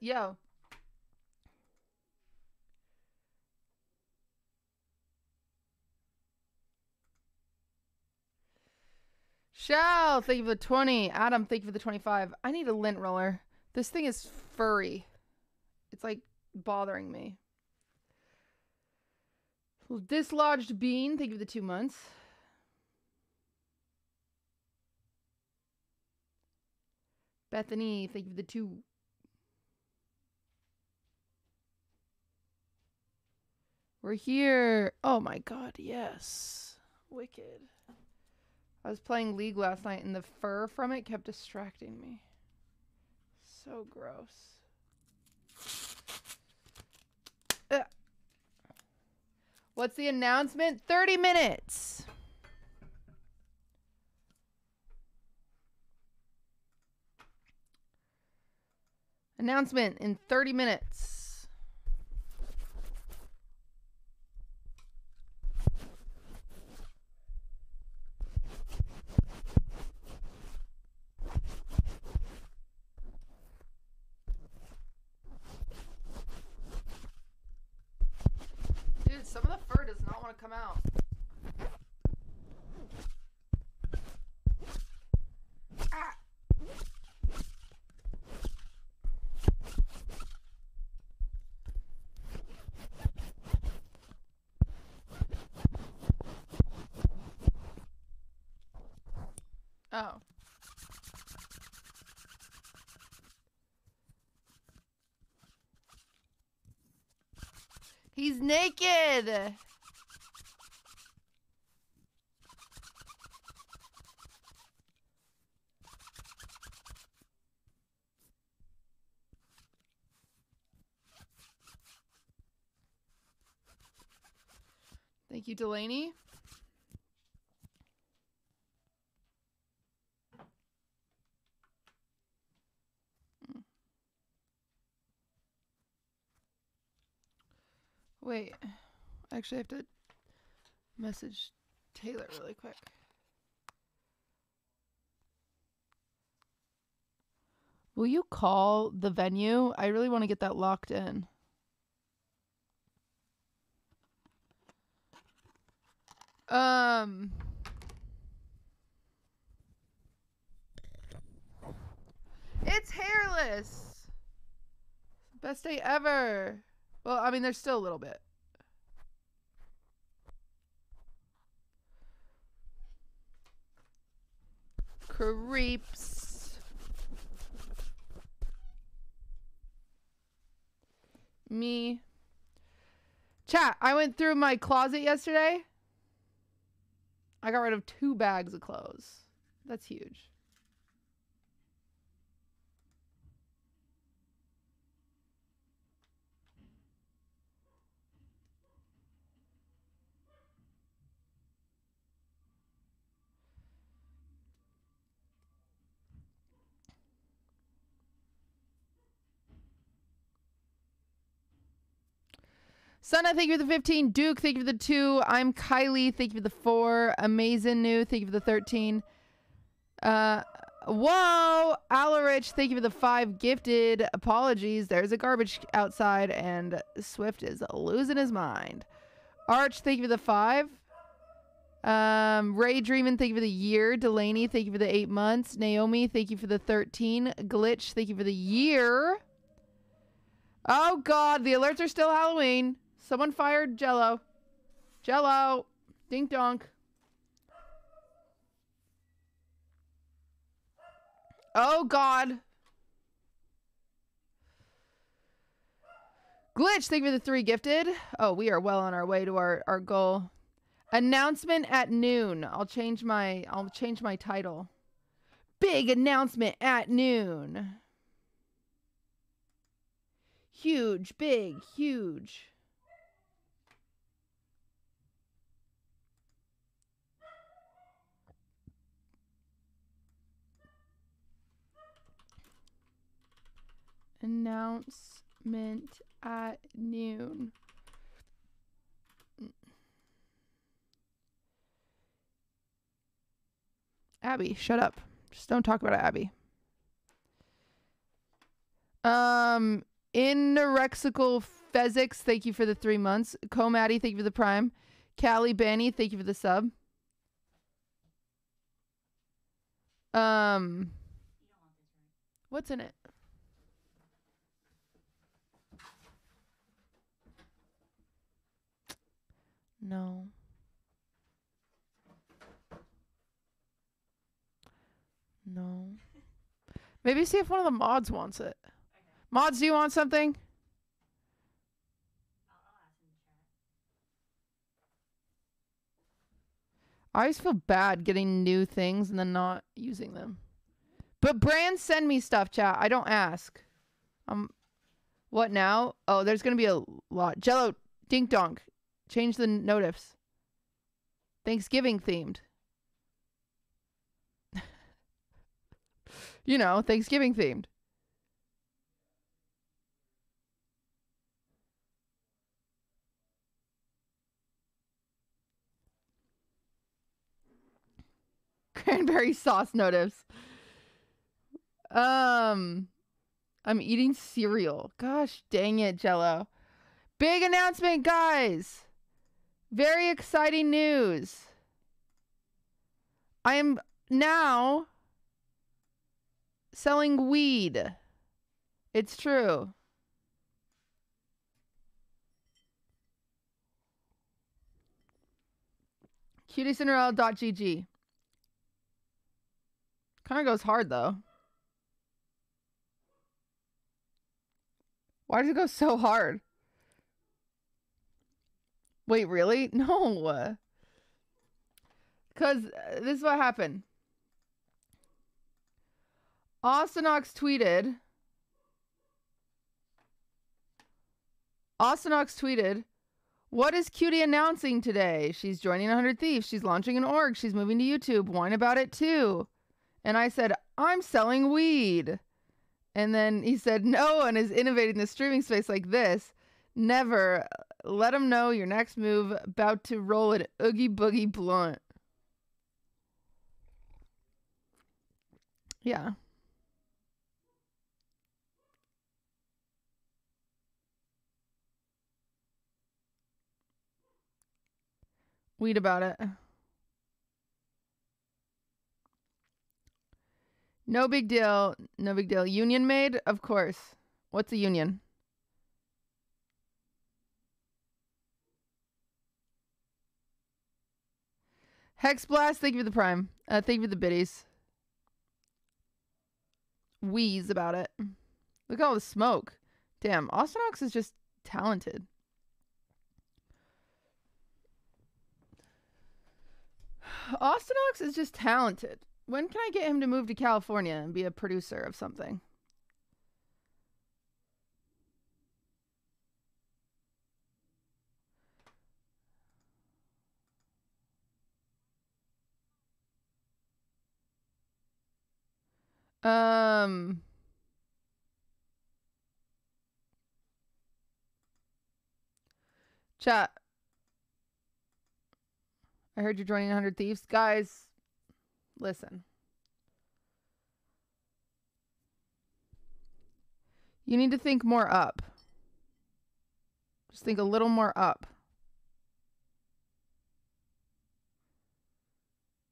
Yo. Shell, thank you for the 20. Adam, thank you for the 25. I need a lint roller. This thing is furry. It's like bothering me. Dislodged Bean, thank you for the 2 months. Bethany, thank you for the 2. We're here. Oh my god, yes. Wicked. I was playing League last night and the fur from it kept distracting me. So gross. Ugh. What's the announcement? 30 minutes. Announcement in 30 minutes. Dude, some of the fur does not want to come out. Ah. Oh. He's naked. Thank you, Delaney. Wait, I actually have to message Taylor really quick. Will you call the venue? I really want to get that locked in. It's hairless. Best day ever. Well, I mean, there's still a little bit. Creeps. Me. Chat, I went through my closet yesterday. I got rid of 2 bags of clothes. That's huge. Sana, thank you for the 15. Duke, thank you for the 2. I'm Kylie, thank you for the 4. Amazing New, thank you for the 13. Whoa! Alarich, thank you for the 5. Gifted. Apologies. There's a garbage outside and Swift is losing his mind. Arch, thank you for the 5. Ray Dreamin, thank you for the year. Delaney, thank you for the 8 months. Naomi, thank you for the 13. Glitch, thank you for the year. Oh god, the alerts are still Halloween. Someone fired Jello. Jello. Dink donk. Oh god. Glitch, thank you for the 3 gifted. Oh, we are well on our way to our goal. Announcement at noon. I'll change my title. Big announcement at noon. Huge, big, huge. Announcement at noon. Abby, shut up. Just don't talk about it, Abby. Inorexical Fezix, thank you for the 3 months. Comaddy, thank you for the prime. Callie Banny, thank you for the sub. What's in it? No. No. Maybe see if one of the mods wants it. Okay. Mods, do you want something? I always feel bad getting new things and then not using them. But brands send me stuff, chat. I don't ask. What now? Oh, there's going to be a lot. Jello, dink donk. Change the notifs. Thanksgiving themed. You know, Thanksgiving themed. Cranberry sauce notifs. I'm eating cereal. Gosh dang it, Jello. Big announcement, guys. Very exciting news. I am now selling weed. It's true. QTCinderella.gg. Kind of goes hard, though. Why does it go so hard? Wait, really? No. Because this is what happened. Austinox tweeted. What is Cutie announcing today? She's joining 100 Thieves. She's launching an org. She's moving to YouTube. Whine about it too. And I said, I'm selling weed. And then he said, no one is innovating the streaming space like this. Never. Let them know your next move. About to roll an Oogie Boogie blunt. Yeah. Weed about it. No big deal. No big deal. Union made? Of course. What's a union? Hex Blast, thank you for the prime. Thank you for the biddies. Wheeze about it. Look at all the smoke. Damn, Austinox is just talented. Austinox is just talented. When can I get him to move to California and be a producer of something? Chat. I heard you're joining 100 Thieves. Guys, listen. You need to think more up. Just think a little more up.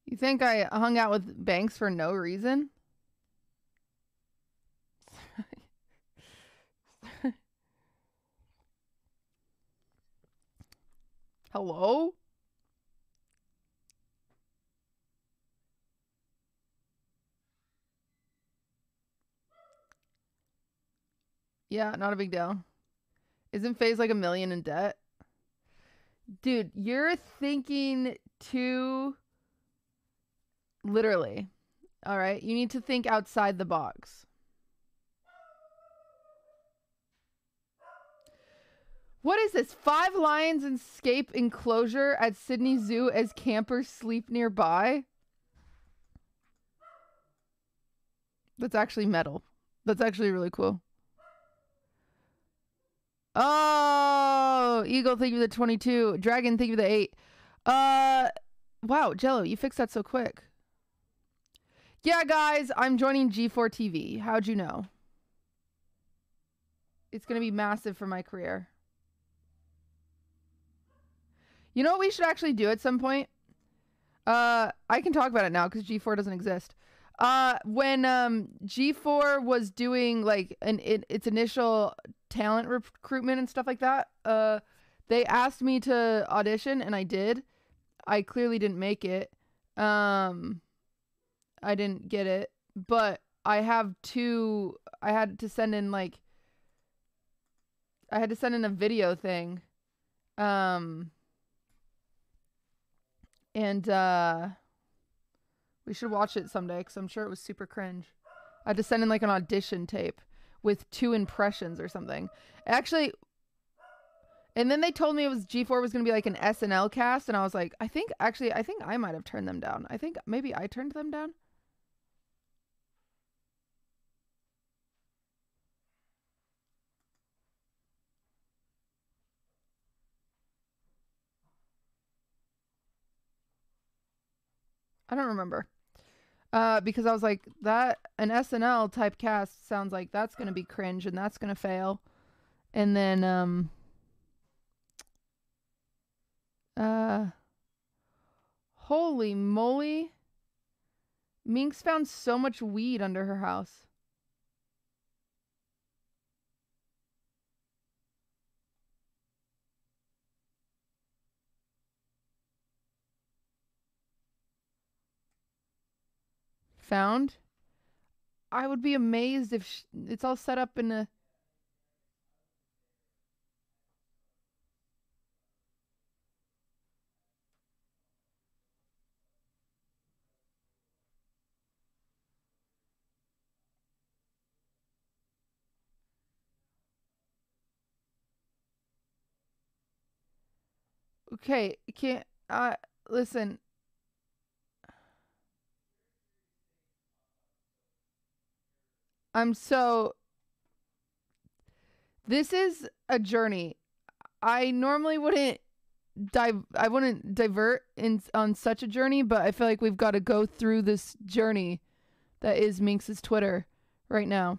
You think I hung out with Banks for no reason? Hello? Yeah, not a big deal. Isn't FaZe like $1 million in debt? Dude, you're thinking too literally. All right? You need to think outside the box. What is this? 5 lions escape enclosure at Sydney Zoo as campers sleep nearby? That's actually metal. That's actually really cool. Oh, Eagle, thank you for the 22. Dragon, thank you for the 8. Wow, Jello, you fixed that so quick. Yeah, guys, I'm joining G4 TV. How'd you know? It's going to be massive for my career. You know what we should actually do at some point? I can talk about it now because G4 doesn't exist. When G4 was doing like its initial talent recruitment and stuff like that, they asked me to audition and I did. I clearly didn't make it. I didn't get it, but I had to send in like a video thing. And we should watch it someday because I'm sure it was super cringe. I had to send in like an audition tape with 2 impressions or something. Actually, and then they told me it was G4 was going to be like an SNL cast, and I was like, I think I might have turned them down. I think maybe I turned them down. I don't remember. Because I was like, that an SNL type cast sounds like that's gonna be cringe and that's gonna fail. And then holy moly. Minx found so much weed under her house. Found? I would be amazed if it's all set up in a... Okay, can't... listen... I'm so... This is a journey. I normally wouldn't divert on such a journey, but I feel like we've got to go through this journey that is Minx's Twitter right now.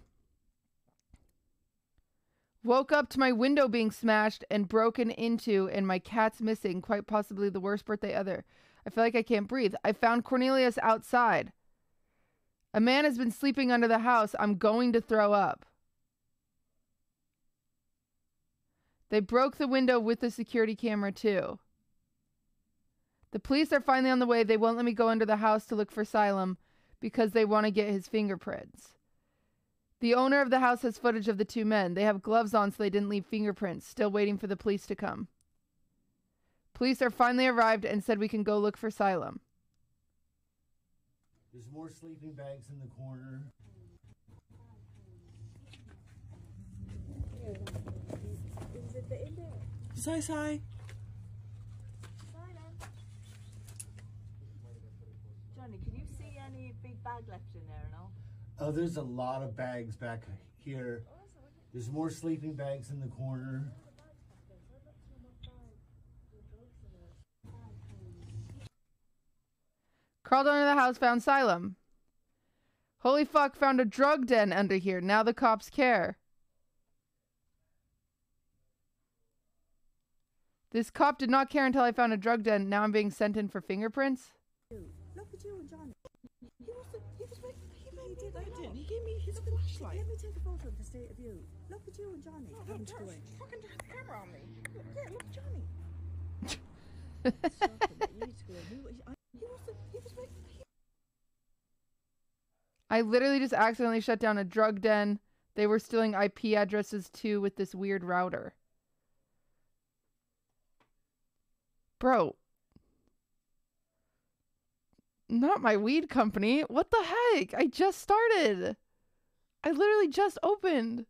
Woke up to my window being smashed and broken into and my cat's missing, quite possibly the worst birthday ever. I feel like I can't breathe. I found Cornelius outside. A man has been sleeping under the house. I'm going to throw up. They broke the window with the security camera too. The police are finally on the way. They won't let me go under the house to look for Asylum because they want to get his fingerprints. The owner of the house has footage of the 2 men. They have gloves on so they didn't leave fingerprints. Still waiting for the police to come. Police are finally arrived and said we can go look for Asylum. There's more sleeping bags in the corner. Sai. Johnny, can you see any big bag left in there and all? Oh, there's a lot of bags back here. There's more sleeping bags in the corner. Crawled under the house, found Asylum. Holy fuck, found a drug den under here. Now the cops care. This cop did not care until I found a drug den. Now I'm being sent in for fingerprints. Look at you and Johnny. He He gave me his flashlight. Let me take a photo of the state of you. Look at you and Johnny. Oh, don't turn the camera on me. Yeah, look at Johnny. I literally just accidentally shut down a drug den. They were stealing IP addresses too with this weird router. Bro. Not my weed company. What the heck? I just started. I literally just opened.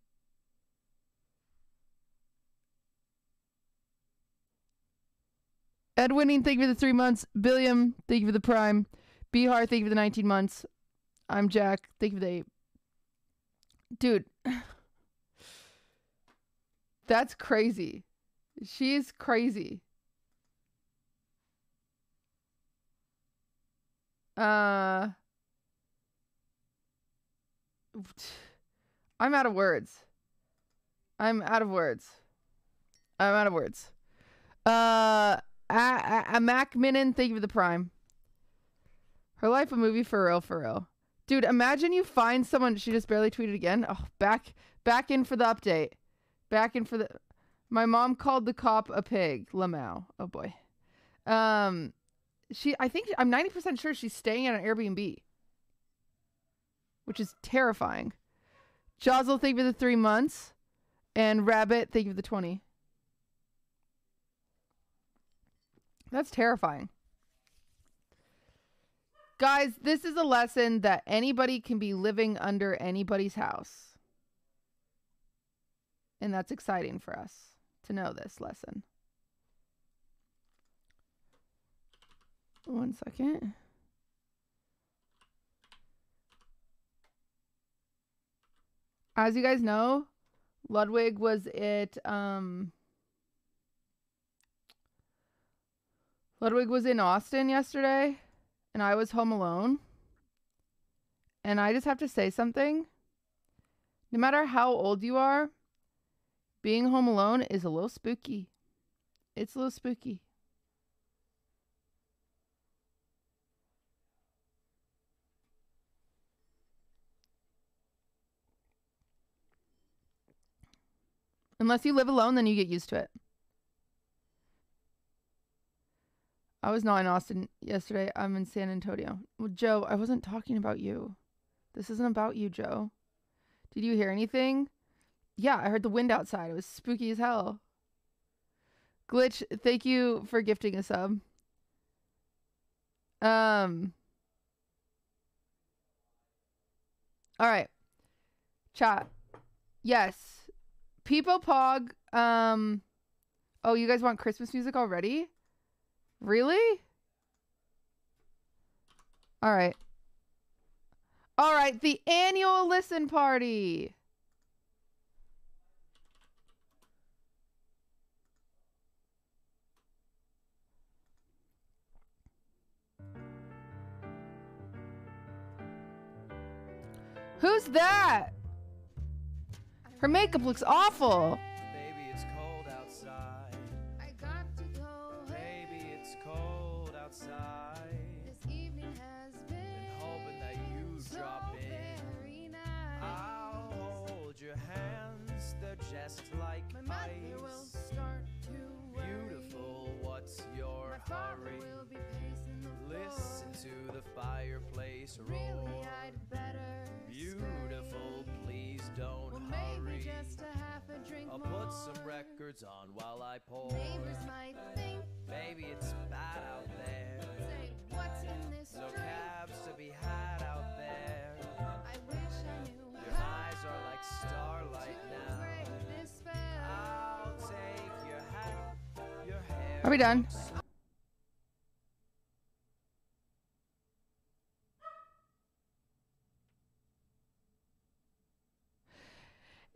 Edwinning, thank you for the 3 months. Billiam, thank you for the prime. Bihar, thank you for the 19 months. I'm Jack, thank you for the 8. Dude. That's crazy. She is crazy. I'm out of words. I'm out of words. I'm out of words. Mac Minin, thank you for the prime. Her life a movie for real, for real. Dude, imagine you find someone. She just barely tweeted again. Oh, back in for the update. Back in for the. My mom called the cop a pig. Lamau. Oh boy. I think I'm 90% sure she's staying at an Airbnb, which is terrifying. Jozzle, thank you for the 3 months, and Rabbit, thank you for the 20. That's terrifying. Guys, this is a lesson that anybody can be living under anybody's house. And that's exciting for us to know this lesson. 1 second. As you guys know, Ludwig was Ludwig was in Austin yesterday, and I was home alone. And I just have to say something. No matter how old you are, being home alone is a little spooky. It's a little spooky. Unless you live alone, then you get used to it. I was not in Austin yesterday. I'm in San Antonio. Well, Joe, I wasn't talking about you. This isn't about you, Joe. Did you hear anything? Yeah, I heard the wind outside. It was spooky as hell. Glitch, thank you for gifting a sub. All right. Chat. Yes. Peepo Pog. Oh, you guys want Christmas music already? Really? All right. All right, the annual listen party. Who's that? Her makeup looks awful. Baby, it's cold outside. I got to go. Baby, it's cold outside. This evening has been Hoping that you so drop in. very nice. I'll hold your hands, they're just like My mother will ice. start to worry. Beautiful, what's your My father hurry? will be pacing the floor. Listen to the fireplace roar. Really, I'd better Beautiful, please don't Well, hurry. maybe just a half a drink I'll more. put some records on while I pour. Neighbors might think, Baby, it's bad out there. say, what's in this No drink? cabs to be had out there. I wish I knew Your eyes are like starlight to now. break this spell. I'll take your hat, your hair. Are we done? looks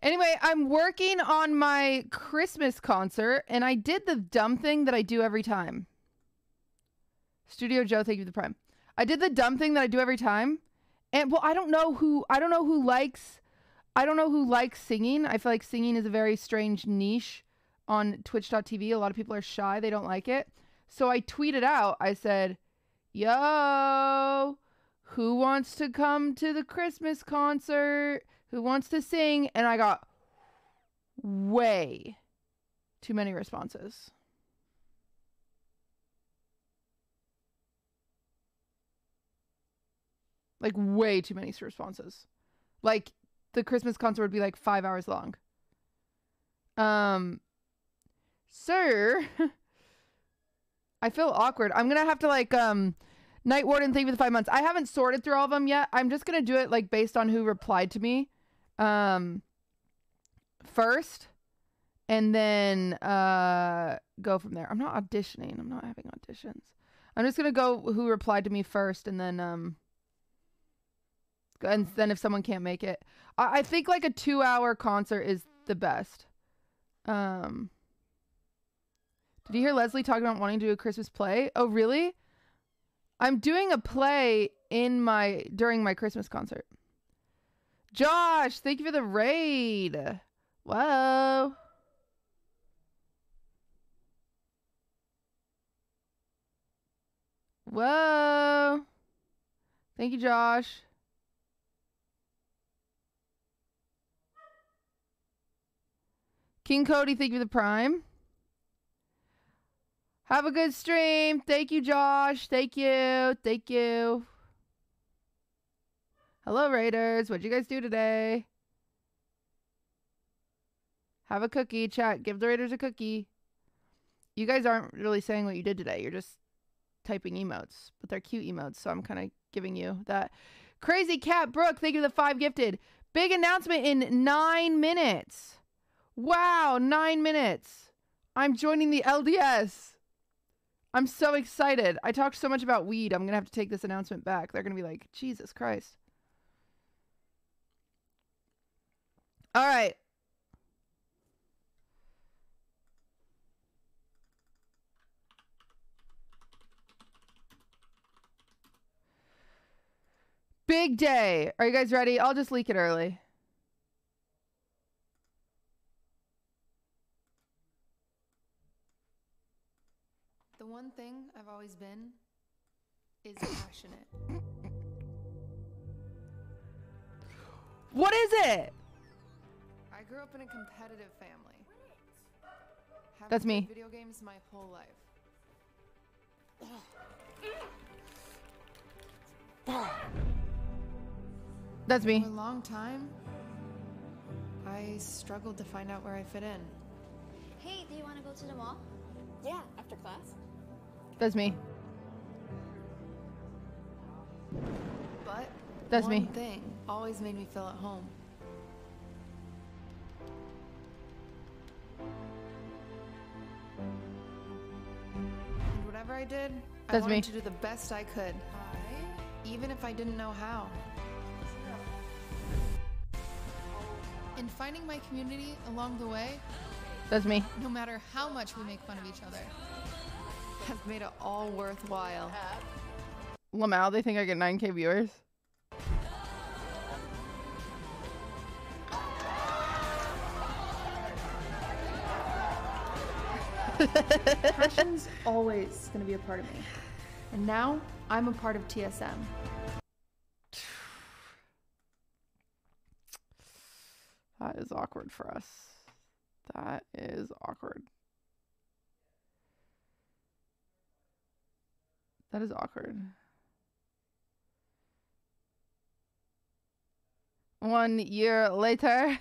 Anyway, I'm working on my Christmas concert, and I did the dumb thing that I do every time. Studio Joe, thank you for the prime. I did the dumb thing that I do every time, and well, I don't know who likes singing. I feel like singing is a very strange niche on Twitch.tv. A lot of people are shy; they don't like it. So I tweeted out. I said, "Yo, who wants to come to the Christmas concert? Who wants to sing?" And I got way too many responses. Like way too many responses. Like the Christmas concert would be like 5 hours long. Sir, I feel awkward. I'm gonna have to like Night Warden, thank you for the 5 months. I haven't sorted through all of them yet. I'm just gonna do it like based on who replied to me first, and then go from there. I'm not auditioning. I'm not having auditions. I'm just gonna go who replied to me first, and then if someone can't make it, I think like a 2-hour concert is the best. Did you hear Leslie talking about wanting to do a Christmas play? Oh, really? I'm doing a play during my Christmas concert. Josh, thank you for the raid. Whoa. Whoa. Thank you, Josh. King Cody, thank you for the prime. Have a good stream. Thank you, Josh. Thank you. Thank you. Hello, Raiders. What'd you guys do today? Have a cookie, chat. Give the Raiders a cookie. You guys aren't really saying what you did today. You're just typing emotes, but they're cute emotes, so I'm kind of giving you that. Crazy Cat Brooke, thank you for the 5 gifted. Big announcement in 9 minutes. Wow, 9 minutes. I'm joining the LDS. I'm so excited. I talked so much about weed. I'm going to have to take this announcement back. They're going to be like, Jesus Christ. All right. Big day. Are you guys ready? I'll just leak it early. The one thing I've always been is passionate. What is it? I grew up in a competitive family. Have That's played me. Video games my whole life. That's me. For a long time, I struggled to find out where I fit in. Hey, do you want to go to the mall? Yeah, after class. That's me. But That's one me. thing always made me feel at home. And whatever I did, I That's wanted me. to do the best I could, even if I didn't know how. In finding my community along the way, That's me. no matter how much we make fun of each other, has made it all worthwhile. Lamau, they think I get 9K viewers. Passion's always going to be a part of me. And now I'm a part of TSM. That is awkward for us. That is awkward. That is awkward. 1 year later.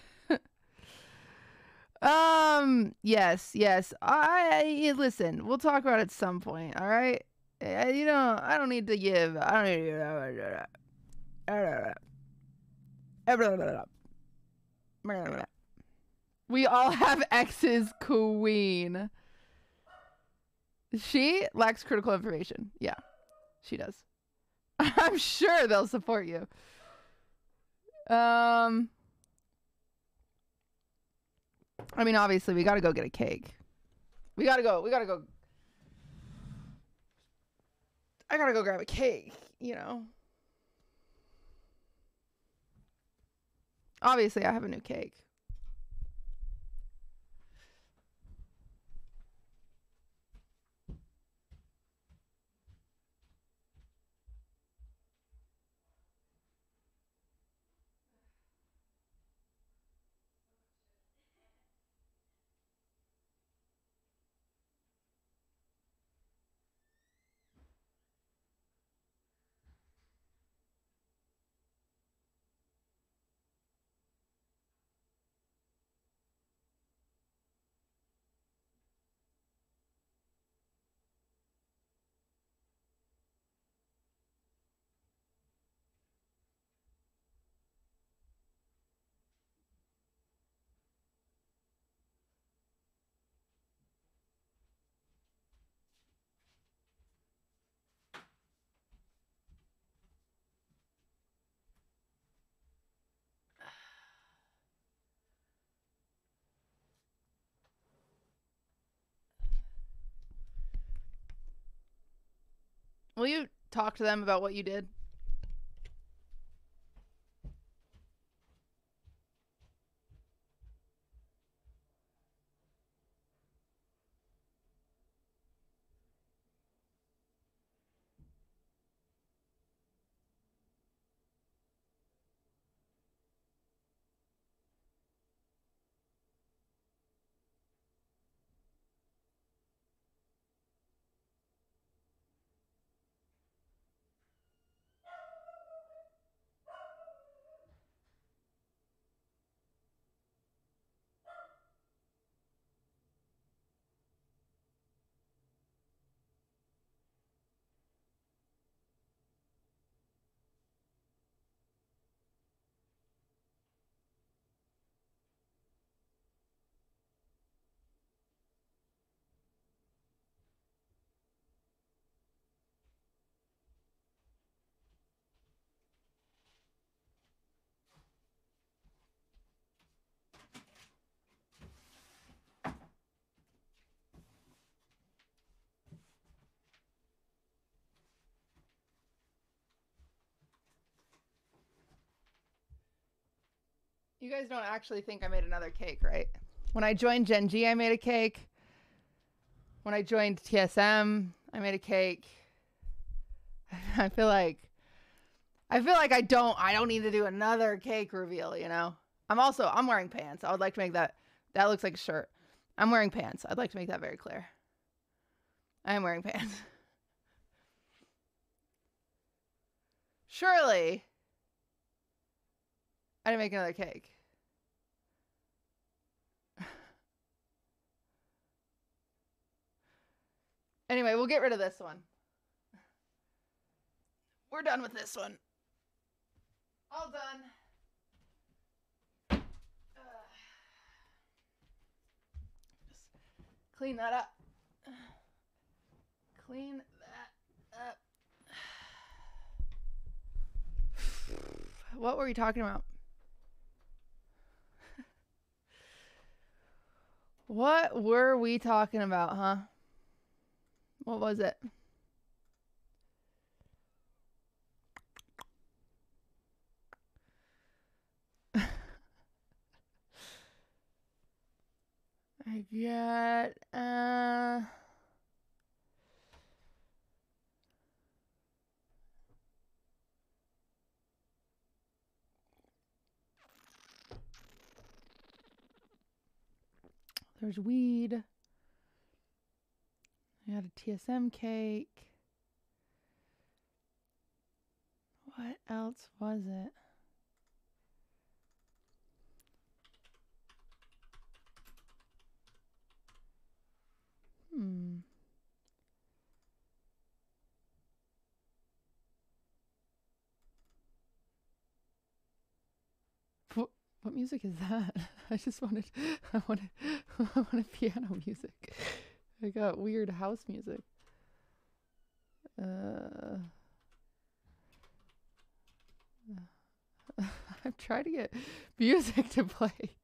Yes. I listen, we'll talk about it at some point, all right? You know, I don't need to give. I don't need to. We all have exes, queen. She lacks critical information. Yeah, she does. I'm sure they'll support you. I mean, obviously, we gotta go get a cake. We gotta go. I gotta go grab a cake, you know. Obviously, I have a new cake. Will you talk to them about what you did? You guys don't actually think I made another cake, right? When I joined Gen G, I made a cake. When I joined TSM, I made a cake. I feel like I don't need to do another cake reveal, you know? I'm wearing pants. I would like to make that looks like a shirt. I'm wearing pants. I'd like to make that very clear. I am wearing pants. Surely I didn't make another cake. Anyway, we'll get rid of this one. We're done with this one. All done. Just clean that up. Clean that up. What were we talking about? What were we talking about, huh? What was it? I get there's weed. I had a TSM cake. What else was it? What music is that? I wanted piano music. I got weird house music. I'm trying to get music to play.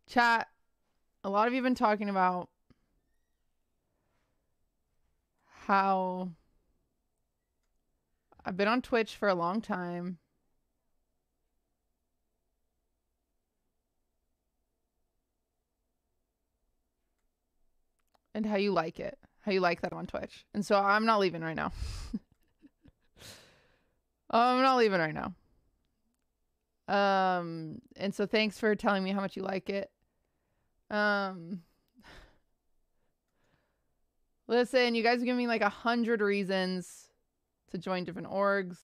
Chat, a lot of you have been talking about how I've been on Twitch for a long time. And how you like it. How you like that on Twitch. And so I'm not leaving right now. I'm not leaving right now. And so thanks for telling me how much you like it. Listen, you guys have given me like 100 reasons to join different orgs.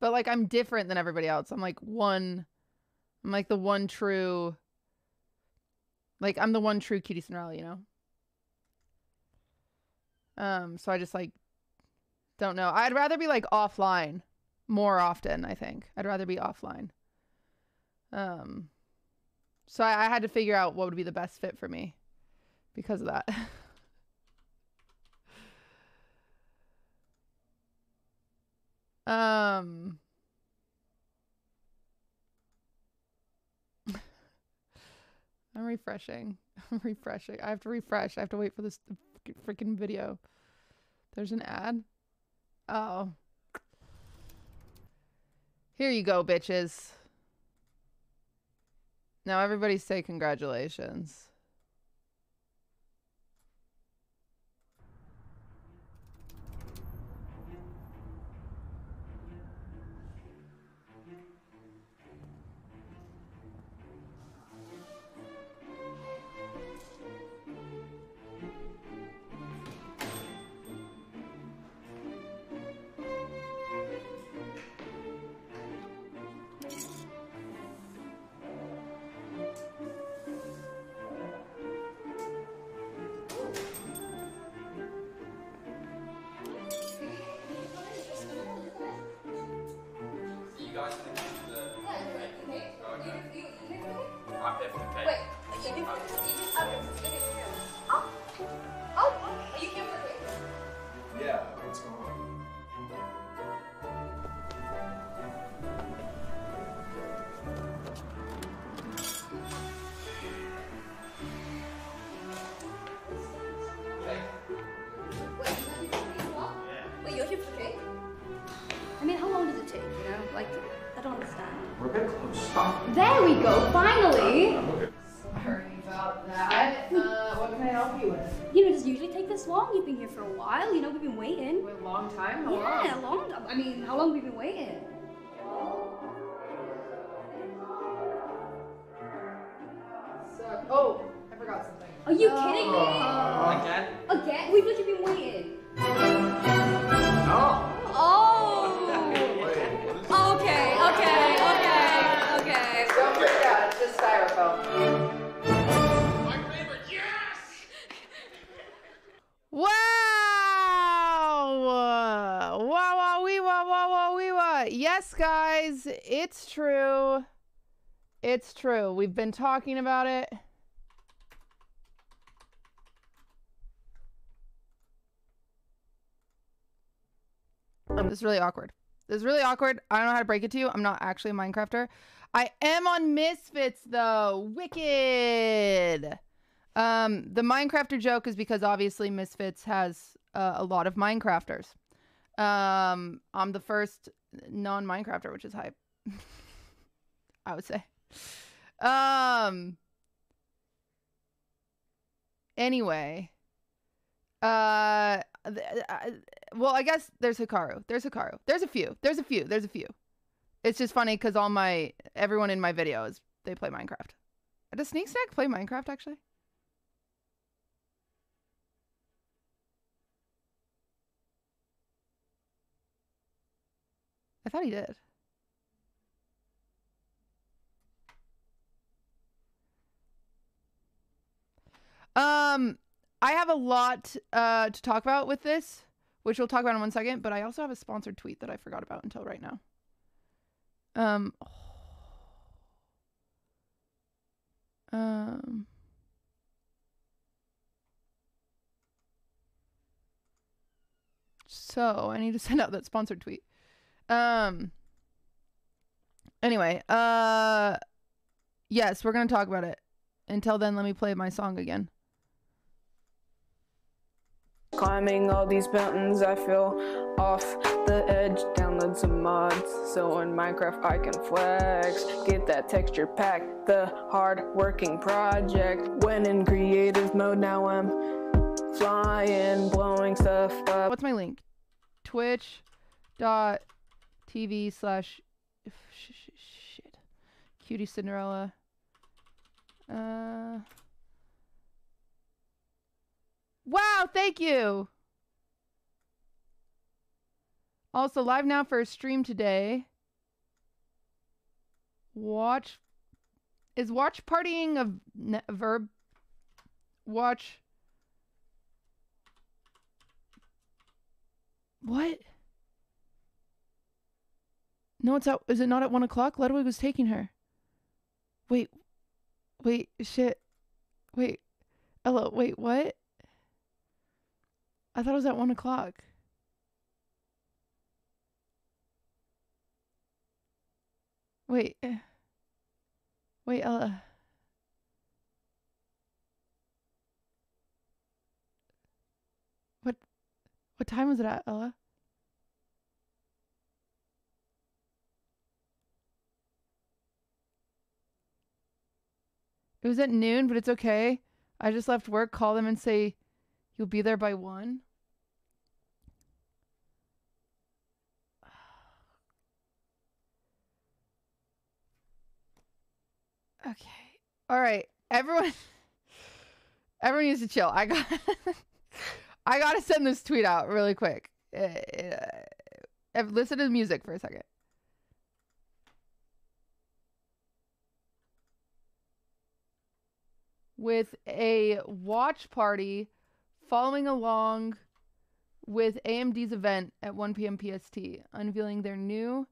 But like I'm different than everybody else. I'm like the one true QTCinderella, you know? So I just like don't know. I'd rather be like offline more often, I think. I'd rather be offline. So I had to figure out what would be the best fit for me because of that. I'm refreshing. I'm refreshing. I have to refresh. I have to wait for this freaking video. There's an ad. Oh. Here you go, bitches. Now everybody say congratulations. Like, I don't understand. We're a bit close. Stop. There we go, finally! Sorry about that. What can I help you with? You know, does it usually take this long? You've been here for a while, you know, we've been waiting. Wait, a long time? How Yeah, long? long. I mean, how long have we been waiting? Oh, I forgot something. Are you kidding me? Again? Again? We've literally been waiting. No. Oh! Okay. Don't freak out, it's just styrofoam. My favorite, yes! Wow! Wow, wee, wah. Yes, guys, it's true. It's true. We've been talking about it. This is really awkward. This is really awkward. I don't know how to break it to you. I'm not actually a Minecrafter. I am on Misfits, though. Wicked. The Minecrafter joke is because obviously Misfits has a lot of Minecrafters. I'm the first non-Minecrafter, which is hype. I would say. Anyway. Well, I guess there's Hikaru. There's a few. It's just funny because everyone in my videos, they play Minecraft. Does Sneak Snack play Minecraft, actually? I thought he did. I have a lot to talk about with this, which we'll talk about in 1 second, but I also have a sponsored tweet that I forgot about until right now. So I need to send out that sponsored tweet. Anyway, yes, we're gonna talk about it. Until then, let me play my song again. Climbing all these mountains, I feel off the edge. Download some mods so in Minecraft I can flex. Get that texture pack, the hard-working project. When in creative mode, now I'm flying, blowing stuff up. What's my link? Twitch.tv/shit. QTCinderella. Wow, thank you. Also, live now for a stream today. Is watch partying a verb? Watch. What? No, it's out. Is it not at 1 o'clock? Ludwig was taking her. Wait, shit. Wait, Ella, wait, what? I thought it was at 1 o'clock. Wait, Ella. What time was it at, Ella? It was at noon, but it's okay. I just left work. Call them and say you'll be there by 1. Okay. All right. Everyone needs to chill. I gotta send this tweet out really quick. Listen to the music for a second. With a watch party following along with AMD's event at 1 p.m. PST, unveiling their new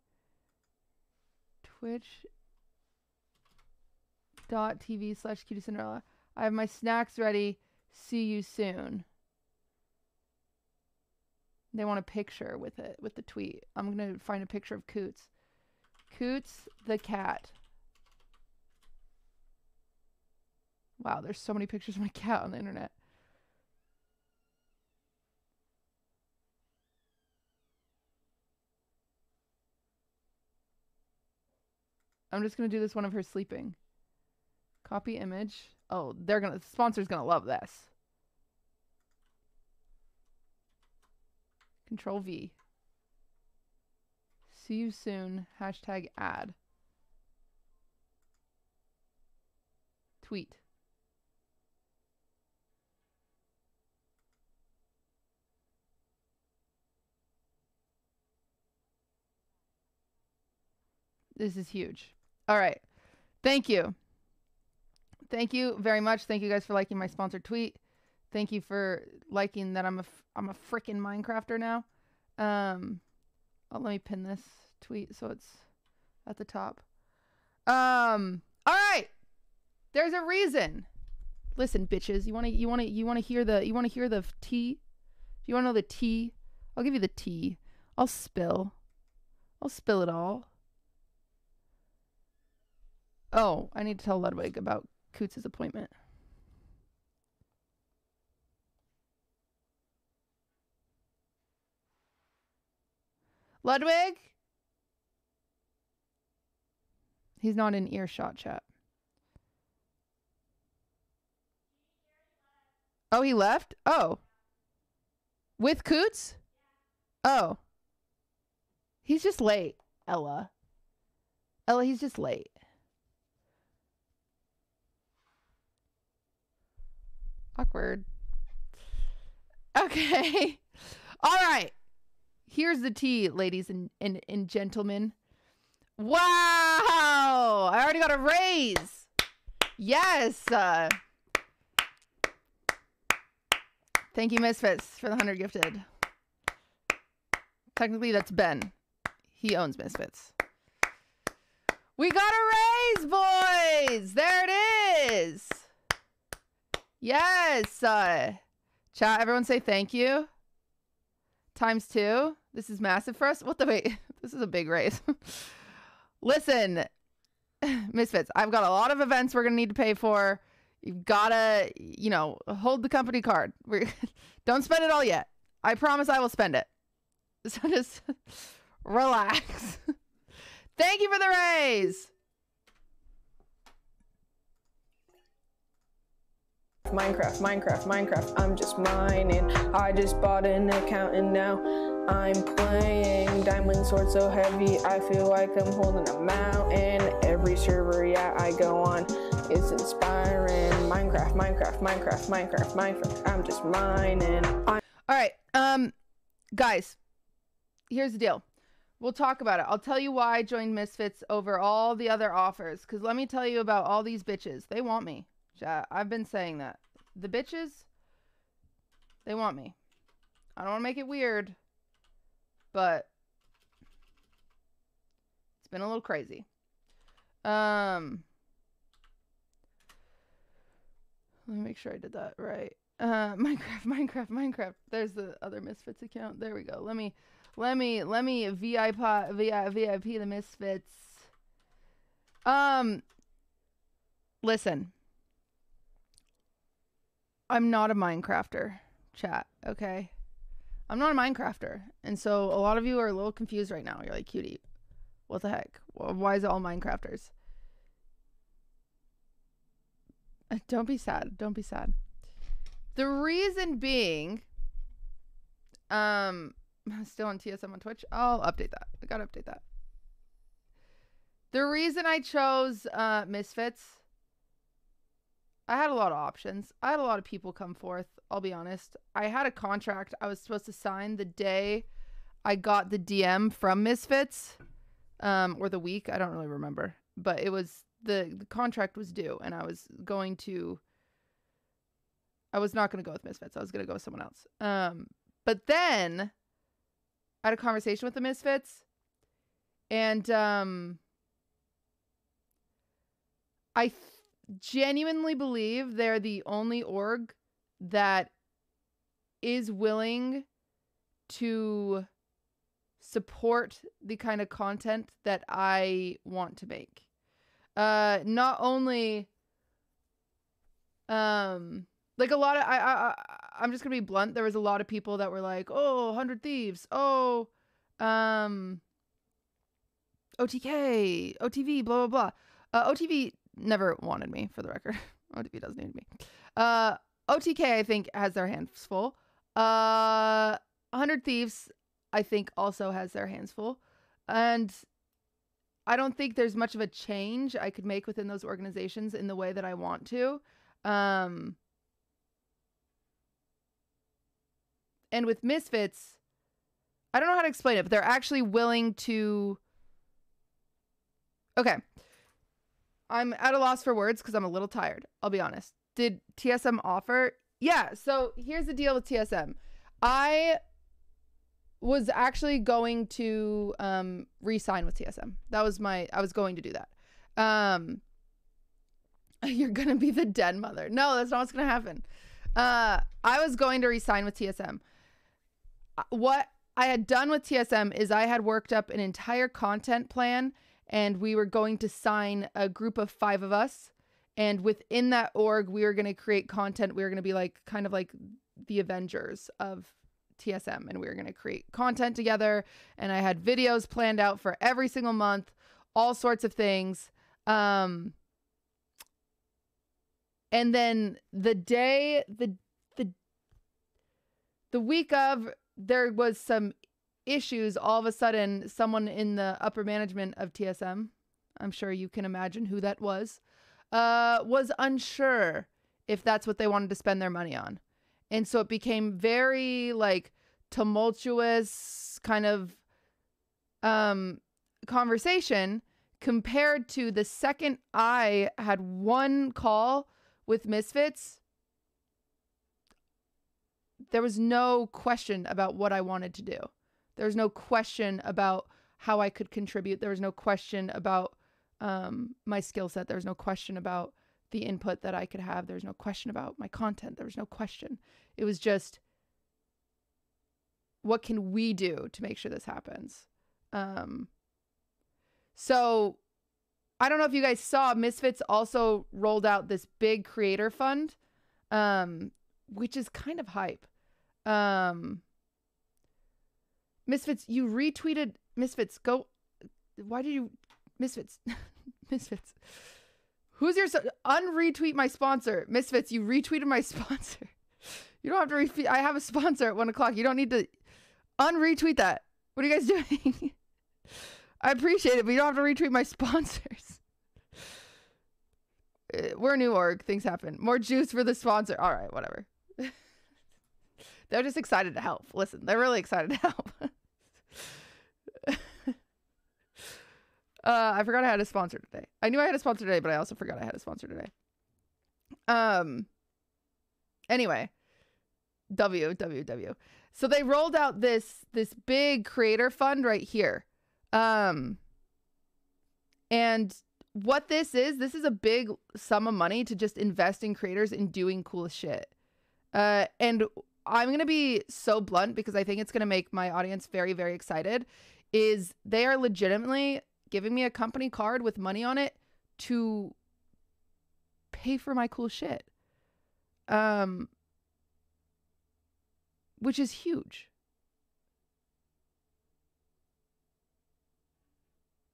twitch.tv/QTCinderella. I have my snacks ready. See you soon. They want a picture with it, with the tweet. I'm going to find a picture of Coots. Coots the cat. Wow, there's so many pictures of my cat on the internet. I'm just gonna do this one of her sleeping. Copy image. Oh, the sponsor's gonna love this. Control V. See you soon. Hashtag ad. Tweet. This is huge. All right. Thank you. Thank you very much. Thank you guys for liking my sponsored tweet. Thank you for liking that I'm a freaking Minecrafter now. Let me pin this tweet so it's at the top. All right. There's a reason. Listen, bitches. You want to hear the tea? You want to know the tea? I'll give you the tea. I'll spill it all. Oh, I need to tell Ludwig about Coots' appointment. Ludwig? He's not in earshot, chat. Oh, he left? Oh. With Coots? Oh. He's just late, Ella. Ella, he's just late. Awkward. Okay. All right. Here's the tea, ladies and gentlemen. Wow! I already got a raise. Yes. Thank you, Misfits, for the 100 gifted. Technically, that's Ben. He owns Misfits. We got a raise, boys! There it is! Yes! Chat, everyone say thank you. ×2. This is massive for us. What the wait? This is a big raise. Listen, Misfits, I've got a lot of events we're going to need to pay for. You've got to, you know, hold the company card. Don't spend it all yet. I promise I will spend it. So just relax. Thank you for the raise. Minecraft, I'm just mining. I just bought an account and now I'm playing. Diamond sword so heavy, I feel like I'm holding a mountain. Every server, yeah, I go on, it's inspiring. Minecraft, I'm just mining. All right, guys, here's the deal. We'll talk about it. I'll tell you why I joined Misfits over all the other offers, because let me tell you about all these bitches. They want me. I've been saying that. The bitches, they want me. I don't want to make it weird, but it's been a little crazy. Let me make sure I did that right. Minecraft. There's the other Misfits account. There we go. Let me VIP the Misfits. Listen. I'm not a Minecrafter, chat, okay? I'm not a Minecrafter. And so a lot of you are a little confused right now. You're like, cutie, what the heck? Why is it all Minecrafters? Don't be sad. Don't be sad. The reason being, still on TSM on Twitch. I'll update that. I gotta update that. The reason I chose Misfits, I had a lot of options. I had a lot of people come forth. I'll be honest. I had a contract I was supposed to sign the day I got the DM from Misfits, or the week. I don't really remember, but it was the contract was due, and I was not going to go with Misfits. I was going to go with someone else. But then I had a conversation with the Misfits, and I genuinely believe they're the only org that is willing to support the kind of content that I want to make. Not only like a lot of I'm just gonna be blunt, there was a lot of people that were like, oh, 100 Thieves, oh, OTK, OTV, blah, blah, blah. OTV never wanted me, for the record. OTV doesn't need me. OTK, I think, has their hands full. 100 Thieves, I think, also has their hands full. And I don't think there's much of a change I could make within those organizations in the way that I want to. And with Misfits, I don't know how to explain it, but they're actually willing to... Okay. I'm at a loss for words because I'm a little tired. I'll be honest. Did TSM offer? Yeah, so here's the deal with TSM. I was actually going to re-sign with TSM. That was I was going to do that. You're going to be the den mother. No, that's not what's going to happen. I was going to re-sign with TSM. What I had done with TSM is I had worked up an entire content plan, and we were going to sign a group of 5 of us. And within that org, we were going to create content. We were going to be like kind of like the Avengers of TSM, and we were going to create content together. And I had videos planned out for every single month, all sorts of things. And then the week of, there was some issues. All of a sudden, someone in the upper management of TSM, I'm sure you can imagine who that was unsure if that's what they wanted to spend their money on. And so it became very like tumultuous kind of conversation compared to the second I had one call with Misfits. There was no question about what I wanted to do. There was no question about how I could contribute. There was no question about my skill set. There was no question about the input that I could have. There was no question about my content. There was no question. It was just, what can we do to make sure this happens? So I don't know if you guys saw, Misfits also rolled out this big creator fund, which is kind of hype. Misfits, you retweeted. Misfits, go. Why did you... Misfits. Misfits. Who's your... Unretweet my sponsor. Misfits, you retweeted my sponsor. You don't have to retweet. I have a sponsor at 1 o'clock. You don't need to unretweet that. What are you guys doing? I appreciate it, but you don't have to retweet my sponsors. We're a new org. Things happen. More juice for the sponsor. All right, whatever. They're just excited to help. Listen, they're really excited to help. I forgot I had a sponsor today. I knew I had a sponsor today, but I also forgot I had a sponsor today. Anyway, W. So they rolled out this big creator fund right here. And what this is a big sum of money to just invest in creators and doing cool shit. And I'm going to be so blunt because I think it's going to make my audience very, very excited, is they are legitimately giving me a company card with money on it to pay for my cool shit. Which is huge.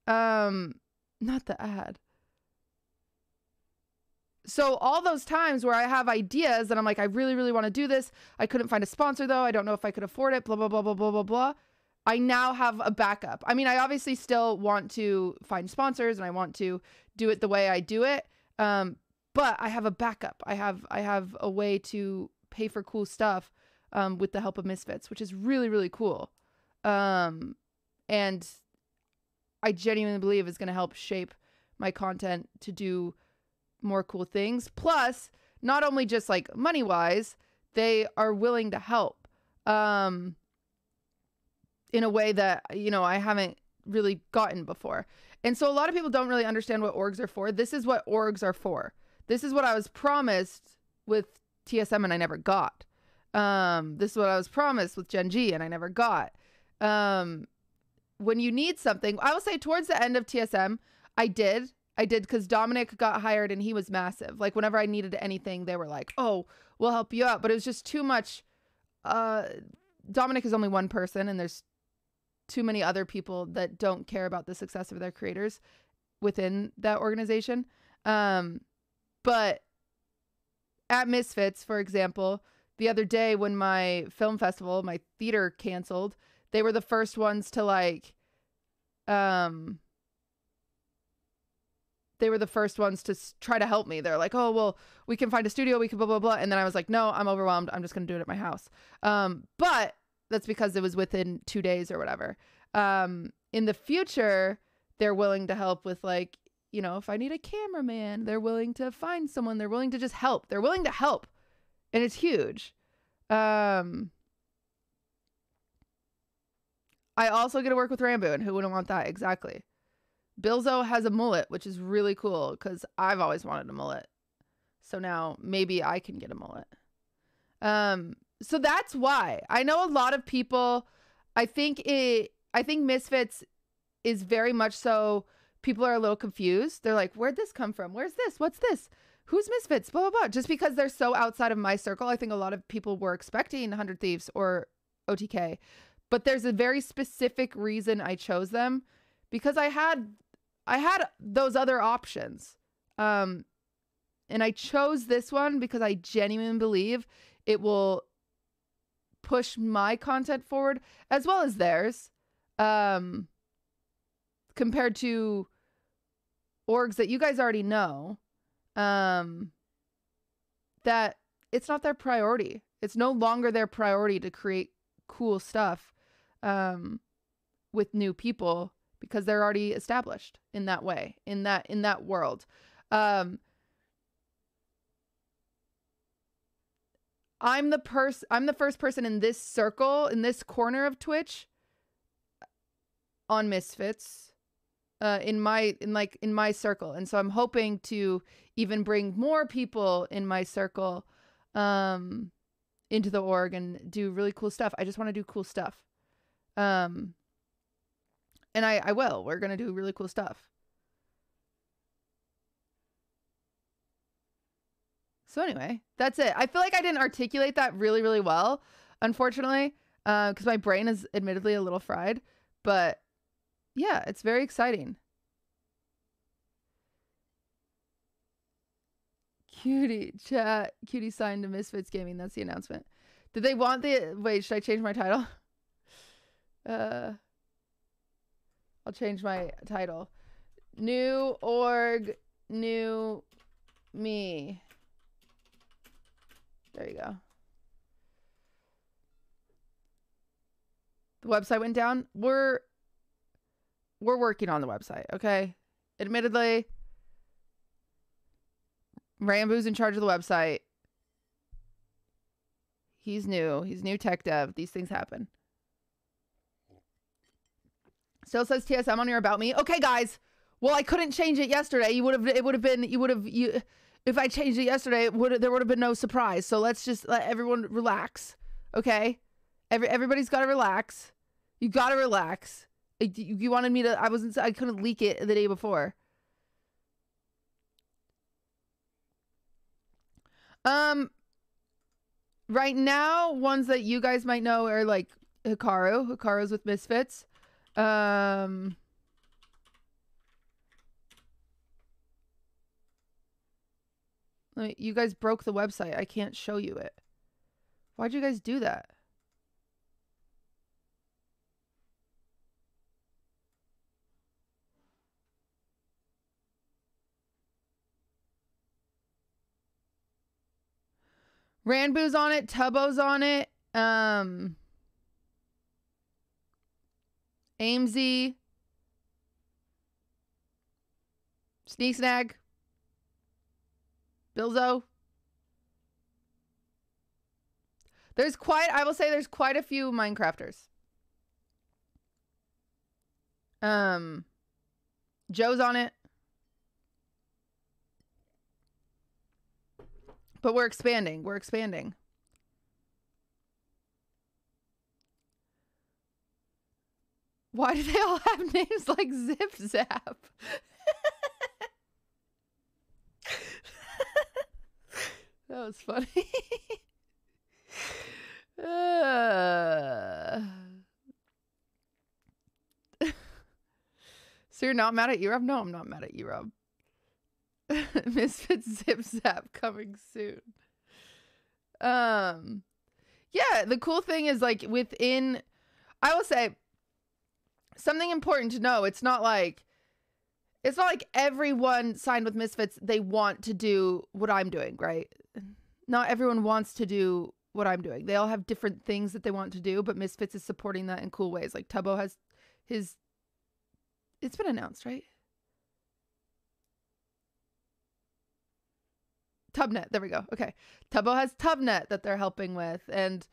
Not the ad. So all those times where I have ideas and I'm like, I really, really want to do this. I couldn't find a sponsor though. I don't know if I could afford it, blah, blah, blah, blah, blah, blah, blah. I now have a backup. I mean, I obviously still want to find sponsors and I want to do it the way I do it. But I have a backup. I have a way to pay for cool stuff with the help of Misfits, which is really, really cool. And I genuinely believe is going to help shape my content to do more cool things. Plus, not only just like money wise, they are willing to help in a way that, you know, I haven't really gotten before. And so a lot of people don't really understand what orgs are for. This is what orgs are for. This is what I was promised with TSM and I never got. This is what I was promised with Gen G and I never got. When you need something, I will say towards the end of TSM, I did because Dominic got hired and he was massive. Like whenever I needed anything, they were like, oh, we'll help you out. But it was just too much. Dominic is only one person and there's too many other people that don't care about the success of their creators within that organization. But at Misfits, for example, the other day when my film festival, my theater canceled, they were the first ones to like, they were the first ones to try to help me. They're like, oh, well, we can find a studio. We can blah, blah, blah. And then I was like, no, I'm overwhelmed. I'm just going to do it at my house. But that's because it was within 2 days or whatever. In the future, they're willing to help with like, you know, if I need a cameraman, they're willing to find someone. They're willing to just help. They're willing to help. And it's huge. I also get to work with Rambo, and who wouldn't want that? Exactly. Bilzo has a mullet, which is really cool because I've always wanted a mullet. So now maybe I can get a mullet. So that's why. I know a lot of people, I think Misfits is very much so, people are a little confused. They're like, where'd this come from? Where's this? What's this? Who's Misfits? Blah, blah, blah. Just because they're so outside of my circle, I think a lot of people were expecting 100 Thieves or OTK. But there's a very specific reason I chose them, because I had those other options. And I chose this one because I genuinely believe it will push my content forward as well as theirs. Compared to orgs that you guys already know, that it's not their priority. It's no longer their priority to create cool stuff with new people, because they're already established in that way, in that world. I'm the first person in this circle, in this corner of Twitch, on Misfits, in my circle. And so I'm hoping to even bring more people in my circle into the org and do really cool stuff. I just want to do cool stuff. And I will. We're going to do really cool stuff. So anyway, that's it. I feel like I didn't articulate that really, really well, unfortunately, because my brain is admittedly a little fried. But yeah, it's very exciting. Cutie chat. Cutie signed to Misfits Gaming. That's the announcement. Did they want the... Wait, should I change my title? I'll change my title. New org, new me. There you go. The website went down. We're working on the website, okay? Admittedly, Rambo's in charge of the website. He's new. He's new tech dev. These things happen. Still says TSM on your about me. Okay, guys. Well, I couldn't change it yesterday. If I changed it yesterday, there would have been no surprise. So let's just let everyone relax. Okay? Everybody's got to relax. You got to relax. You wanted me to, I couldn't leak it the day before. Right now, ones that you guys might know are like Hikaru. Hikaru's with Misfits. You guys broke the website. I can't show you it. Why'd you guys do that? Ranboo's on it. Tubbo's on it. Amesy. Sneak Snag. Bilzo. I will say there's quite a few Minecrafters. Joe's on it. But we're expanding. We're expanding. Why do they all have names like Zip Zap? That was funny. So you're not mad at Europe? No, I'm not mad at Europe. Misfits Zip Zap coming soon. Yeah, the cool thing is like within, I will say something important to know. It's not like everyone signed with Misfits, they want to do what I'm doing, right? Not everyone wants to do what I'm doing. They all have different things that they want to do, but Misfits is supporting that in cool ways. Like Tubbo has his, it's been announced, right? Tubnet, there we go. Okay. Tubbo has Tubnet that they're helping with. And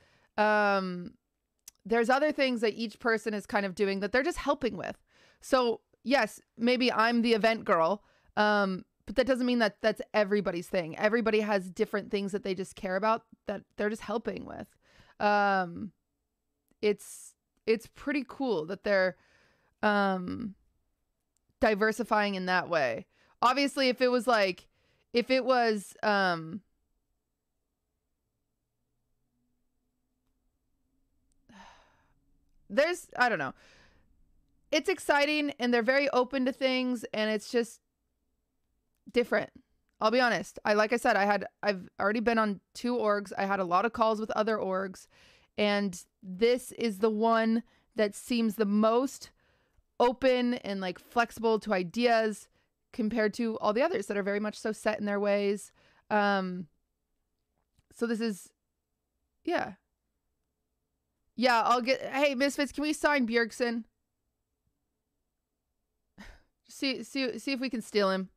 there's other things that each person is kind of doing that they're just helping with. So yes, maybe I'm the event girl, but that doesn't mean that that's everybody's thing. Everybody has different things that they just care about that they're just helping with. It's pretty cool that they're diversifying in that way. Obviously, if it was there's, I don't know. It's exciting and they're very open to things and it's just different. I'll be honest. Like I said, I've already been on 2 orgs. I had a lot of calls with other orgs and this is the one that seems the most open and like flexible to ideas compared to all the others that are very much so set in their ways. So this is, yeah. Yeah, hey, Misfits, can we sign Bjergsen? See if we can steal him.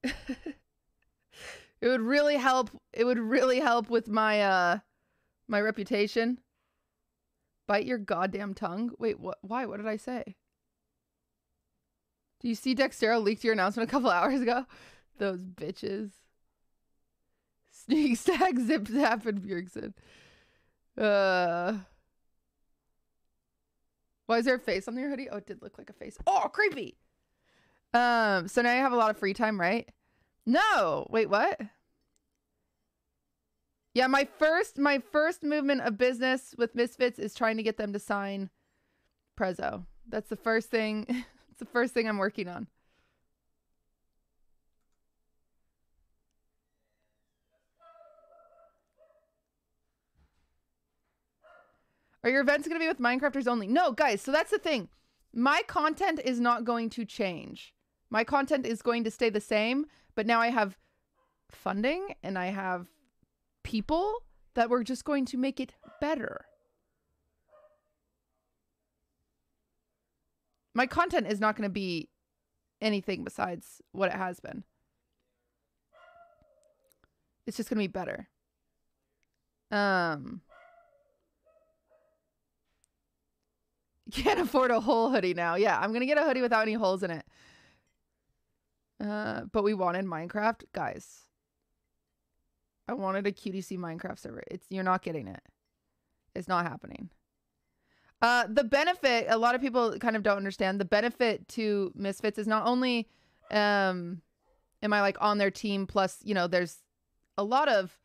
It would really help. It would really help with my my reputation. Bite your goddamn tongue. Wait, what? Why? What did I say? Do you see Dextero leaked your announcement a couple hours ago? Those bitches. Sneak Stack, Zip Zap, and Bjergsen. Why is there a face on your hoodie? Oh, it did look like a face. Oh, creepy. So now you have a lot of free time, right? No. Wait, what? Yeah, my first movement of business with Misfits is trying to get them to sign Prezzo. That's the first thing. It's the first thing I'm working on. Are your events going to be with Minecrafters only? No, guys, so that's the thing. My content is not going to change. My content is going to stay the same, but now I have funding and I have people that we're just going to make it better. My content is not going to be anything besides what it has been. It's just going to be better. Can't afford a whole hoodie now. Yeah, I'm going to get a hoodie without any holes in it. But we wanted Minecraft. Guys, I wanted a QTC Minecraft server. You're not getting it. It's not happening. The benefit, a lot of people kind of don't understand. The benefit to Misfits is not only am I like on their team, plus, you know, there's a lot of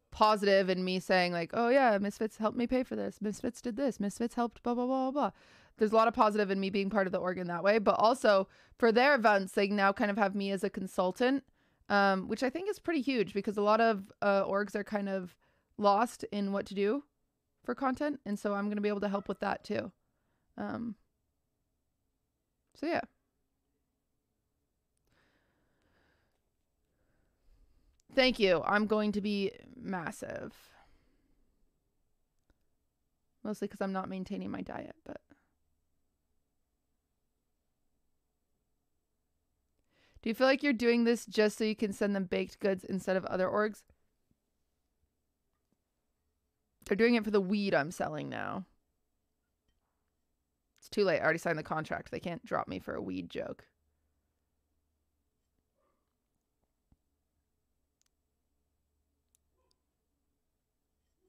positive in me saying like, oh yeah, Misfits helped me pay for this. Misfits did this. Misfits helped blah, blah, blah, blah. There's a lot of positive in me being part of the org in that way. But also for their events, they now kind of have me as a consultant, which I think is pretty huge because a lot of orgs are kind of lost in what to do for content. And so I'm going to be able to help with that too. So yeah. Thank you. I'm going to be massive. Mostly because I'm not maintaining my diet, but. Do you feel like you're doing this just so you can send them baked goods instead of other orgs? They're doing it for the weed I'm selling now. It's too late. I already signed the contract. They can't drop me for a weed joke.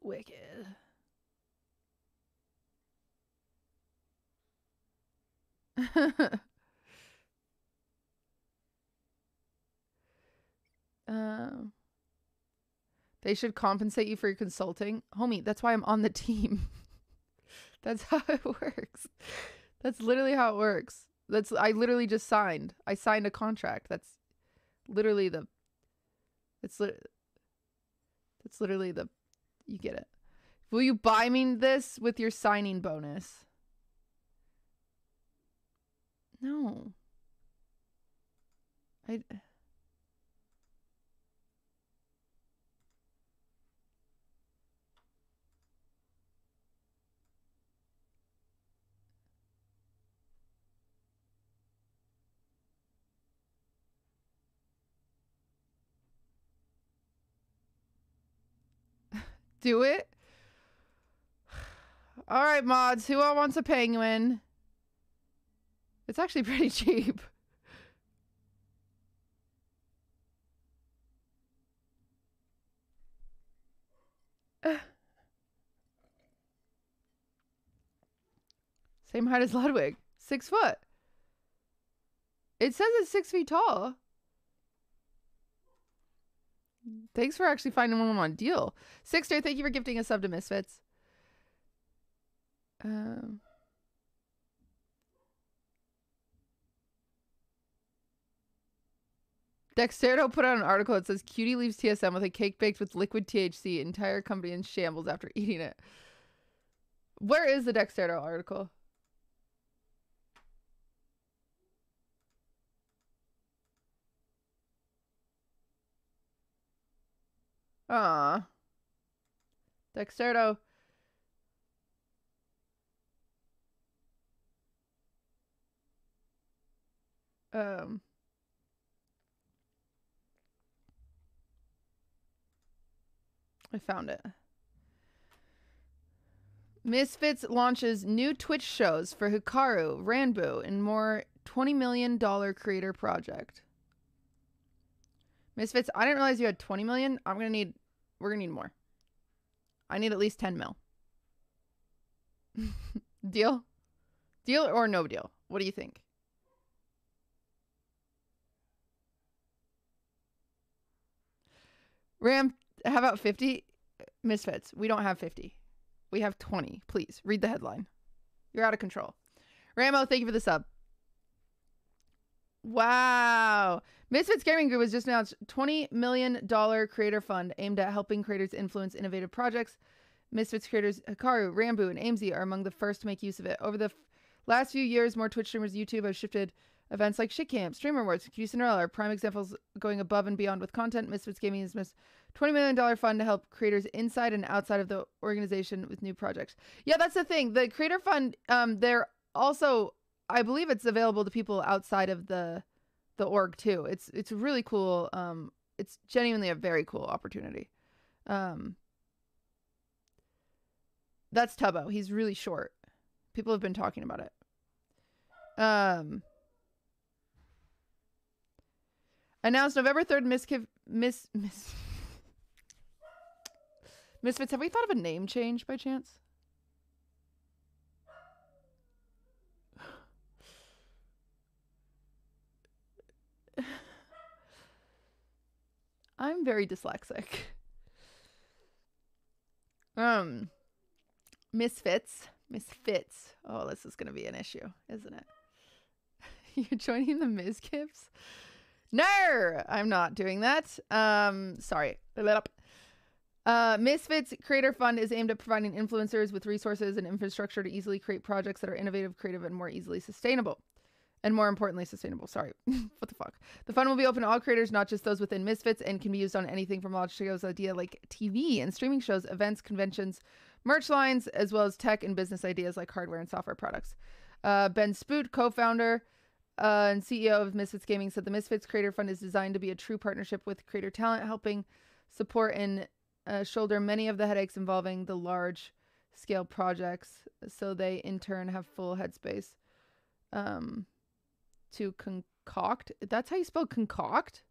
Wicked. They should compensate you for your consulting. Homie, that's why I'm on the team. That's how it works. That's literally how it works. I literally just signed. I signed a contract. That's literally the you get it. Will you buy me this with your signing bonus? No. Do it? All right, mods. Who all wants a penguin? It's actually pretty cheap. Same height as Ludwig. 6 foot. It says it's 6 feet tall. Thanks for actually finding one on deal. Sixter, thank you for gifting a sub to Misfits. Dexterdo put out an article that says Cutie leaves TSM with a cake baked with liquid THC. Entire company in shambles after eating it. Where is the Dexterdo article? Ah, Dexterdo. I found it. Misfits launches new Twitch shows for Hikaru, Ranbu, and more $20 million creator project. Misfits, I didn't realize you had 20 million. We're gonna need more. I need at least 10 mil. Deal? Deal or no deal? What do you think? Ram, how about 50? Misfits, we don't have 50. We have 20. Please, read the headline. You're out of control. Ramo, thank you for the sub. Wow. Misfits Gaming Group has just announced $20 million creator fund aimed at helping creators influence innovative projects. Misfits creators Hikaru, Ranbu, and Amesy are among the first to make use of it. Over the last few years, more Twitch streamers YouTube have shifted events like Shit Camp, Streamer Awards, QTCinderella are prime examples going above and beyond with content. Misfits Gaming has missed $20 million fund to help creators inside and outside of the organization with new projects. Yeah, that's the thing. The creator fund, they're also, I believe it's available to people outside of the org too. It's really cool. It's genuinely a very cool opportunity. That's Tubbo. He's really short. People have been talking about it. Announced November 3rd, Misfits, have we thought of a name change by chance? I'm very dyslexic. Misfits. Oh, this is going to be an issue, isn't it? You're joining the Mizkips? No, I'm not doing that. Sorry. Misfits Creator Fund is aimed at providing influencers with resources and infrastructure to easily create projects that are innovative, creative, and more easily sustainable. And more importantly, sustainable. Sorry. What the fuck? The fund will be open to all creators, not just those within Misfits, and can be used on anything from large shows idea like TV and streaming shows, events, conventions, merch lines, as well as tech and business ideas like hardware and software products. Ben Spoot, co-founder and CEO of Misfits Gaming, said the Misfits Creator Fund is designed to be a true partnership with creator talent, helping support and shoulder many of the headaches involving the large-scale projects, so they in turn have full headspace to concoct. That's how you spell concoct?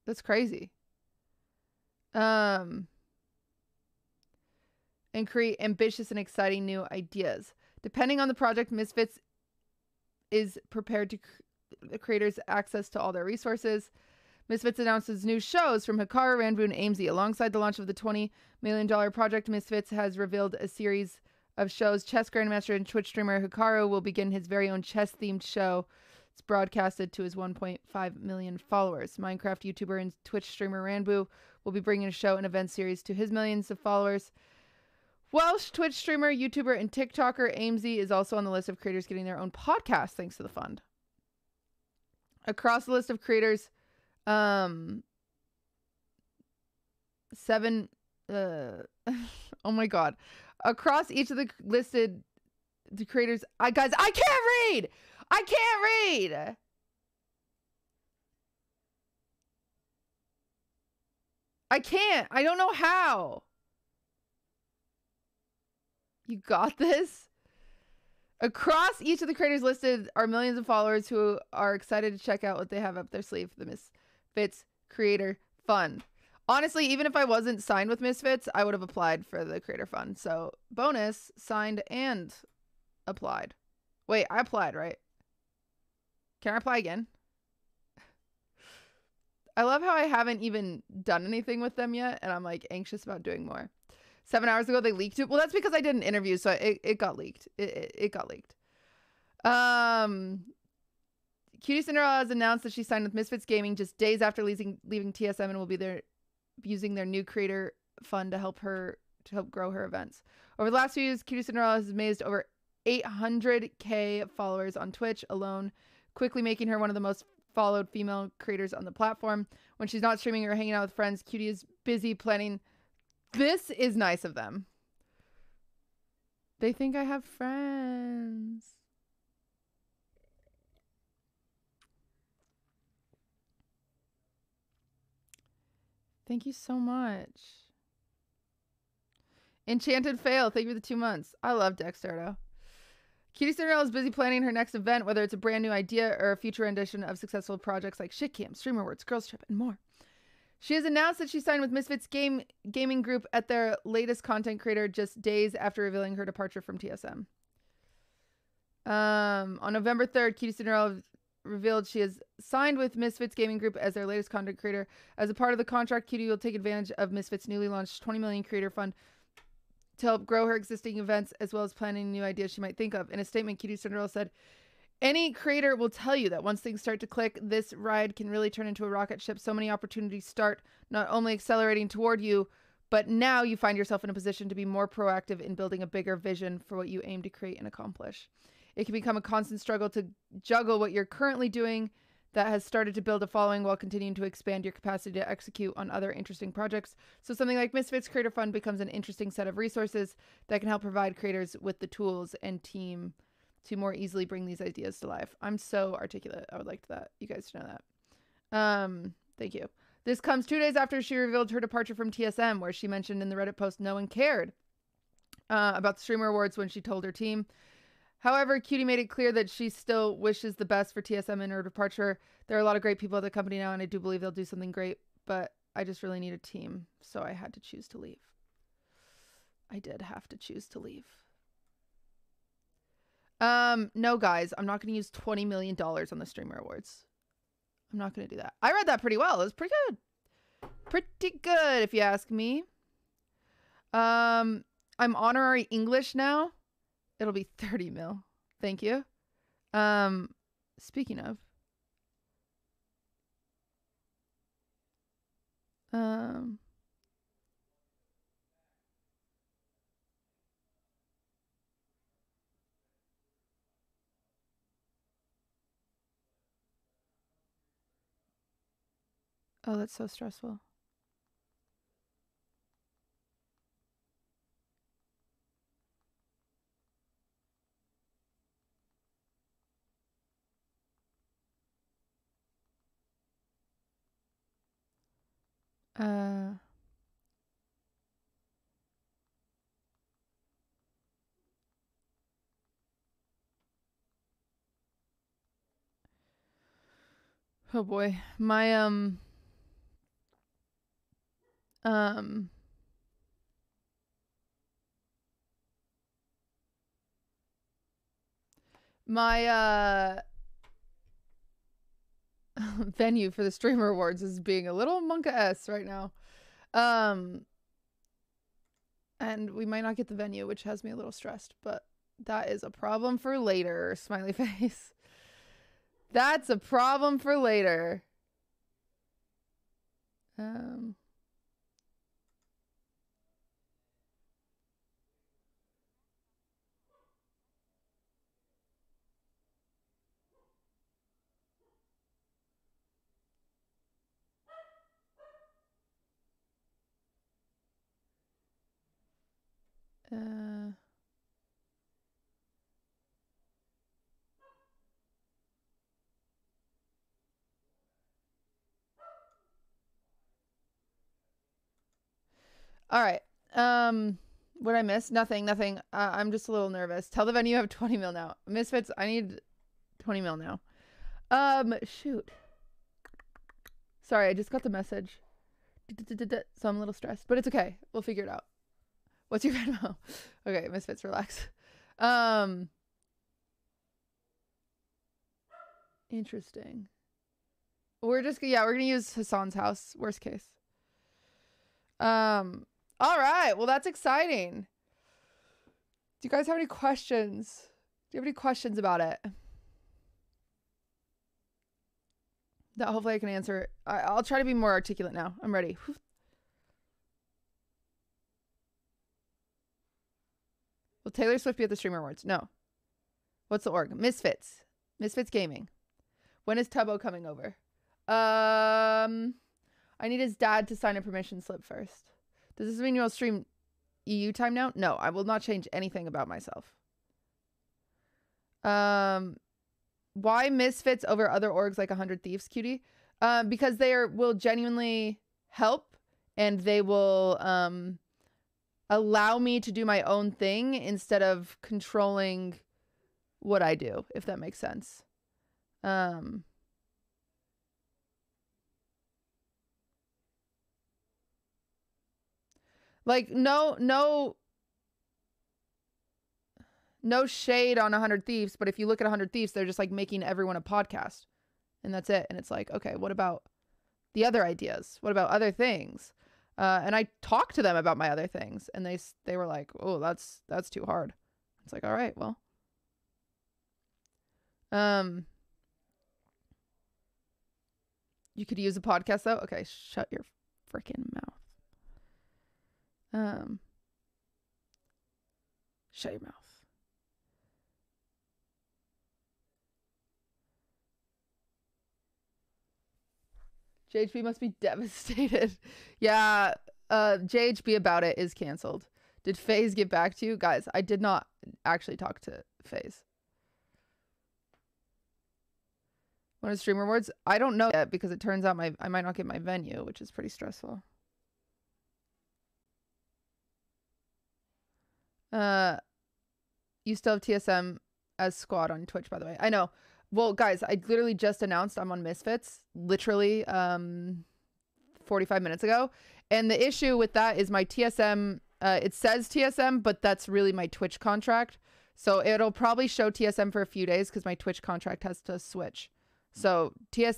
That's crazy. And create ambitious and exciting new ideas. Depending on the project, Misfits is prepared to creators access to all their resources. Misfits announces new shows from Hikaru, Ranbu, and Amesy. Alongside the launch of the $20 million project, Misfits has revealed a series of shows. Chess Grandmaster and Twitch streamer Hikaru will begin his very own chess-themed show. It's broadcasted to his 1.5 million followers. Minecraft YouTuber and Twitch streamer Ranbu will be bringing a show and event series to his millions of followers. Welsh Twitch streamer, YouTuber, and TikToker Amesy is also on the list of creators getting their own podcast thanks to the fund. Across the list of creators, oh my god. Across each of the listed creators, guys, I can't read! I can't read! I can't. I don't know how. You got this? Across each of the creators listed are millions of followers who are excited to check out what they have up their sleeve for the Misfits Creator Fund. Honestly, even if I wasn't signed with Misfits, I would have applied for the Creator Fund. So, bonus, signed and applied. Wait, I applied, right? Can I apply again? I love how I haven't even done anything with them yet, and I'm like anxious about doing more. 7 hours ago, they leaked it. Well, that's because I did an interview, so it got leaked. It got leaked. QTCinderella has announced that she signed with Misfits Gaming just days after leaving TSM and will be there using their new creator fund to help grow her events. Over the last few years, QTCinderella has amazed over 800K followers on Twitch alone, quickly making her one of the most followed female creators on the platform. When she's not streaming or hanging out with friends, QT is busy planning. This is nice of them. They think I have friends. Thank you so much. Enchanted Fail, thank you for the 2 months. I love Dexterdo. QTCinderella is busy planning her next event, whether it's a brand new idea or a future rendition of successful projects like Shitcam, Streamer Awards, Girls Trip, and more. She has announced that she signed with Misfits Gaming Group at their latest content creator just days after revealing her departure from TSM. On November 3rd, QTCinderella revealed she has signed with Misfits Gaming Group as their latest content creator. As a part of the contract, QT will take advantage of Misfits' newly launched $20 million creator fund to help grow her existing events, as well as planning new ideas she might think of. In a statement, QTCinderella said, "Any creator will tell you that once things start to click, this ride can really turn into a rocket ship. So many opportunities start not only accelerating toward you, but now you find yourself in a position to be more proactive in building a bigger vision for what you aim to create and accomplish. It can become a constant struggle to juggle what you're currently doing that has started to build a following while continuing to expand your capacity to execute on other interesting projects. So something like Misfits Creator Fund becomes an interesting set of resources that can help provide creators with the tools and team to more easily bring these ideas to life." I'm so articulate. I would like you guys to know that. Thank you. This comes 2 days after she revealed her departure from TSM, where she mentioned in the Reddit post no one cared about the Streamer Awards when she told her team. However, QT made it clear that she still wishes the best for TSM in her departure. There are a lot of great people at the company now, and I do believe they'll do something great, but I just really need a team, so I had to choose to leave. I did have to choose to leave. No, guys, I'm not going to use $20 million on the Streamer Awards. I'm not going to do that. I read that pretty well. It was pretty good. Pretty good, if you ask me. I'm honorary English now. It'll be 30 mil. Thank you. Speaking of. Oh, that's so stressful. Oh boy. My venue for the streamer awards is being a little monka-s right now. And we might not get the venue, which has me a little stressed, but that is a problem for later, smiley face. That's a problem for later. All right. What I miss? Nothing. I'm just a little nervous. Tell the venue you have 20 mil now. Misfits, I need 20 mil now. Shoot. Sorry, I just got the message. So I'm a little stressed, but it's okay. We'll figure it out. What's your Venmo? Okay, Misfits, relax. Interesting. We're gonna use Hassan's house, worst case. All right, well, that's exciting. Do you guys have any questions? Do you have any questions about it? That hopefully I can answer. I'll try to be more articulate now. I'm ready. Will Taylor Swift be at the Streamer Awards? No. What's the org? Misfits. Misfits Gaming. When is Tubbo coming over? I need his dad to sign a permission slip first. Does this mean you'll stream EU time now? No, I will not change anything about myself. Why Misfits over other orgs like 100 Thieves, Cutie? Because they will genuinely help, and they will allow me to do my own thing instead of controlling what I do, if that makes sense. Like, no shade on 100 Thieves, but if you look at 100 Thieves, they're just like making everyone a podcast. And that's it. And it's like, okay, what about the other ideas? What about other things? And I talked to them about my other things, and they were like, oh, that's too hard. It's like, all right, well. You could use a podcast though? Okay, shut your freaking mouth. Shut your mouth. JHB must be devastated. Yeah, JHB about it is canceled. Did FaZe get back to you? Guys, I did not actually talk to FaZe. When is Streamer Awards? I don't know yet because it turns out I might not get my venue, which is pretty stressful. You still have TSM as squad on Twitch, by the way. I know. Well, guys, I literally just announced I'm on Misfits, literally 45 minutes ago. And the issue with that is my TSM, it says TSM, but that's really my Twitch contract. So it'll probably show TSM for a few days because my Twitch contract has to switch. So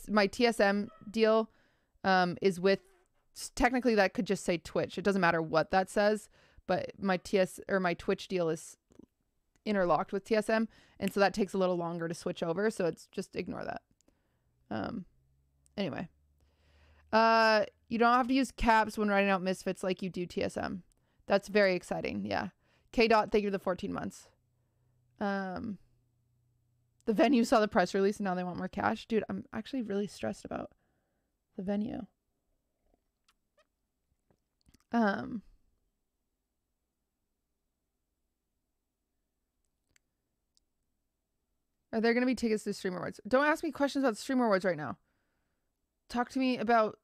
my TSM deal is with, technically that could just say Twitch. It doesn't matter what that says, but my Twitch deal is interlocked with TSM, and so that takes a little longer to switch over, so it's just ignore that. Anyway, you don't have to use caps when writing out Misfits like you do TSM. That's very exciting. Yeah. K-Dot, thank you for the 14 months. The venue saw the press release and now they want more cash. Dude, I'm actually really stressed about the venue. Are there going to be tickets to Streamer Awards? Don't ask me questions about Streamer Awards right now. Talk to me about...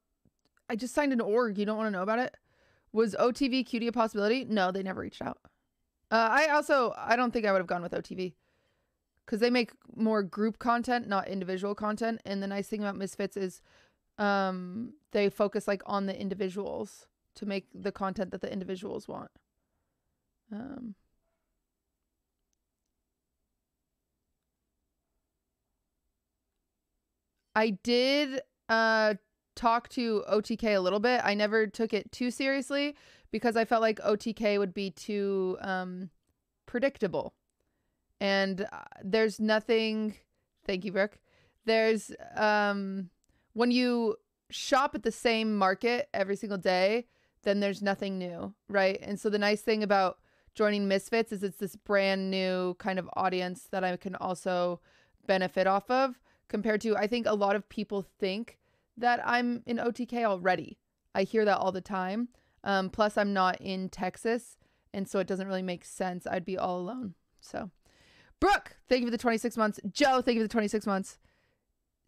I just signed an org. You don't want to know about it? Was OTV QT a possibility? No, they never reached out. I don't think I would have gone with OTV. Because they make more group content, not individual content. And the nice thing about Misfits is they focus like on the individuals to make the content that the individuals want. I did talk to OTK a little bit. I never took it too seriously because I felt like OTK would be too predictable. And there's nothing... Thank you, Brooke. There's... when you shop at the same market every single day, then there's nothing new, right? And so the nice thing about joining Misfits is it's this brand new kind of audience that I can also benefit off of, compared to, I think a lot of people think that I'm in OTK already. I hear that all the time. Plus I'm not in Texas, and so it doesn't really make sense. I'd be all alone. So Brooke, thank you for the 26 months. Joe, thank you for the 26 months.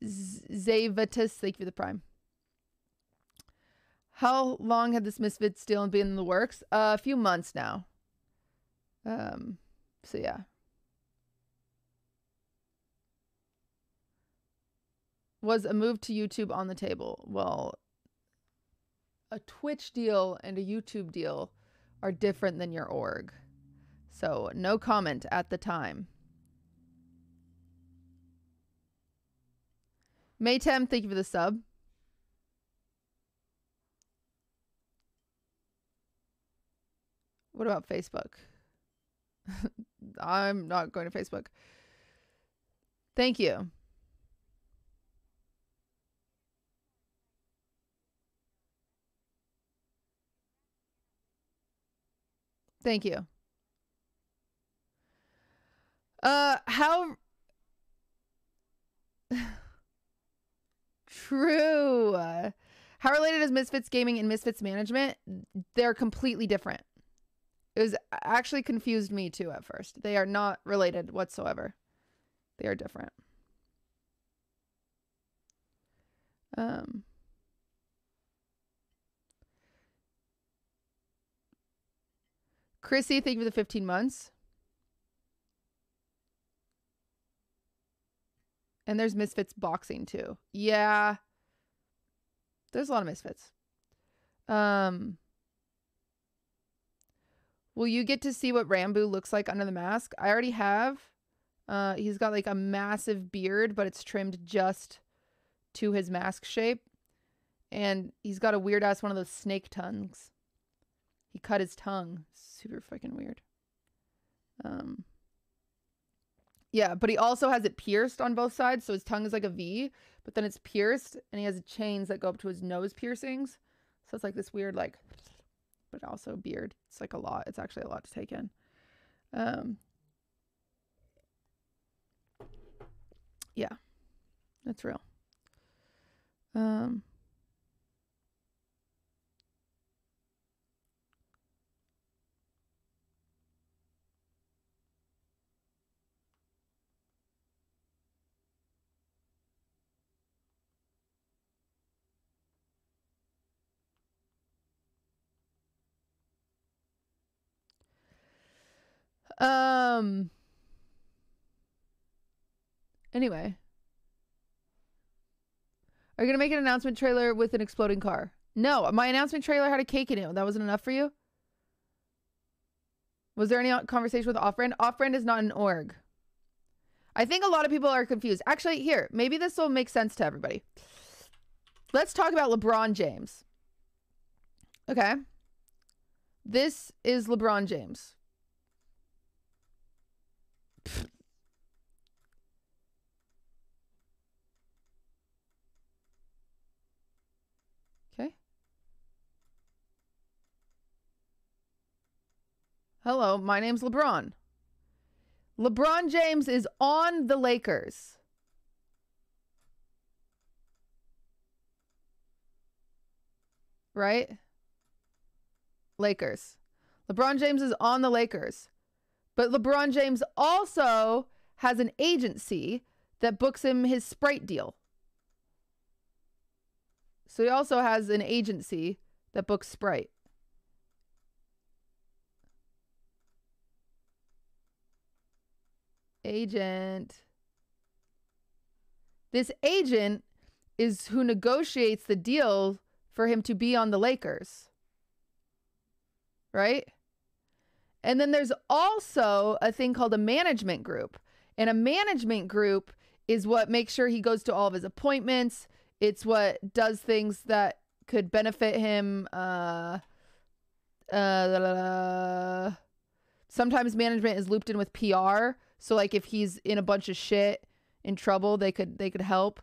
Zavatus, thank you for the prime. How long had this Misfits deal been in the works? A few months now. So yeah. Was a move to YouTube on the table? Well, a Twitch deal and a YouTube deal are different than your org. So no comment at the time. Maytem, thank you for the sub. What about Facebook? I'm not going to Facebook. Thank you. Thank you. How true. How related is Misfits Gaming and Misfits Management? They're completely different. It was actually confused me too at first. They are not related whatsoever. They are different. Chrissy, thank you for the 15 months. And there's Misfits Boxing too. Yeah. There's a lot of Misfits. Will you get to see what Rambo looks like under the mask? I already have. He's got like a massive beard, but it's trimmed just to his mask shape. And he's got a weird ass one of those snake tongues. He cut his tongue. Super fucking weird. Yeah, but he also has it pierced on both sides, so his tongue is like a V, but then it's pierced, and he has chains that go up to his nose piercings. So it's like this weird, like, but also beard. It's like a lot. It's actually a lot to take in. Yeah, that's real. Anyway. Are you going to make an announcement trailer with an exploding car? No, my announcement trailer had a cake in it. That wasn't enough for you? Was there any conversation with Off-Brand? Off-Brand is not an org. I think a lot of people are confused. Actually, here, maybe this will make sense to everybody. Let's talk about LeBron James. Okay. This is LeBron James. Okay. Hello, my name's LeBron. LeBron James is on the Lakers. Right? Lakers. LeBron James is on the Lakers. But LeBron James also has an agency that books him his Sprite deal. So he also has an agency that books Sprite. Agent. This agent is who negotiates the deal for him to be on the Lakers. Right? And then there's also a thing called a management group. And a management group is what makes sure he goes to all of his appointments. It's what does things that could benefit him. Sometimes management is looped in with PR. So like if he's in a bunch of shit, in trouble, they could help.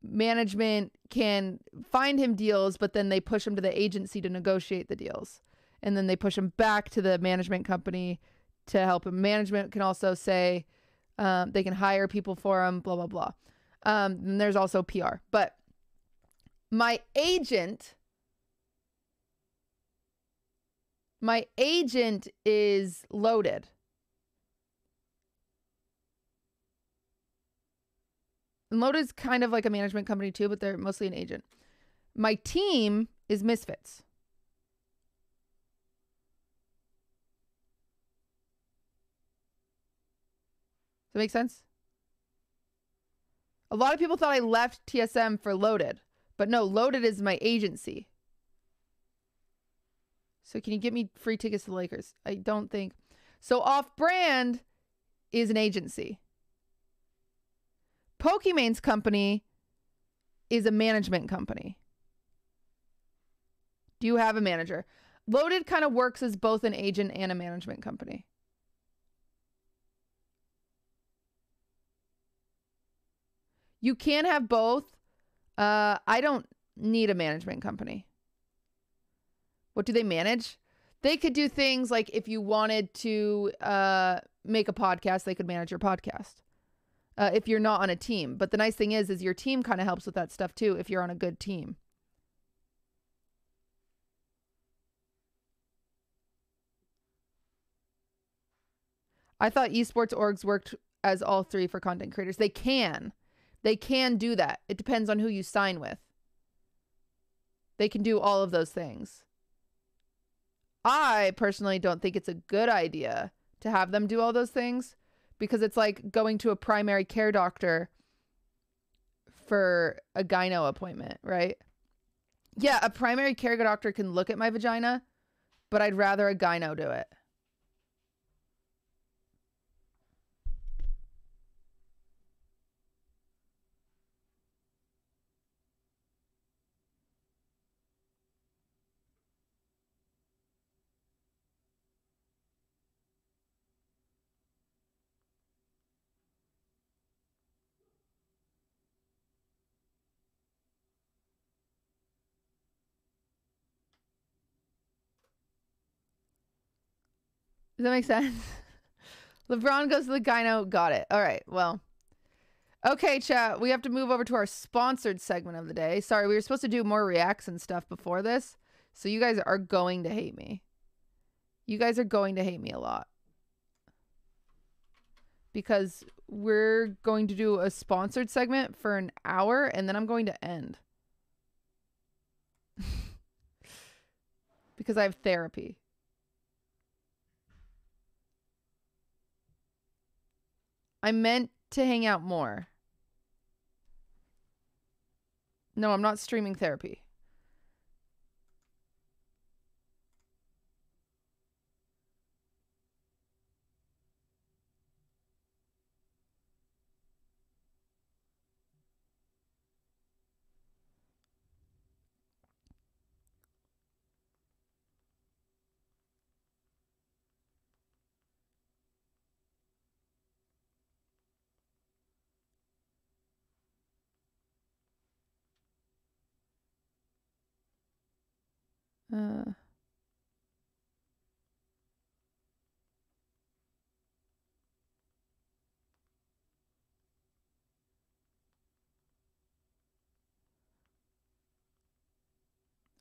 Management can find him deals, but then they push him to the agency to negotiate the deals. And then they push him back to the management company to help him. Management can also say they can hire people for him, blah, blah, blah. And there's also PR. But my agent is Loaded. And Loaded's kind of like a management company too, but they're mostly an agent. My team is Misfits. Does that make sense? A lot of people thought I left TSM for Loaded, but no, Loaded is my agency. So can you get me free tickets to the Lakers? I don't think. So Off-Brand is an agency. Pokemon's company is a management company. Do you have a manager? Loaded kind of works as both an agent and a management company. You can have both. I don't need a management company. What do they manage? They could do things like if you wanted to make a podcast, they could manage your podcast. If you're not on a team. But the nice thing is your team kind of helps with that stuff too if you're on a good team. I thought esports orgs worked as all three for content creators. They can. They can do that. It depends on who you sign with. They can do all of those things. I personally don't think it's a good idea to have them do all those things because it's like going to a primary care doctor for a gyno appointment, right? Yeah, a primary care doctor can look at my vagina, but I'd rather a gyno do it. Does that make sense? LeBron goes to the gyno. Got it. All right. Well. Okay, chat. We have to move over to our sponsored segment of the day. Sorry, we were supposed to do more reacts and stuff before this. So you guys are going to hate me. You guys are going to hate me a lot. Because we're going to do a sponsored segment for an hour and then I'm going to end. Because I have therapy. I meant to hang out more. No, I'm not streaming therapy.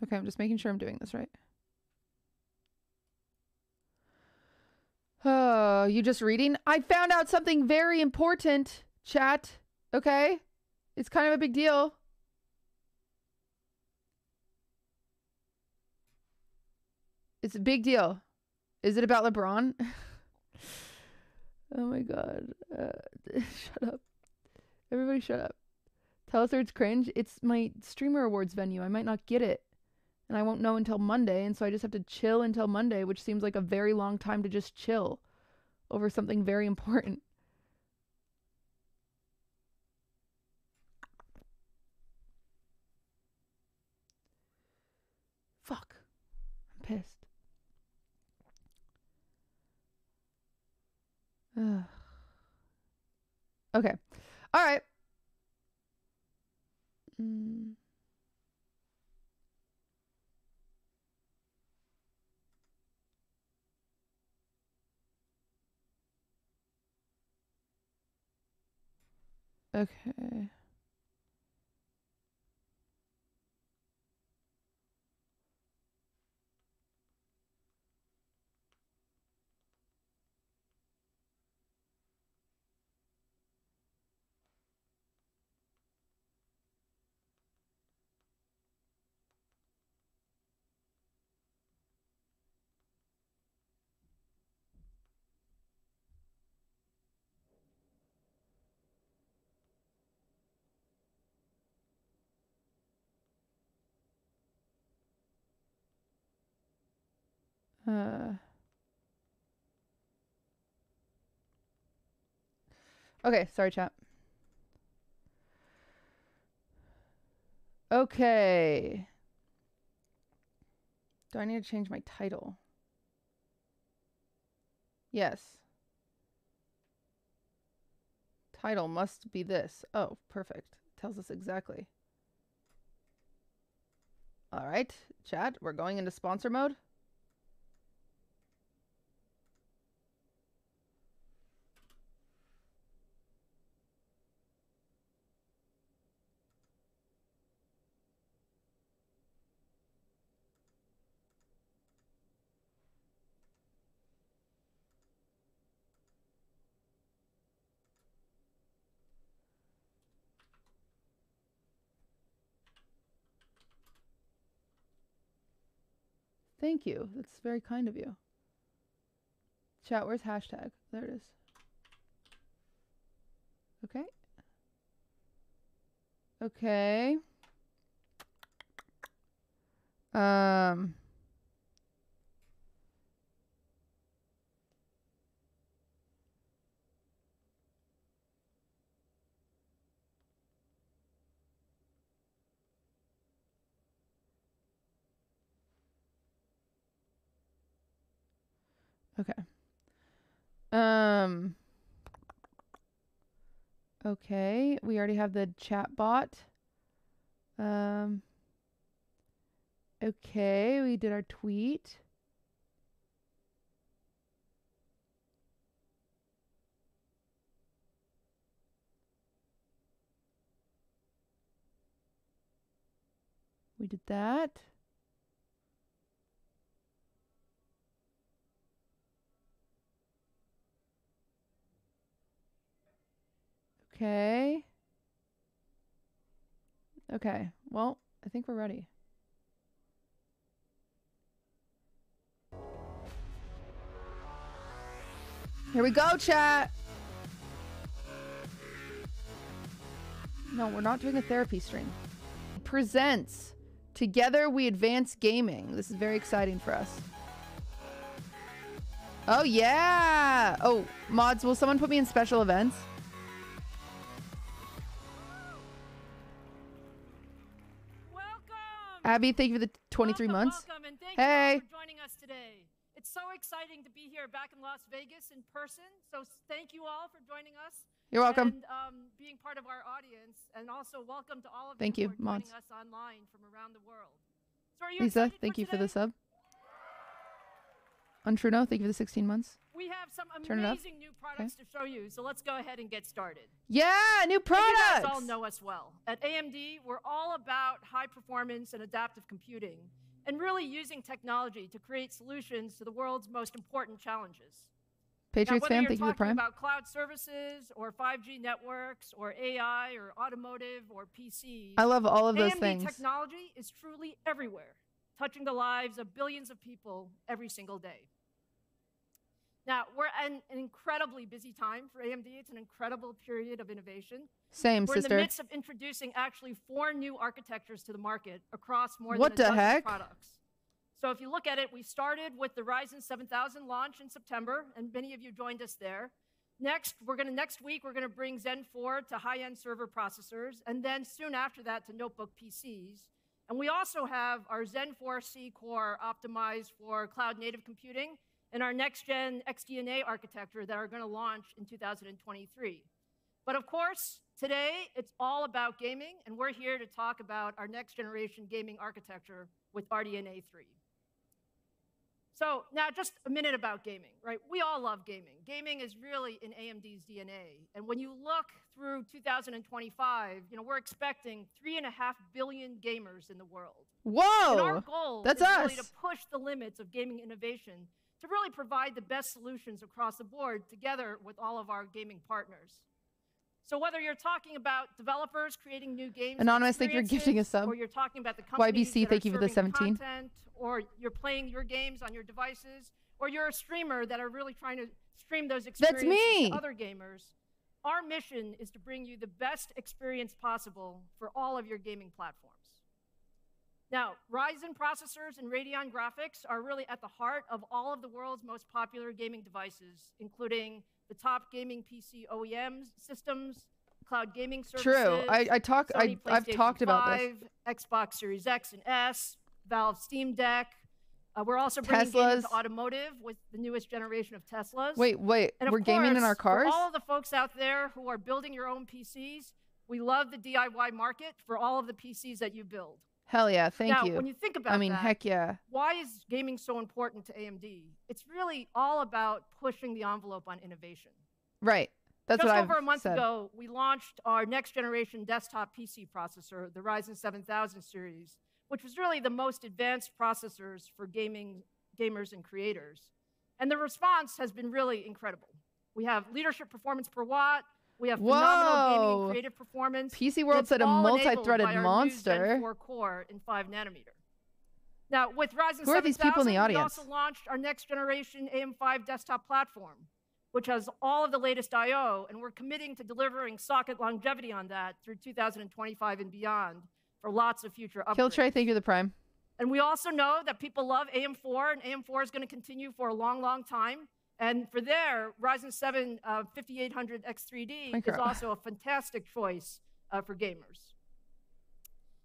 Okay, I'm just making sure I'm doing this right. Oh, you just reading? I found out something very important, chat. Okay? It's kind of a big deal. It's a big deal. Is it about LeBron? Oh my god. Shut up. Everybody shut up. Tell us it's cringe. It's my streamer awards venue. I might not get it. And I won't know until Monday, and so I just have to chill until Monday, which seems like a very long time to just chill over something very important. pissed. Ugh. Okay. All right. Okay. Okay, sorry, chat. Okay. Do I need to change my title? Yes. Title must be this. Oh, perfect. Tells us exactly. All right, chat, we're going into sponsor mode. Thank you. That's very kind of you. Chat, where's hashtag? There it is. Okay. Okay. Okay. Okay, we already have the chat bot. Okay, we did our tweet. We did that. Okay. Okay, well, I think we're ready. Here we go, chat. No, we're not doing a therapy stream. Presents Together We Advance Gaming. This is very exciting for us. Oh, yeah. Oh, mods, will someone put me in special events? Abby, thank you for the 23 months. Welcome, and thank hey. you all for joining us today. It's so exciting to be here back in Las Vegas in person. So thank you all for joining us. You're welcome. And being part of our audience, and also welcome to all of thank you you, who are mods. joining us online from around the world. So are you Lisa, excited thank for you today? for the sub. Untruno, thank you for the 16 months. We have some Turn it up. amazing new products to show you, so let's go ahead and get started. Yeah, new products! You guys all know us well. At AMD, we're all about high performance and adaptive computing, and really using technology to create solutions to the world's most important challenges. Patriots fan, thank you for the talking prime. about cloud services, or 5G networks, or AI, or automotive, or PC. I love all of those AMD things. technology is truly everywhere, touching the lives of billions of people every single day. Now, we're in an incredibly busy time for AMD. It's an incredible period of innovation. Same, we're sister. in the midst of introducing actually 4 new architectures to the market across more what than a the dozen heck? products. So if you look at it, we started with the Ryzen 7000 launch in September, and many of you joined us there. Next week, we're going to bring Zen 4 to high-end server processors, and then soon after that to notebook PCs. And we also have our Zen 4C core optimized for cloud-native computing and our next-gen XDNA architecture that are going to launch in 2023. But of course, today, it's all about gaming, and we're here to talk about our next-generation gaming architecture with RDNA 3. So now just a minute about gaming, right? We all love gaming. Gaming is really in AMD's DNA. And when you look through 2025, we're expecting 3.5 billion gamers in the world. Whoa! And our goal That's is us. really to push the limits of gaming innovation to really provide the best solutions across the board together with all of our gaming partners. So whether you're talking about developers creating new games, Anonymous, thank you for gifting us sub. or you're talking about the companies YBC, that thank are you for the serving 17. content, or you're playing your games on your devices, or you're a streamer that are really trying to stream those experiences me. to other gamers. Our mission is to bring you the best experience possible for all of your gaming platforms. Now, Ryzen processors and Radeon graphics are really at the heart of all of the world's most popular gaming devices, including the top gaming PC OEMs systems, cloud gaming services. True. I've talked about this. Xbox Series X and S, Valve Steam Deck. We're also bringing gaming to automotive with the newest generation of Teslas. Wait, and we're gaming in our cars? For all of the folks out there who are building your own PCs, we love the DIY market for all of the PCs that you build. Hell yeah, thank you. Now, when you think about that, heck yeah. Why is gaming so important to AMD? It's really all about pushing the envelope on innovation. Right. That's Just what over I've a month said. ago, we launched our next-generation desktop PC processor, the Ryzen 7000 series, which was really the most advanced processors for gamers and creators. And the response has been really incredible. We have leadership performance per watt. We have phenomenal gaming and creative performance. PC World said a multi-threaded monster. Zen 4 core in 5 nanometer. Now, with Ryzen 7000, Who are these people in the audience? we also launched our next-generation AM5 desktop platform, which has all of the latest I/O, and we're committing to delivering socket longevity on that through 2025 and beyond for lots of future upgrades. Killtray, thank you for the prime. And we also know that people love AM4, and AM4 is going to continue for a long, long time. And for there, Ryzen 7 5800X3D is also a fantastic choice for gamers.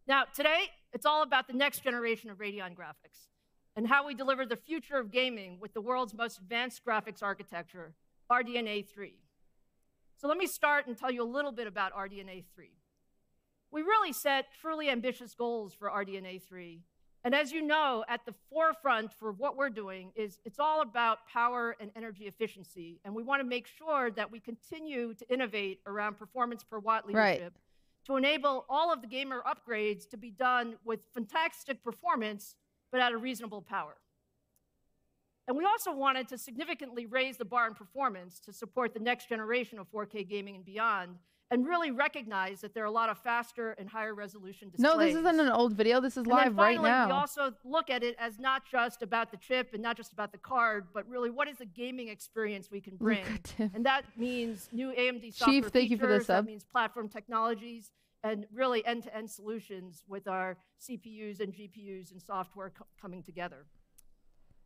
Now, today, it's all about the next generation of Radeon graphics and how we deliver the future of gaming with the world's most advanced graphics architecture, RDNA 3. So let me start and tell you a little bit about RDNA 3. We really set truly ambitious goals for RDNA 3. And as you know, at the forefront for what we're doing is it's all about power and energy efficiency. And we want to make sure that we continue to innovate around performance per watt leadership to enable all of the gamer upgrades to be done with fantastic performance, but at a reasonable power. And we also wanted to significantly raise the bar in performance to support the next generation of 4K gaming and beyond, and really recognize that there are a lot of faster and higher resolution displays. No, this isn't an old video. This is live right now. We also look at it as not just about the chip and not just about the card, but really what is the gaming experience we can bring. And that means new AMD software Chief, thank you for the sub. That means platform technologies and really end-to-end solutions with our CPUs and GPUs and software coming together.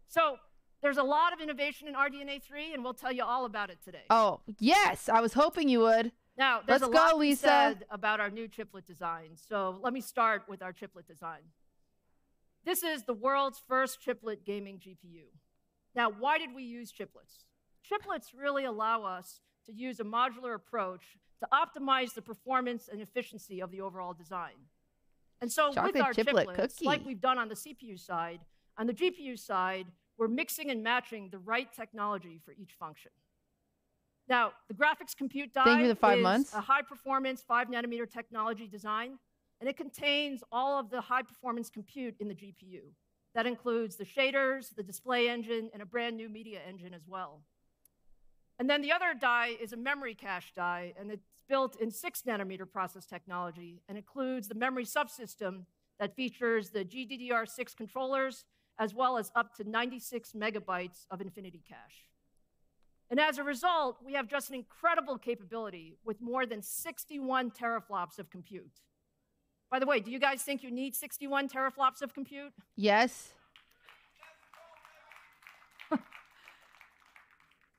So there's a lot of innovation in RDNA 3, and we'll tell you all about it today. Oh, yes. I was hoping you would. Now, there's Let's a lot go, Lisa. said about our new chiplet design. So let me start with our chiplet design. This is the world's first chiplet gaming GPU. Now, why did we use chiplets? Chiplets really allow us to use a modular approach to optimize the performance and efficiency of the overall design. And so with our chiplets, like we've done on the CPU side, on the GPU side, we're mixing and matching the right technology for each function. Now, the graphics compute die is a high-performance 5-nanometer technology design, and it contains all of the high-performance compute in the GPU. That includes the shaders, the display engine, and a brand-new media engine as well. And then the other die is a memory cache die, and it's built in 6-nanometer process technology and includes the memory subsystem that features the GDDR6 controllers, as well as up to 96 megabytes of infinity cache. And as a result, we have just an incredible capability with more than 61 teraflops of compute. By the way, do you guys think you need 61 teraflops of compute? Yes.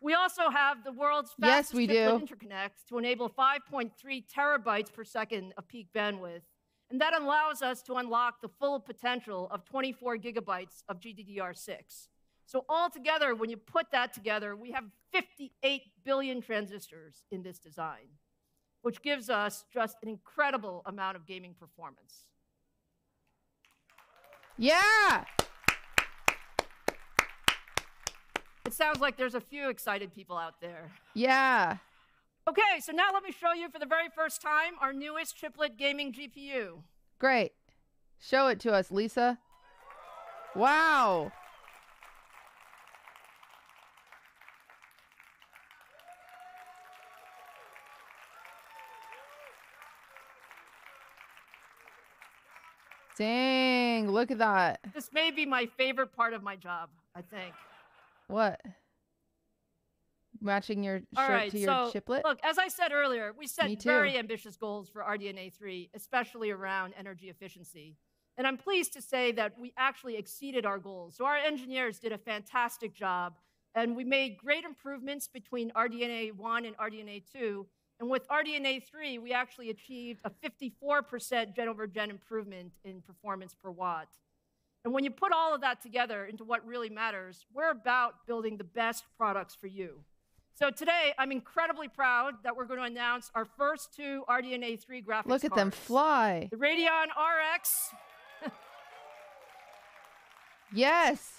We also have the world's fastest chiplet interconnect to enable 5.3 terabytes per second of peak bandwidth. And that allows us to unlock the full potential of 24 gigabytes of GDDR6. So altogether, when you put that together, we have 58 billion transistors in this design, which gives us just an incredible amount of gaming performance. Yeah! It sounds like there's a few excited people out there. Yeah. Okay, so now let me show you for the very first time our newest chiplet gaming GPU. Great. Show it to us, Lisa. Wow. Dang, look at that. This may be my favorite part of my job, I think. What? Matching your shirt to your chiplet? Look, as I said earlier, we Me set too. very ambitious goals for RDNA 3, especially around energy efficiency. And I'm pleased to say that we actually exceeded our goals. So our engineers did a fantastic job, and we made great improvements between RDNA 1 and RDNA 2. And with RDNA 3, we actually achieved a 54% gen-over-gen improvement in performance per watt. And when you put all of that together into what really matters, we're about building the best products for you. So today, I'm incredibly proud that we're going to announce our first 2 RDNA 3 graphics cards. Look at them fly. The Radeon RX. Yes.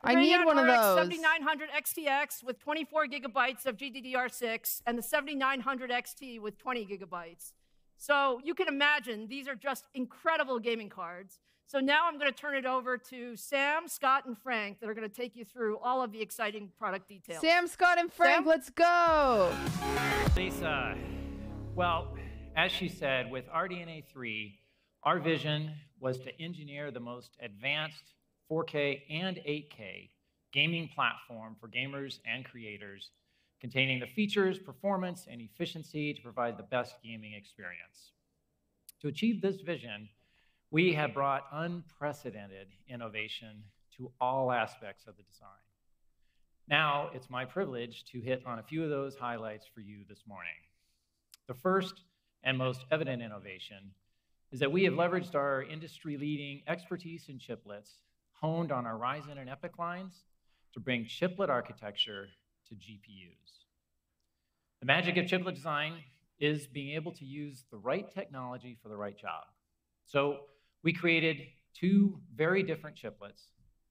The I need Radeon one of RX those. 7900 XTX with 24 gigabytes of GDDR6 and the 7900 XT with 20 gigabytes. So you can imagine these are just incredible gaming cards. So now I'm going to turn it over to Sam, Scott, and Frank that are going to take you through all of the exciting product details. Sam, Scott, and Frank, let's go. Lisa, well, as she said, with RDNA 3, our vision was to engineer the most advanced 4K and 8K gaming platform for gamers and creators, containing the features, performance, and efficiency to provide the best gaming experience. To achieve this vision, we have brought unprecedented innovation to all aspects of the design. Now, it's my privilege to hit on a few of those highlights for you this morning. The first and most evident innovation is that we have leveraged our industry-leading expertise in chiplets, honed on our Ryzen and EPYC lines, to bring chiplet architecture to GPUs. The magic of chiplet design is being able to use the right technology for the right job. So we created 2 very different chiplets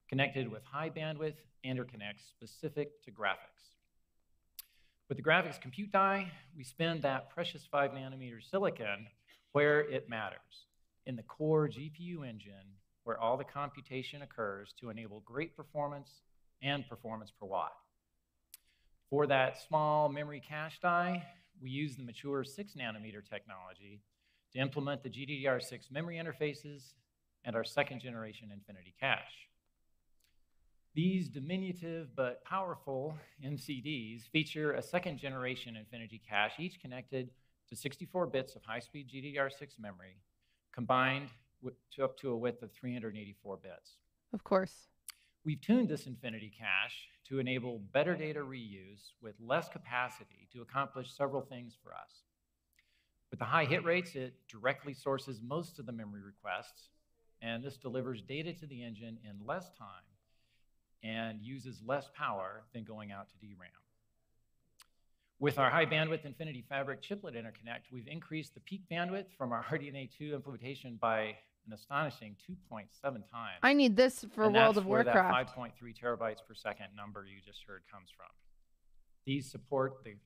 connected with high bandwidth interconnects specific to graphics. With the graphics compute die, we spin that precious 5nm silicon where it matters, in the core GPU engine where all the computation occurs to enable great performance and performance per watt. For that small memory cache die, we use the mature 6nm technology to implement the GDDR6 memory interfaces and our 2nd generation Infinity Cache. These diminutive but powerful MCDs feature a 2nd generation Infinity Cache, each connected to 64 bits of high-speed GDDR6 memory, combined up to a width of 384 bits. Of course. We've tuned this Infinity Cache to enable better data reuse with less capacity to accomplish several things for us. With the high hit rates, it directly sources most of the memory requests, and this delivers data to the engine in less time and uses less power than going out to DRAM. With our high bandwidth Infinity Fabric chiplet interconnect, we've increased the peak bandwidth from our RDNA 2 implementation by an astonishing 2.7 times. I need this for World of Warcraft. That's where that 5.3 terabytes per second number you just heard comes from. These support the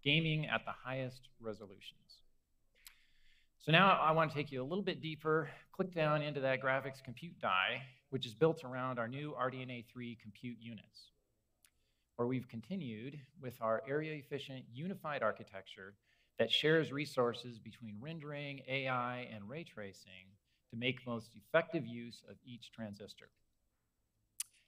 gaming at the highest resolutions. So now I want to take you a little bit deeper, click down into that graphics compute die, which is built around our new RDNA 3 compute units, where we've continued with our area-efficient unified architecture that shares resources between rendering, AI, and ray tracing to make most effective use of each transistor.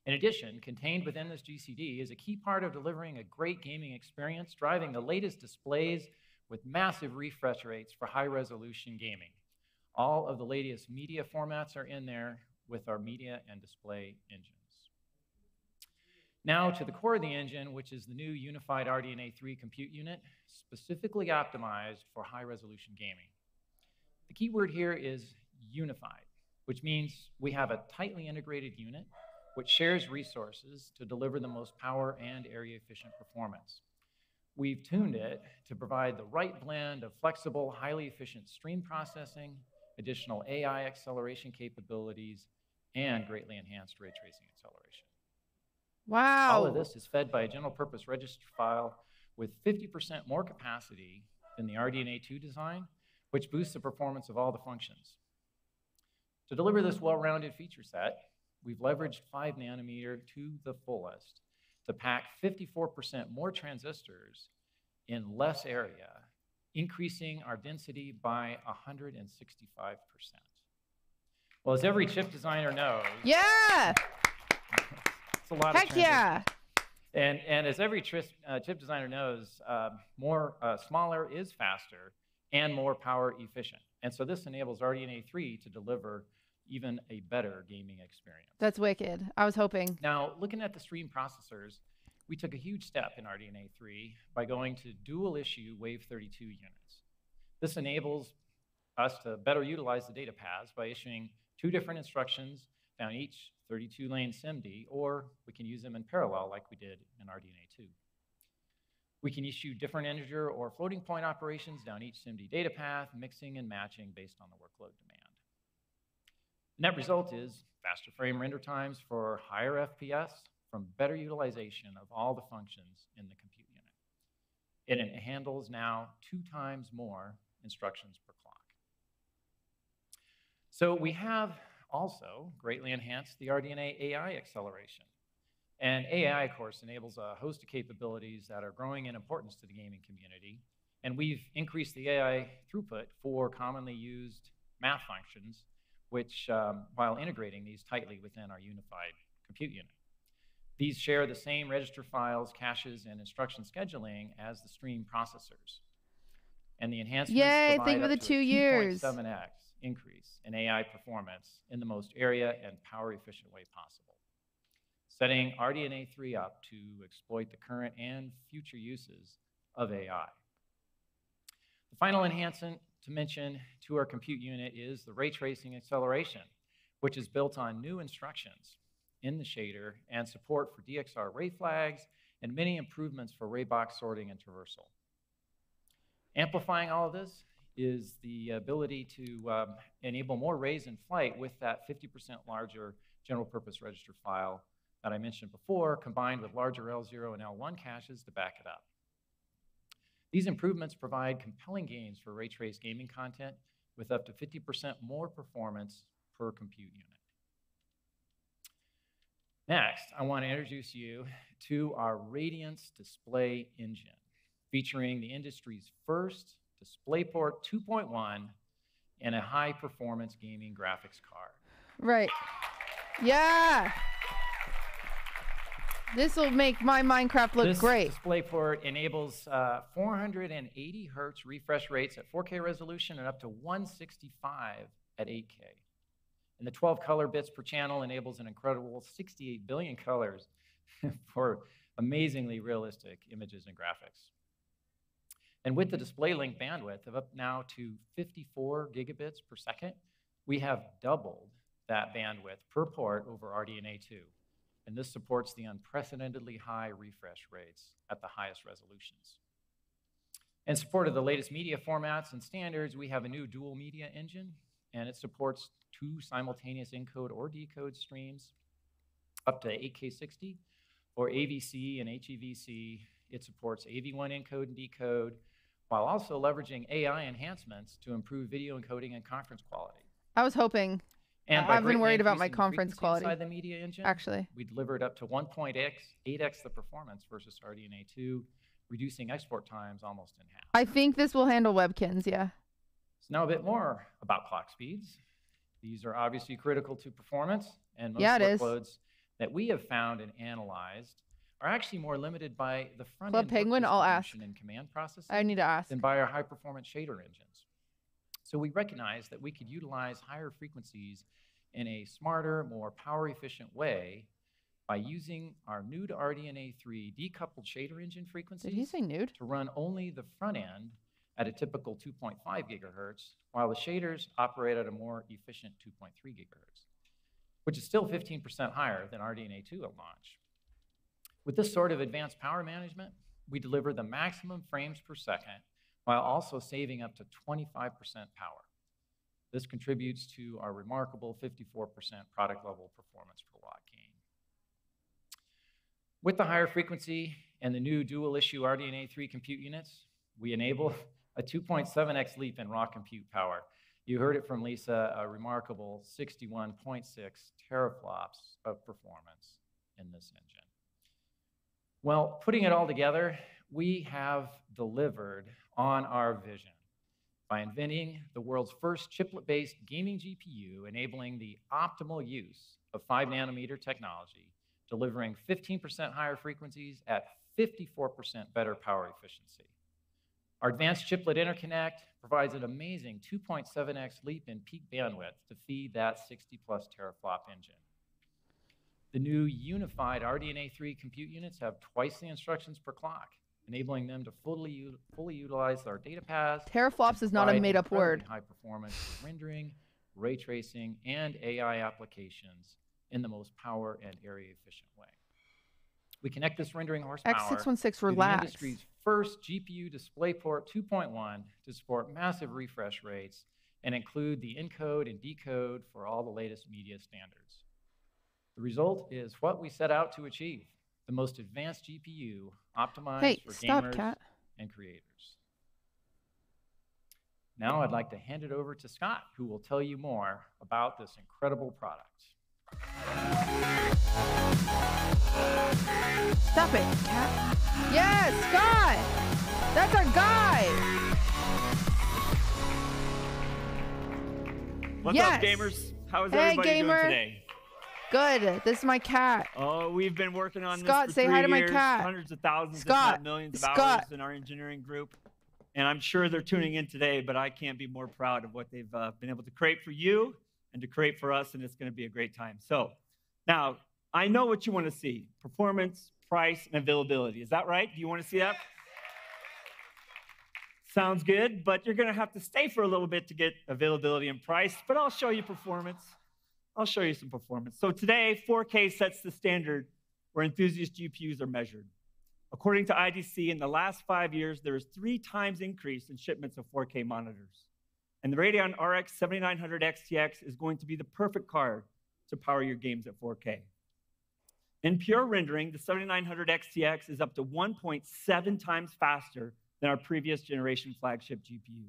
In addition, contained within this GCD is a key part of delivering a great gaming experience, driving the latest displays with massive refresh rates for high-resolution gaming. All of the latest media formats are in there with our media and display engines. Now to the core of the engine, which is the new unified RDNA 3 compute unit, specifically optimized for high-resolution gaming. The key word here is unified, which means we have a tightly integrated unit which shares resources to deliver the most power and area-efficient performance. We've tuned it to provide the right blend of flexible, highly efficient stream processing, additional AI acceleration capabilities, and greatly enhanced ray tracing acceleration. Wow. All of this is fed by a general purpose register file with 50% more capacity than the RDNA2 design, which boosts the performance of all the functions. To deliver this well-rounded feature set, we've leveraged 5 nanometer to the fullest to pack 54% more transistors in less area, increasing our density by 165%. Well, as every chip designer knows, yeah, it's a lot heck of yeah. And as every chip designer knows, smaller is faster and more power efficient. And so this enables RDNA3 to deliver even a better gaming experience. That's wicked. I was hoping. Now, looking at the stream processors, we took a huge step in RDNA3 by going to dual issue Wave 32 units. This enables us to better utilize the data paths by issuing 2 different instructions down each 32-lane SIMD, or we can use them in parallel like we did in RDNA2. We can issue different integer or floating point operations down each SIMD data path, mixing and matching based on the workload demand. The net result is faster frame render times for higher FPS from better utilization of all the functions in the compute unit. And it handles now 2 times more instructions per clock. So we have also greatly enhanced the RDNA AI acceleration. And AI, of course, enables a host of capabilities that are growing in importance to the gaming community. And we've increased the AI throughput for commonly used math functions, which, while integrating these tightly within our unified compute unit. These share the same register files, caches, and instruction scheduling as the stream processors. And the enhancements provide up to 2 years. 2.7x increase in AI performance in the most area and power efficient way possible, setting RDNA3 up to exploit the current and future uses of AI. The final enhancement to mention to our compute unit is the ray tracing acceleration, which is built on new instructions in the shader and support for DXR ray flags and many improvements for ray box sorting and traversal. Amplifying all of this is the ability to enable more rays in flight with that 50% larger general purpose register file that I mentioned before, combined with larger L0 and L1 caches to back it up. These improvements provide compelling gains for ray trace gaming content with up to 50% more performance per compute unit. Next, I want to introduce you to our Radiance display engine, featuring the industry's first DisplayPort 2.1 and a high-performance gaming graphics card. Right. Yeah. This will make my Minecraft look great. This DisplayPort enables 480 hertz refresh rates at 4K resolution and up to 165 at 8K. And the 12 color bits per channel enables an incredible 68 billion colors for amazingly realistic images and graphics. And with the display link bandwidth of up now to 54 gigabits per second, we have doubled that bandwidth per port over RDNA2. And this supports the unprecedentedly high refresh rates at the highest resolutions. In support of the latest media formats and standards, we have a new dual media engine, and it supports 2 simultaneous encode or decode streams up to 8K60 for AVC and HEVC. It supports AV1 encode and decode, while also leveraging AI enhancements to improve video encoding and conference quality. I was hoping. And I've been worried about my conference quality. Inside the media engine, actually, we delivered up to 1.8x the performance versus RDNA2, reducing export times almost in half. I think this will handle webkins, yeah. So now a bit more about clock speeds. These are obviously critical to performance, and most workloads that we have found and analyzed are actually more limited by the front-end Penguin, I'll ask. and command processing I need to ask. than by our high-performance shader engines. So we recognize that we could utilize higher frequencies in a smarter, more power-efficient way by using our new to RDNA3 decoupled shader engine frequencies. Did he say nude? To run only the front end at a typical 2.5 gigahertz, while the shaders operate at a more efficient 2.3 gigahertz, which is still 15% higher than RDNA 2 at launch. With this sort of advanced power management, we deliver the maximum frames per second while also saving up to 25% power. This contributes to our remarkable 54% product level performance per watt gain. With the higher frequency and the new dual issue RDNA 3 compute units, we enable a 2.7x leap in raw compute power. You heard it from Lisa, a remarkable 61.6 teraflops of performance in this engine. Well, putting it all together, we have delivered on our vision by inventing the world's first chiplet-based gaming GPU, enabling the optimal use of 5 nanometer technology, delivering 15% higher frequencies at 54% better power efficiency. Our advanced chiplet interconnect provides an amazing 2.7x leap in peak bandwidth to feed that 60+ teraflop engine. The new unified RDNA 3 compute units have twice the instructions per clock, enabling them to fully utilize our data paths. Teraflops is not a made-up word. High performance for rendering, ray tracing, and AI applications in the most power and area efficient way. We connect this rendering horsepower X616, to relax. the industry's first GPU DisplayPort 2.1 to support massive refresh rates and include the encode and decode for all the latest media standards. The result is what we set out to achieve, the most advanced GPU optimized for gamers and creators. Now I'd like to hand it over to Scott, who will tell you more about this incredible product. Stop it, cat. Yes, Scott! That's our guy! What's up, gamers? How is everybody doing today? Good. This is my cat. Oh, we've been working on Scott, this for 3 say hi to my years, cat. hundreds of thousands, Scott, if not millions of hours in our engineering group. And I'm sure they're tuning in today, but I can't be more proud of what they've been able to create for you and to create for us, and it's going to be a great time. So now, I know what you want to see: performance, price, and availability. Is that right? Do you want to see that? Sounds good, but you're going to have to stay for a little bit to get availability and price, but I'll show you performance. I'll show you some performance. So today, 4K sets the standard where enthusiast GPUs are measured. According to IDC, in the last 5 years, there is 3 times increase in shipments of 4K monitors. And the Radeon RX 7900 XTX is going to be the perfect card to power your games at 4K. In pure rendering, the 7900 XTX is up to 1.7 times faster than our previous generation flagship GPU.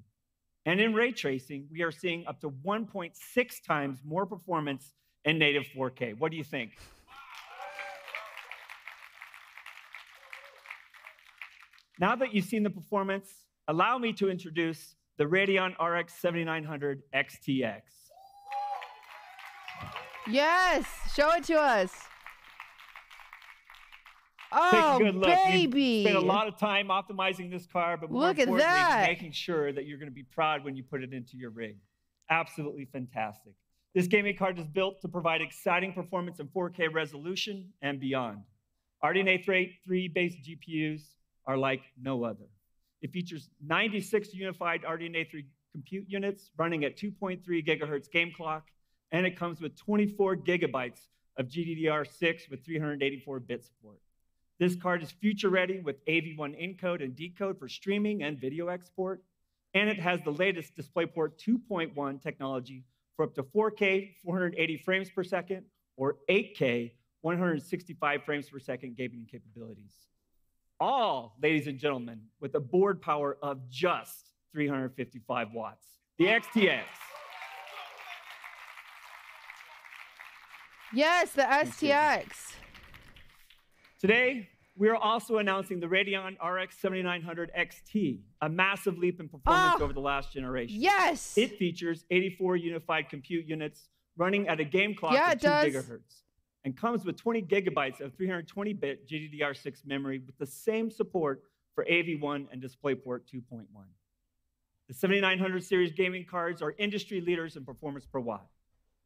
And in ray tracing, we are seeing up to 1.6 times more performance in native 4K. What do you think? Now that you've seen the performance, allow me to introduce the Radeon RX 7900 XTX. Yes, show it to us. Oh, take a good look. baby. We spent a lot of time optimizing this car, but more Look at importantly, that. making sure that you're going to be proud when you put it into your rig. Absolutely fantastic. This gaming card is built to provide exciting performance in 4K resolution and beyond. RDNA 3-based GPUs are like no other. It features 96 unified RDNA 3 compute units running at 2.3 gigahertz game clock, and it comes with 24 gigabytes of GDDR6 with 384-bit support. This card is future-ready with AV1 encode and decode for streaming and video export, and it has the latest DisplayPort 2.1 technology for up to 4K 480 frames per second or 8K 165 frames per second gaming capabilities. All, ladies and gentlemen, with a board power of just 355 watts. The XTX. Yes, the STX. Today, we are also announcing the Radeon RX 7900 XT, a massive leap in performance over the last generation. Yes! It features 84 unified compute units running at a game clock of 2 gigahertz and comes with 20 gigabytes of 320-bit GDDR6 memory with the same support for AV1 and DisplayPort 2.1. The 7900 series gaming cards are industry leaders in performance per watt.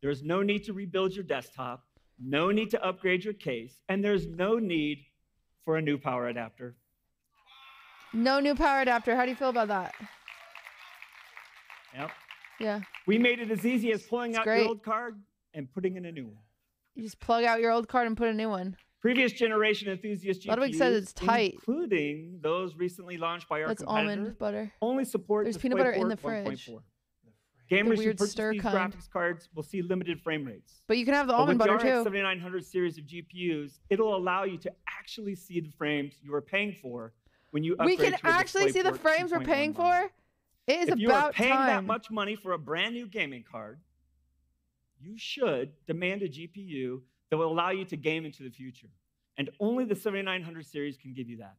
There is no need to rebuild your desktop, no need to upgrade your case, and there's no need for a new power adapter. No new power adapter. How do you feel about that? Yep. Yeah. We made it as easy as pulling It's out great. your old card and putting in a new one. You just plug out your old card and put a new one. Previous generation enthusiast GPUs, Ludwig says it's tight. including those recently launched by our That's competitor, almond butter. only support There's peanut butter in the DisplayPort fridge. 1.4. Gamers who weird purchase stir these kind. graphics cards will see limited frame rates. But you can have the But almond with butter the RX too. 7900 series of GPUs, it'll allow you to actually see the frames you are paying for when you upgrade We can to a actually see the DisplayPort frames we're 2.1 paying model. for. It is If you are about paying that time. much money for a brand new gaming card, you should demand a GPU that will allow you to game into the future. And only the 7900 series can give you that.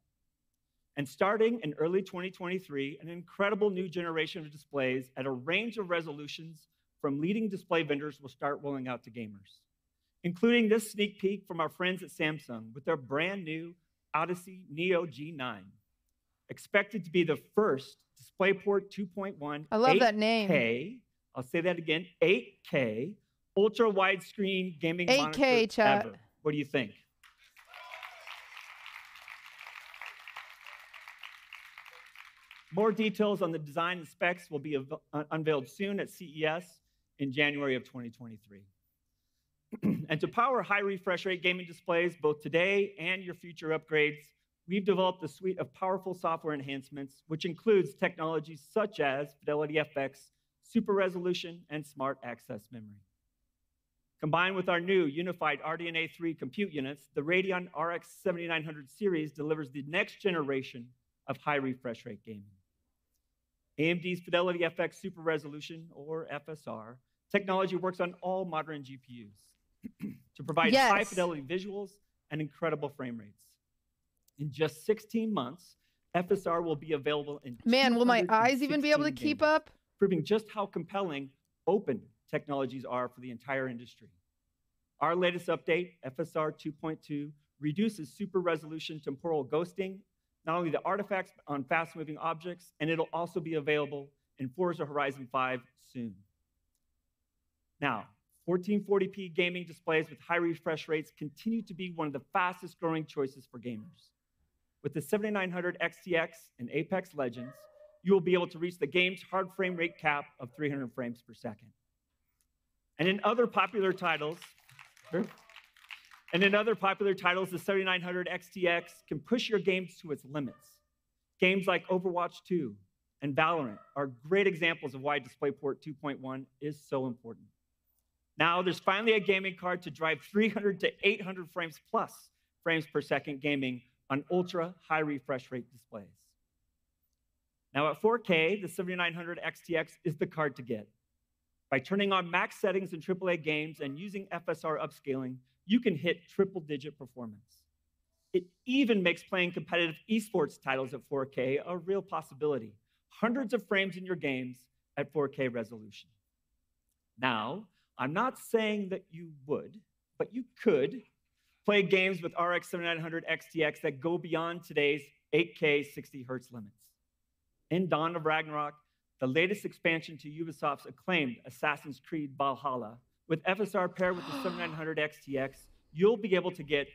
And starting in early 2023, an incredible new generation of displays at a range of resolutions from leading display vendors will start rolling out to gamers, including this sneak peek from our friends at Samsung with their brand new Odyssey Neo G9, expected to be the first DisplayPort 2.1 I love that name. 8K, I'll say that again, 8K, ultra widescreen gaming 8K, monitor chat. ever. What do you think? More details on the design and specs will be unveiled soon at CES in January of 2023. And to power high refresh rate gaming displays, both today and your future upgrades, we've developed a suite of powerful software enhancements, which includes technologies such as Fidelity FX, Super Resolution, and Smart Access Memory. Combined with our new unified RDNA 3 compute units, the Radeon RX 7900 series delivers the next generation of high refresh rate gaming. AMD's Fidelity FX Super Resolution, or FSR, technology works on all modern GPUs to provide high fidelity visuals and incredible frame rates. In just 16 months, FSR will be available in Man, will my eyes even be able to 216 keep games, up? proving just how compelling open technologies are for the entire industry. Our latest update, FSR 2.2, reduces super resolution temporal ghosting, not only the artifacts on fast-moving objects, and it'll also be available in Forza Horizon 5 soon. Now, 1440p gaming displays with high refresh rates continue to be one of the fastest growing choices for gamers. With the 7900 XTX and Apex Legends, you will be able to reach the game's hard frame rate cap of 300 frames per second. And in other popular titles, the 7900 XTX can push your games to its limits. Games like Overwatch 2 and Valorant are great examples of why DisplayPort 2.1 is so important. Now, there's finally a gaming card to drive 300 to 800 frames plus frames per second gaming on ultra high refresh rate displays. Now, at 4K, the 7900 XTX is the card to get. By turning on max settings in AAA games and using FSR upscaling, you can hit triple-digit performance. It even makes playing competitive esports titles at 4K a real possibility. Hundreds of frames in your games at 4K resolution. Now, I'm not saying that you would, but you could play games with RX 7900 XTX that go beyond today's 8K 60 hertz limits. In Dawn of Ragnarok, the latest expansion to Ubisoft's acclaimed Assassin's Creed Valhalla, with FSR paired with the 7900 XTX, you'll be able to get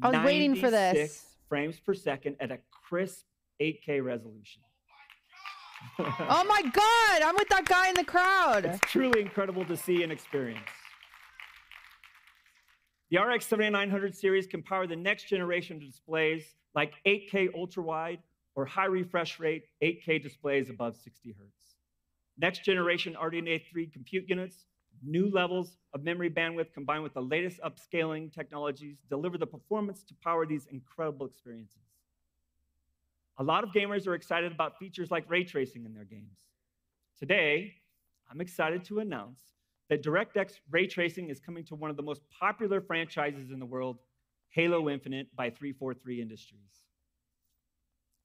I was waiting for this. 96 frames per second at a crisp 8K resolution. Oh my God, I'm with that guy in the crowd. It's truly incredible to see and experience. The RX 7900 series can power the next generation of displays like 8K ultra-wide or high refresh rate 8K displays above 60 hertz. Next generation RDNA 3 compute units, new levels of memory bandwidth combined with the latest upscaling technologies deliver the performance to power these incredible experiences. A lot of gamers are excited about features like ray tracing in their games. Today, I'm excited to announce that DirectX ray tracing is coming to one of the most popular franchises in the world, Halo Infinite by 343 Industries.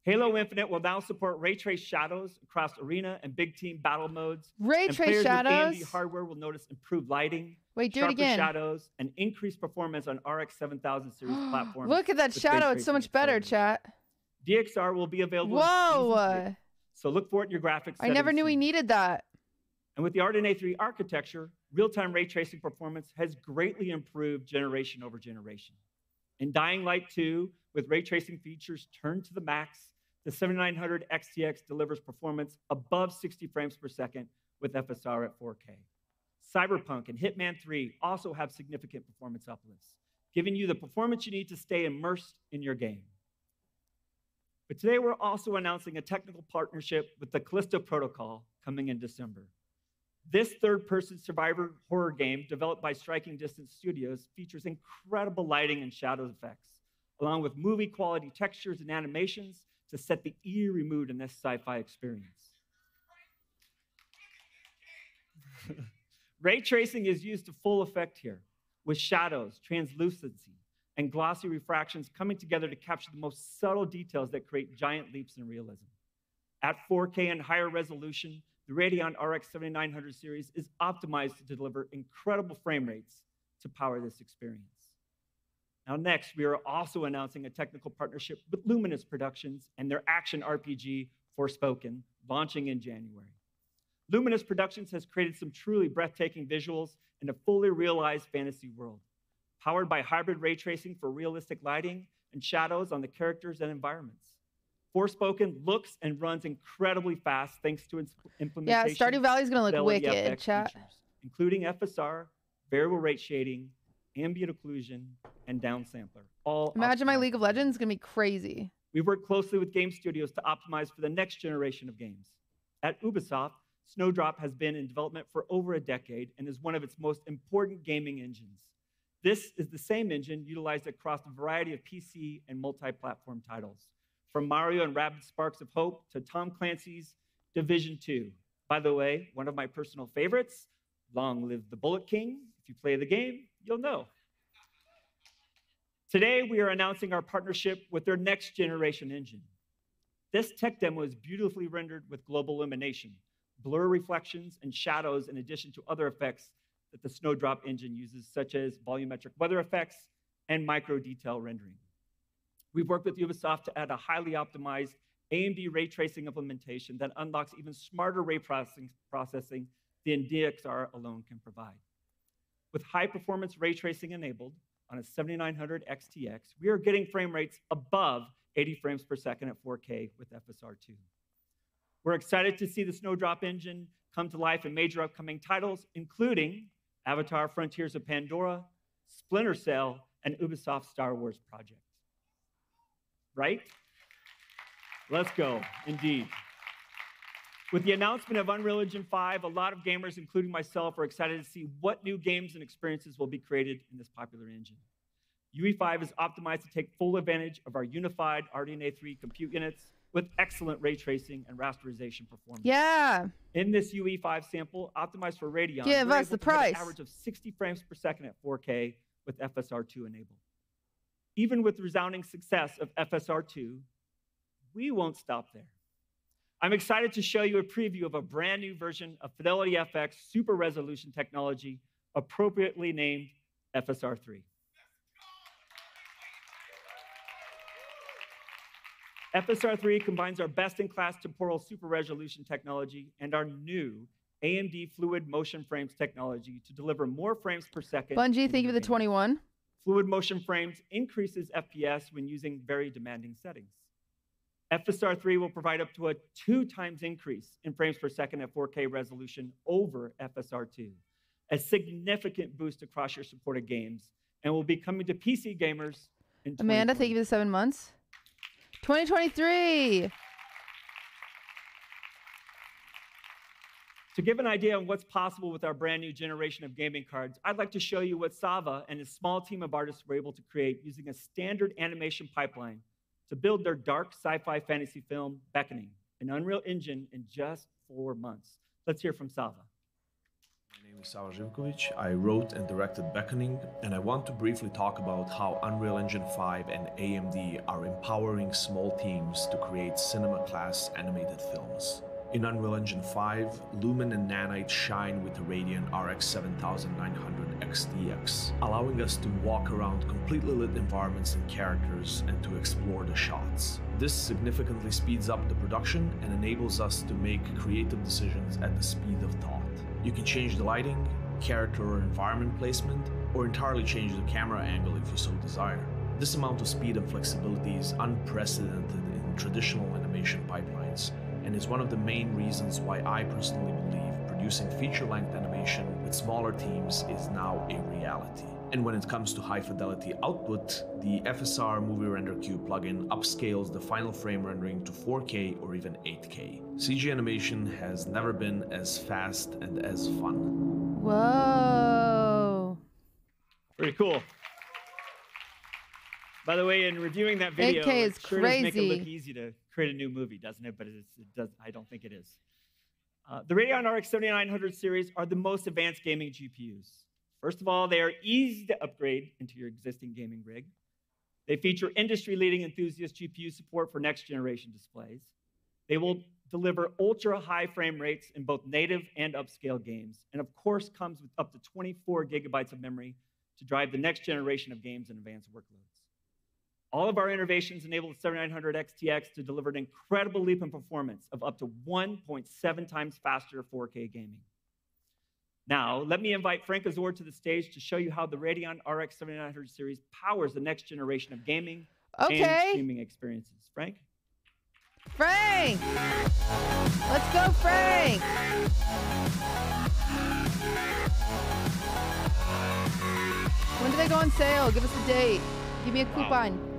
Halo Infinite will now support ray trace shadows across arena and big team battle modes. Ray trace shadows? With AMD hardware will notice improved lighting, Wait, do it sharper again. shadows, and increased performance on RX 7000 series platforms. Look at that with shadow. ray It's so tracing much better, acceleration. chat. DXR will be available. in Whoa. Season 3, so look for it in your graphics. I never knew we needed that. And with the RDNA 3 architecture, real-time ray tracing performance has greatly improved generation over generation. In Dying Light 2, with ray tracing features turned to the max, the 7900 XTX delivers performance above 60 frames per second with FSR at 4K. Cyberpunk and Hitman 3 also have significant performance uplifts, giving you the performance you need to stay immersed in your game. But today we're also announcing a technical partnership with the Callisto Protocol coming in December. This third-person survivor horror game developed by Striking Distance Studios features incredible lighting and shadow effects, along with movie-quality textures and animations to set the eerie mood in this sci-fi experience. Ray tracing is used to full effect here, with shadows, translucency, and glossy refractions coming together to capture the most subtle details that create giant leaps in realism. At 4K and higher resolution, the Radeon RX 7900 series is optimized to deliver incredible frame rates to power this experience. Now next, we are also announcing a technical partnership with Luminous Productions and their action RPG, Forspoken, launching in January. Luminous Productions has created some truly breathtaking visuals in a fully realized fantasy world, powered by hybrid ray tracing for realistic lighting and shadows on the characters and environments. Forspoken looks and runs incredibly fast thanks to its implementation. Yeah, Stardew Valley's gonna look wicked, FX chat. features, including FSR, variable rate shading, ambient occlusion, and downsampler. All Imagine my optimized. League of Legends is gonna be crazy. We've worked closely with game studios to optimize for the next generation of games. At Ubisoft, Snowdrop has been in development for over a decade and is one of its most important gaming engines. This is the same engine utilized across a variety of PC and multi-platform titles, from Mario and Rabbids Sparks of Hope to Tom Clancy's Division 2. By the way, one of my personal favorites, long live the Bullet King. If you play the game, you'll know. Today, we are announcing our partnership with their next generation engine. This tech demo is beautifully rendered with global illumination, blur reflections, and shadows in addition to other effects that the Snowdrop engine uses, such as volumetric weather effects and micro detail rendering. We've worked with Ubisoft to add a highly optimized AMD ray tracing implementation that unlocks even smarter ray processing than DXR alone can provide. With high performance ray tracing enabled on a 7900 XTX, we are getting frame rates above 80 frames per second at 4K with FSR2. We're excited to see the Snowdrop engine come to life in major upcoming titles, including Avatar Frontiers of Pandora, Splinter Cell, and Ubisoft Star Wars project. Right? Let's go, indeed. With the announcement of Unreal Engine 5, a lot of gamers, including myself, are excited to see what new games and experiences will be created in this popular engine. UE5 is optimized to take full advantage of our unified RDNA 3 compute units with excellent ray tracing and rasterization performance. Yeah. In this UE5 sample, optimized for Radeon, Give we're us able the to hit price. an average of 60 frames per second at 4K with FSR2 enabled. Even with resounding success of FSR2, we won't stop there. I'm excited to show you a preview of a brand new version of Fidelity FX super resolution technology, appropriately named FSR3. FSR3 combines our best-in-class temporal super resolution technology and our new AMD Fluid Motion Frames technology to deliver more frames per second. Bungie, thank you for the 21. Fluid Motion Frames increases FPS when using very demanding settings. FSR3 will provide up to a 2x increase in frames per second at 4K resolution over FSR2, a significant boost across your supported games, and will be coming to PC gamers in Amanda, thank you for the 7 months. 2023. To give an idea on what's possible with our brand new generation of gaming cards, I'd like to show you what Sava and his small team of artists were able to create using a standard animation pipeline to build their dark sci-fi fantasy film, Beckoning, in Unreal Engine in just 4 months. Let's hear from Sava. My name is Sava Živković. I wrote and directed Beckoning, and I want to briefly talk about how Unreal Engine 5 and AMD are empowering small teams to create cinema-class animated films. In Unreal Engine 5, Lumen and Nanite shine with the Radeon RX 7900 XTX, allowing us to walk around completely lit environments and characters and to explore the shots. This significantly speeds up the production and enables us to make creative decisions at the speed of thought. You can change the lighting, character or environment placement, or entirely change the camera angle if you so desire. This amount of speed and flexibility is unprecedented in traditional animation pipelines, and is one of the main reasons why I personally believe producing feature-length animation with smaller teams is now a reality. And when it comes to high-fidelity output, the FSR Movie Render Cube plugin upscales the final frame rendering to 4K or even 8K. CG animation has never been as fast and as fun. Whoa. Pretty cool. By the way, in reviewing that video, 8K is it sure does make it look crazy. easy to create a new movie, doesn't it? But it does. I don't think it is. The Radeon RX 7900 series are the most advanced gaming GPUs. First of all, they are easy to upgrade into your existing gaming rig. They feature industry-leading enthusiast GPU support for next-generation displays. They will deliver ultra-high frame rates in both native and upscale games, and of course comes with up to 24 gigabytes of memory to drive the next generation of games and advanced workloads. All of our innovations enable the 7900 XTX to deliver an incredible leap in performance of up to 1.7 times faster 4K gaming. Now, let me invite Frank Azor to the stage to show you how the Radeon RX 7900 series powers the next generation of gaming and streaming experiences. Frank? Frank! Let's go, Frank! When do they go on sale? Give us a date. Give me a coupon.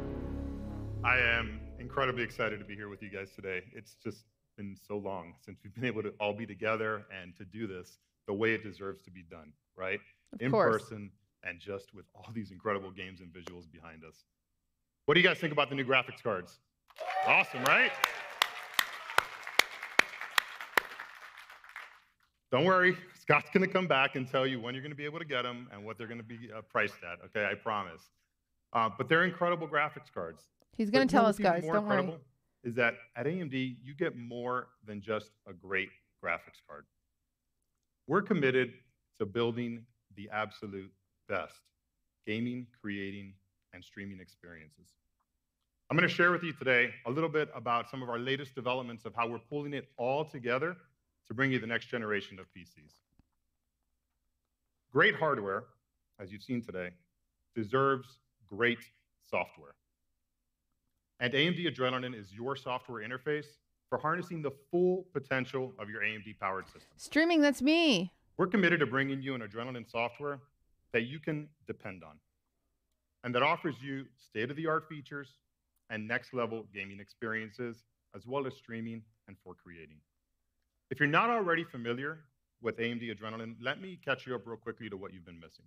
I am incredibly excited to be here with you guys today. It's just been so long since we've been able to all be together and to do this the way it deserves to be done, right? In person and just with all these incredible games and visuals behind us. What do you guys think about the new graphics cards? Awesome, right? Don't worry, Scott's gonna come back and tell you when you're gonna be able to get them and what they're gonna be priced at, okay, I promise. But they're incredible graphics cards. He's gonna tell us, guys, don't worry. Is that at AMD, you get more than just a great graphics card. We're committed to building the absolute best gaming, creating, and streaming experiences. I'm gonna share with you today a little bit about some of our latest developments of how we're pulling it all together to bring you the next generation of PCs. Great hardware, as you've seen today, deserves great software. And AMD Adrenalin is your software interface for harnessing the full potential of your AMD-powered system. Streaming, that's me. We're committed to bringing you an Adrenalin software that you can depend on, and that offers you state-of-the-art features and next-level gaming experiences, as well as streaming and for creating. If you're not already familiar with AMD Adrenalin, let me catch you up real quickly to what you've been missing.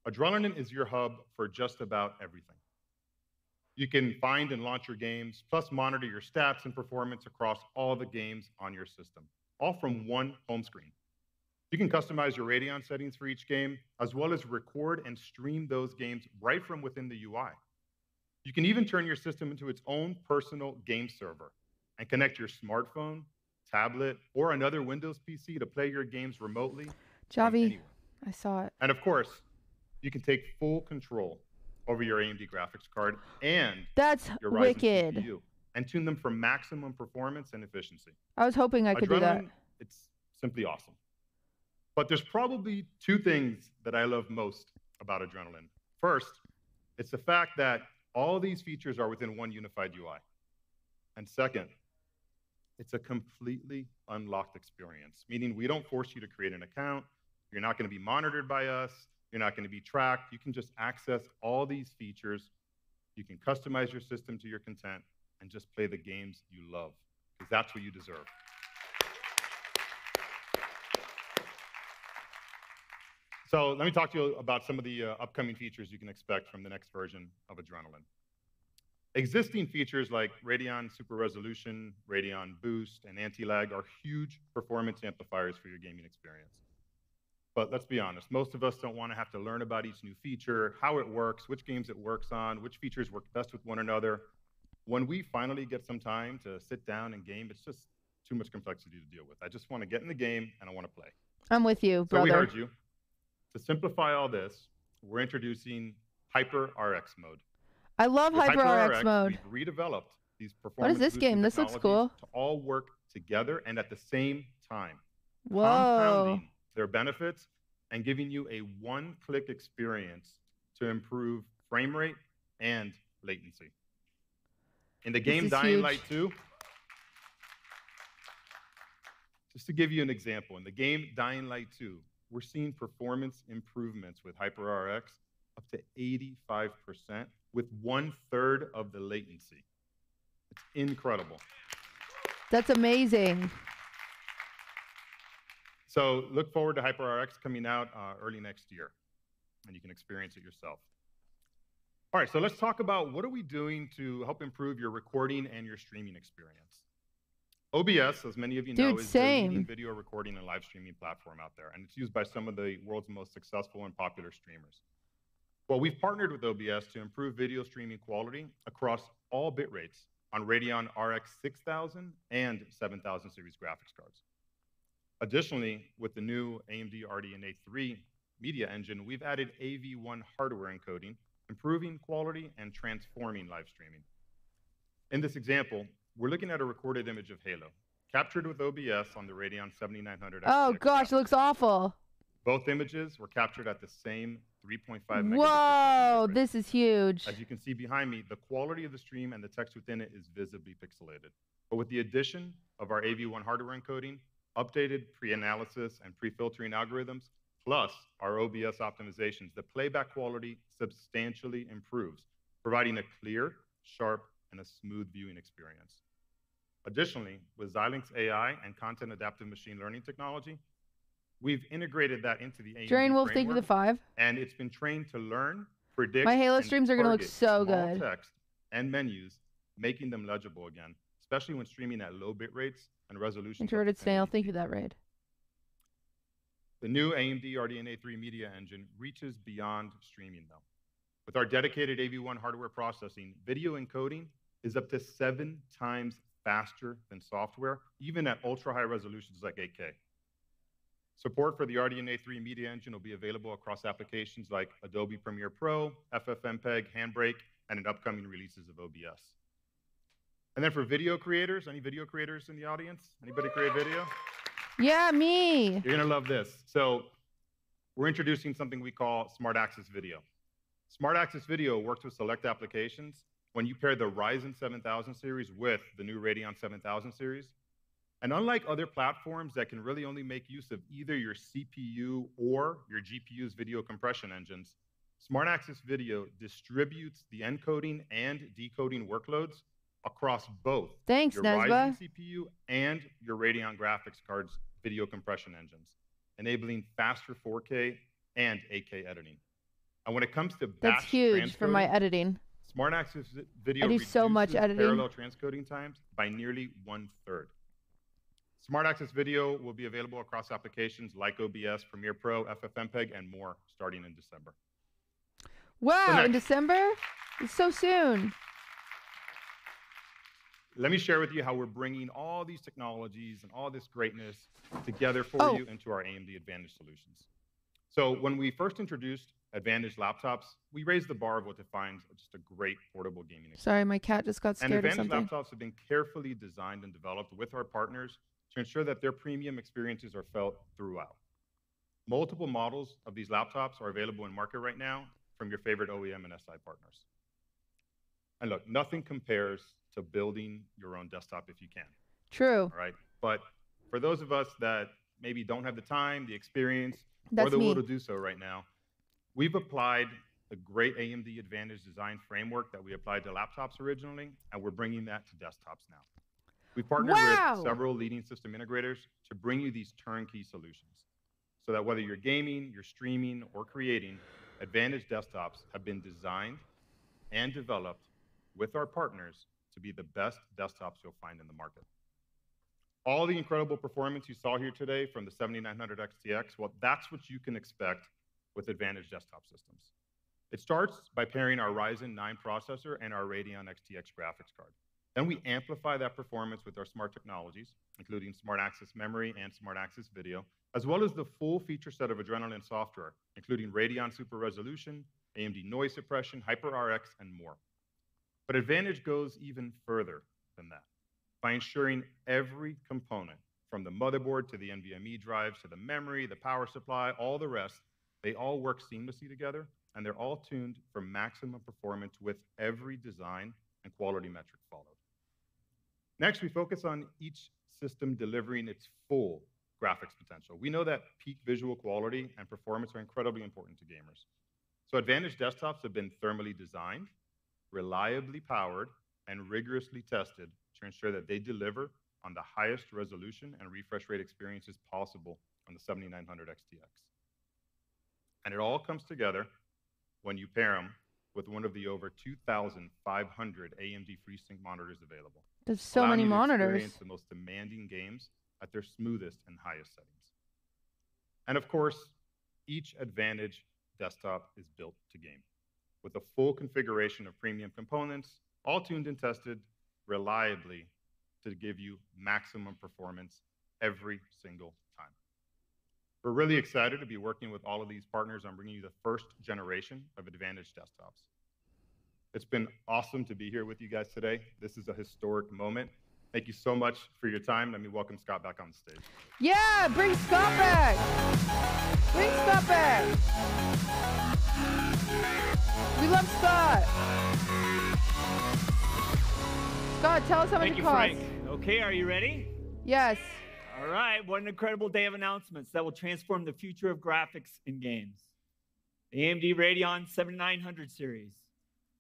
Adrenalin is your hub for just about everything. You can find and launch your games, plus monitor your stats and performance across all the games on your system, all from one home screen. You can customize your Radeon settings for each game, as well as record and stream those games right from within the UI. You can even turn your system into its own personal game server and connect your smartphone, tablet, or another Windows PC to play your games remotely. Javi, I saw it. And of course, you can take full control over your AMD graphics card and your Ryzen wicked. CPU and tune them for maximum performance and efficiency. I was hoping I could do that. It's simply awesome. But there's probably two things that I love most about Adrenalin. First, it's the fact that all these features are within one unified UI. And second, it's a completely unlocked experience, meaning we don't force you to create an account. You're not going to be monitored by us. You're not going to be tracked. You can just access all these features. You can customize your system to your content and just play the games you love, because that's what you deserve. So let me talk to you about some of the upcoming features you can expect from the next version of Adrenalin. Existing features like Radeon Super Resolution, Radeon Boost, and Anti-Lag are huge performance amplifiers for your gaming experience. But let's be honest, most of us don't want to have to learn about each new feature, how it works, which games it works on, which features work best with one another. When we finally get some time to sit down and game, it's just too much complexity to deal with. I just want to get in the game and I want to play. I'm with you, brother. So we heard you. To simplify all this, we're introducing Hyper RX mode. I love Hyper RX mode. We've redeveloped these performance. What is this game? This looks cool. To all work together and at the same time. Whoa. Compounding their benefits and giving you a one-click experience to improve frame rate and latency. In the game Dying Light 2, Just to give you an example, in the game Dying Light 2, we're seeing performance improvements with HyperRX up to 85% with 1/3 of the latency. It's incredible. That's amazing. So look forward to HyperRX coming out early next year, and you can experience it yourself. All right, so let's talk about what are we doing to help improve your recording and your streaming experience. OBS, as many of you know, is the leading video recording and live streaming platform out there, and it's used by some of the world's most successful and popular streamers. Well, we've partnered with OBS to improve video streaming quality across all bit rates on Radeon RX 6000 and 7000 series graphics cards. Additionally, with the new AMD RDNA 3 media engine, we've added AV1 hardware encoding, improving quality and transforming live streaming. In this example, we're looking at a recorded image of Halo, captured with OBS on the Radeon 7900 XTX. Oh gosh, it looks awful. Both images were captured at the same 3.5 megabits. Whoa, this is huge. As you can see behind me, the quality of the stream and the text within it is visibly pixelated. But with the addition of our AV1 hardware encoding, updated pre-analysis and pre-filtering algorithms, plus our OBS optimizations, the playback quality substantially improves, providing a clear, sharp, and a smooth viewing experience. Additionally, with Xilinx AI and content adaptive machine learning technology, we've integrated that into the AMD Drain Wolf, thank you for the 5. And it's been trained to learn, predict, my Halo and streams are going to look target so small good. text and menus, making them legible again, especially when streaming at low bit rates and resolutions. Introverted Snail, thank you for that raid. The new AMD RDNA 3 media engine reaches beyond streaming, though. With our dedicated AV1 hardware processing, video encoding is up to 7 times faster than software, even at ultra-high resolutions like 8K. Support for the RDNA 3 media engine will be available across applications like Adobe Premiere Pro, FFmpeg, Handbrake, and in upcoming releases of OBS. And then for video creators, any video creators in the audience? Anybody create video? Yeah, me. You're gonna love this. So we're introducing something we call Smart Access Video. Smart Access Video works with select applications when you pair the Ryzen 7000 series with the new Radeon 7000 series. And unlike other platforms that can really only make use of either your CPU or your GPU's video compression engines, Smart Access Video distributes the encoding and decoding workloads across both your Ryzen CPU and your Radeon graphics card's video compression engines, enabling faster 4K and 8K editing. And when it comes to batch That's huge for my editing. Smart Access Video I do so much reduces editing. parallel transcoding times by nearly 1/3. Smart Access Video will be available across applications like OBS, Premiere Pro, FFmpeg, and more starting in December. Wow, in December? It's so soon. Let me share with you how we're bringing all these technologies and all this greatness together for you into our AMD Advantage solutions. So when we first introduced Advantage laptops, we raised the bar of what defines just a great portable gaming experience. Sorry, my cat just got scared And of Advantage something. laptops have been carefully designed and developed with our partners to ensure that their premium experiences are felt throughout. Multiple models of these laptops are available in market right now from your favorite OEM and SI partners. And look, nothing compares to building your own desktop if you can. True. All right. But for those of us that maybe don't have the time, the experience, That's or the me. will to do so right now, we've applied the great AMD Advantage design framework that we applied to laptops originally, and we're bringing that to desktops now. We've partnered with several leading system integrators to bring you these turnkey solutions so that whether you're gaming, you're streaming, or creating, Advantage desktops have been designed and developed with our partners to be the best desktops you'll find in the market. All the incredible performance you saw here today from the 7900 XTX, well, that's what you can expect with Advantage desktop systems. It starts by pairing our Ryzen 9 processor and our Radeon XTX graphics card. Then we amplify that performance with our smart technologies, including Smart Access Memory and Smart Access Video, as well as the full feature set of Adrenalin software, including Radeon Super Resolution, AMD Noise Suppression, HyperRX, and more. But Advantage goes even further than that by ensuring every component, from the motherboard to the NVMe drives to the memory, the power supply, all the rest, they all work seamlessly together, and they're all tuned for maximum performance with every design and quality metric followed. Next, we focus on each system delivering its full graphics potential. We know that peak visual quality and performance are incredibly important to gamers. So Advantage desktops have been thermally designed, reliably powered, and rigorously tested to ensure that they deliver on the highest resolution and refresh rate experiences possible on the 7900 XTX. And it all comes together when you pair them with one of the over 2,500 AMD FreeSync monitors available. There's so many monitors. Experience the most demanding games at their smoothest and highest settings. And of course, each Advantage desktop is built to game with a full configuration of premium components, all tuned and tested reliably to give you maximum performance every single time. We're really excited to be working with all of these partners on bringing you the first generation of Advantage desktops. It's been awesome to be here with you guys today. This is a historic moment. Thank you so much for your time. Let me welcome Scott back on the stage. Yeah, bring Scott back. Bring Scott back. We love Scott. Scott, tell us how much it costs. Thank you, Frank. Okay, are you ready? Yes. All right, what an incredible day of announcements that will transform the future of graphics in games. The AMD Radeon 7900 series,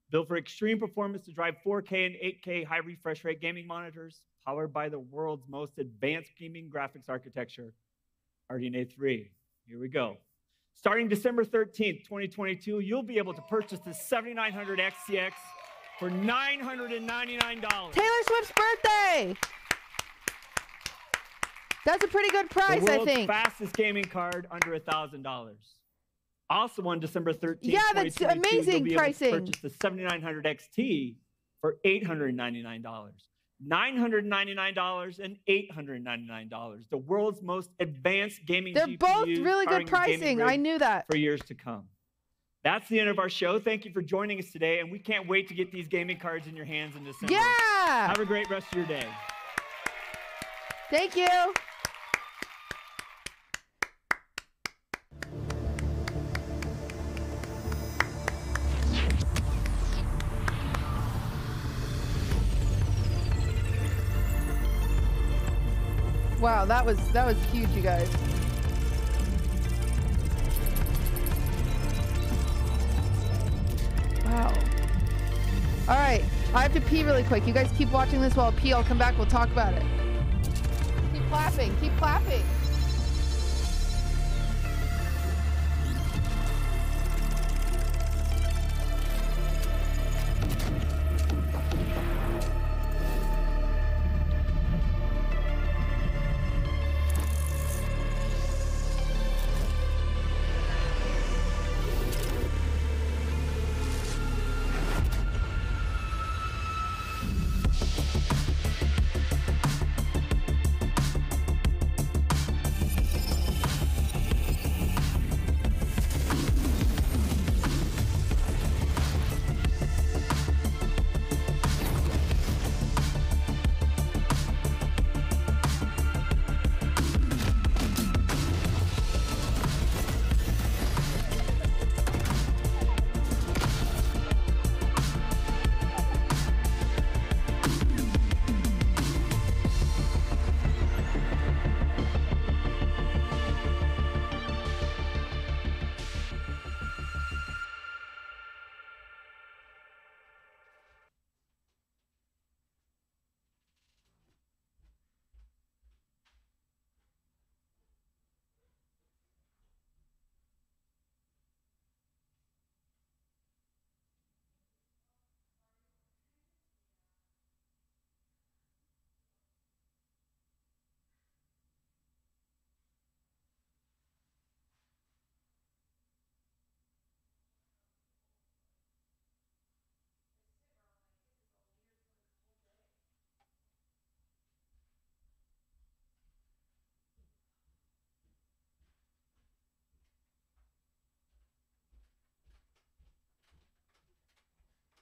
built for extreme performance to drive 4K and 8K high refresh rate gaming monitors, powered by the world's most advanced gaming graphics architecture, RDNA 3. Here we go. Starting December 13th, 2022, you'll be able to purchase the 7900 XTX for $999. Taylor Swift's birthday. That's a pretty good price, the I world's think. Fastest gaming card under $1,000. Also on December 13th, yeah, that's amazing you'll be pricing. Able to purchase the 7900 XT for $899. $999 and $899. The world's most advanced gaming They're GPUs, both really good pricing. I knew that. For years to come. That's the end of our show. Thank you for joining us today, and we can't wait to get these gaming cards in your hands in December. Yeah! Have a great rest of your day. Thank you. Wow, that was huge, you guys. Wow. All right, I have to pee really quick. You guys keep watching this while I pee. I'll come back. We'll talk about it. Keep clapping. Keep clapping.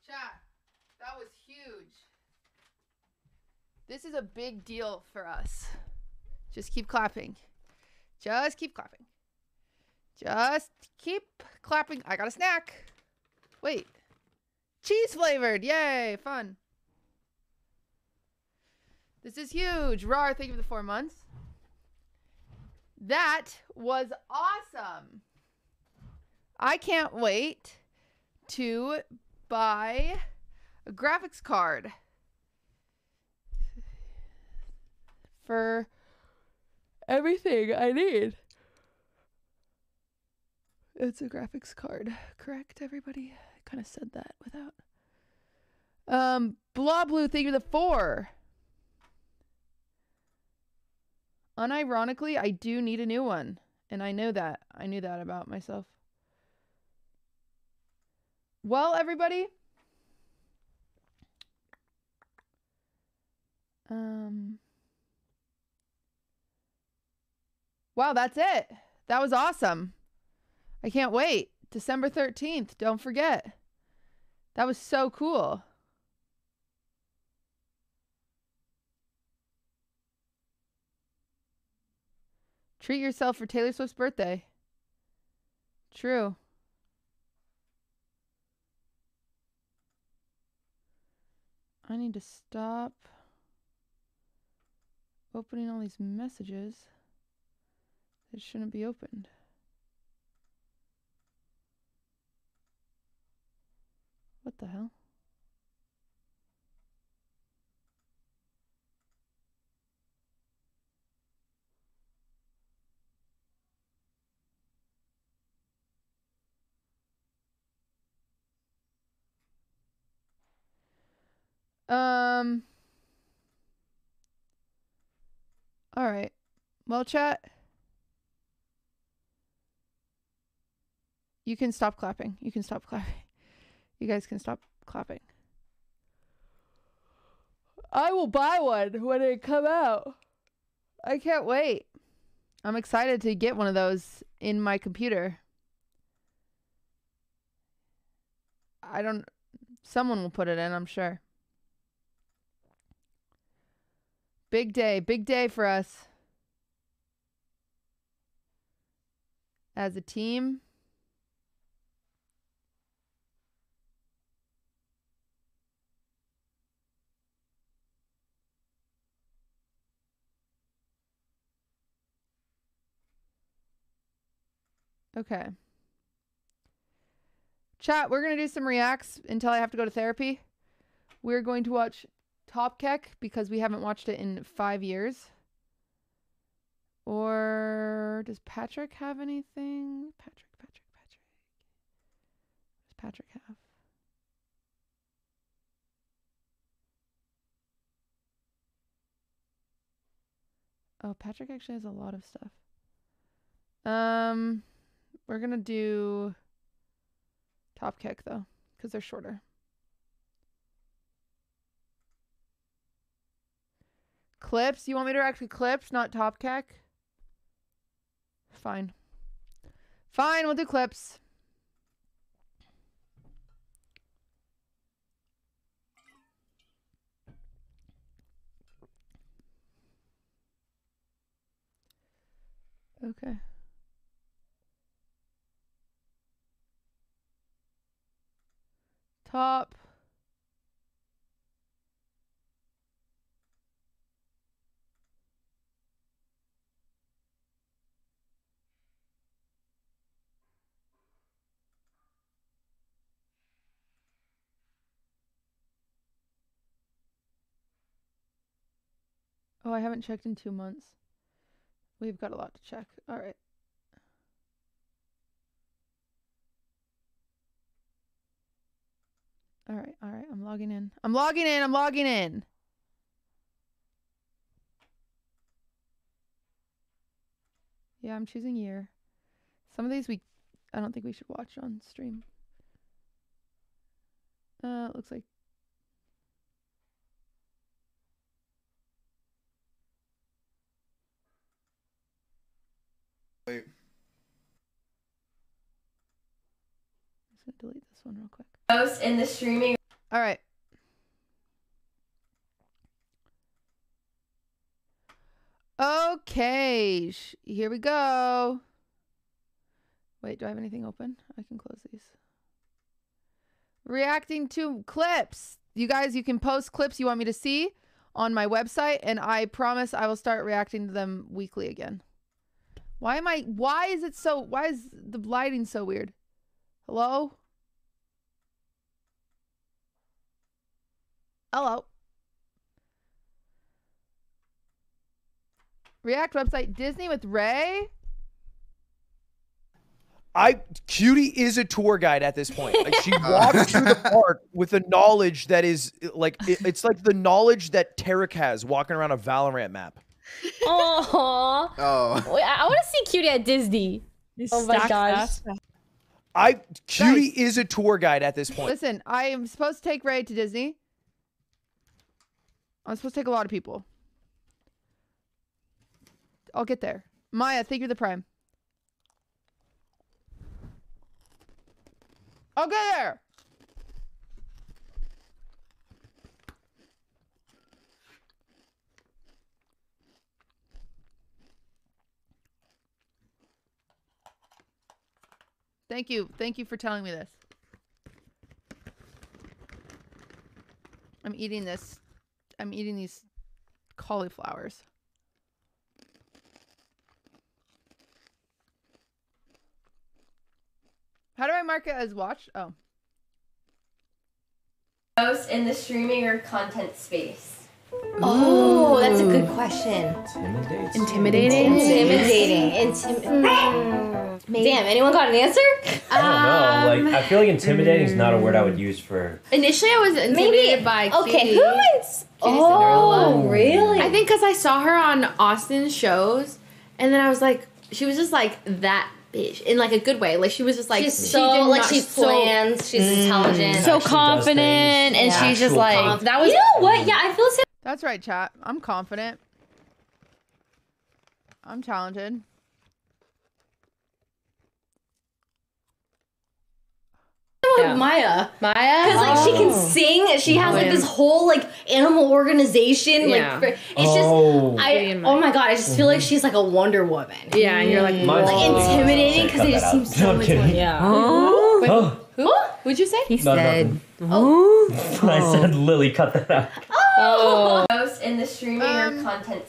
Chat, that was huge. This is a big deal for us. Just keep clapping. Just keep clapping. Just keep clapping. I got a snack. Wait. Cheese flavored. Yay, fun. This is huge. Rar, thank you for the 4 months. That was awesome. I can't wait to buy a graphics card for everything I need. It's a graphics card, correct, everybody? I kind of said that without. Blah Blue, thank you for the 4. Unironically, I do need a new one. And I know that. I knew that about myself. Well, everybody. Wow, that's it. That was awesome. I can't wait. December 13th. Don't forget. That was so cool. Treat yourself for Taylor Swift's birthday. True. I need to stop opening all these messages that shouldn't be opened. What the hell? All right. Well, chat. You can stop clapping. You can stop clapping. You guys can stop clapping. I will buy one when it come out. I can't wait. I'm excited to get one of those in my computer. Someone will put it in, I'm sure. Big day for us. As a team. Okay. Chat, we're going to do some reacts until I have to go to therapy. We're going to watch Top Keck because we haven't watched it in 5 years. Or does Patrick have anything? Patrick. What does Patrick have? Oh, Patrick actually has a lot of stuff. We're gonna do Top Kick though, because they're shorter. Clips? You want me to actually clips, not Top Kick? Fine. Fine, we'll do clips. Okay. Top. Oh, I haven't checked in 2 months. We've got a lot to check. All right. All right. I'm logging in. I'm logging in. Yeah, I'm choosing year. Some of these I don't think we should watch on stream. It looks like. Wait. I'm just gonna delete this one real quick. Post in the streaming. All right. Okay, here we go. Wait, do I have anything open? I can close these. Reacting to clips. You guys, you can post clips you want me to see on my website, and I promise I will start reacting to them weekly again. Why is the lighting so weird? Hello? Hello? React website, Disney with Ray? Cutie is a tour guide at this point. Like, she walks through the park with the knowledge that is like it's like the knowledge that Tarek has walking around a Valorant map. Oh. Wait, I want to see Cutie at Disney. Oh my gosh. Cutie is a tour guide at this point. Listen, I am supposed to take Ray to Disney. I'm supposed to take a lot of people. I'll get there. Maya, thank you for the Prime. I'll get there. Thank you. Thank you for telling me this. I'm eating this. I'm eating these cauliflowers. How do I mark it as watch? Oh. Most in the streaming or content space? Oh, that's a good question. Intimidating. Damn, anyone got an answer? I don't know. Like, I feel like intimidating is not a word I would use for. Initially, I was intimidated by okay, QTCinderella. Oh, really? I think because I saw her on Austin's shows, and then I was like, she was just like that bitch in like a good way. Like she was just like she's so like she plans. She's intelligent, so confident, and she's just like that was. You know what? Yeah, I feel so. That's right, chat. I'm confident. I'm talented. Like Maya, because like she can sing. She has like this whole like animal organization. Like it's just oh my god, I just feel like she's like a Wonder Woman. Yeah, and you're like intimidating because they just seem so much more. Yeah. Who? What'd you say? He said. I said Lily, cut that out. Oh. Most in the streaming or content.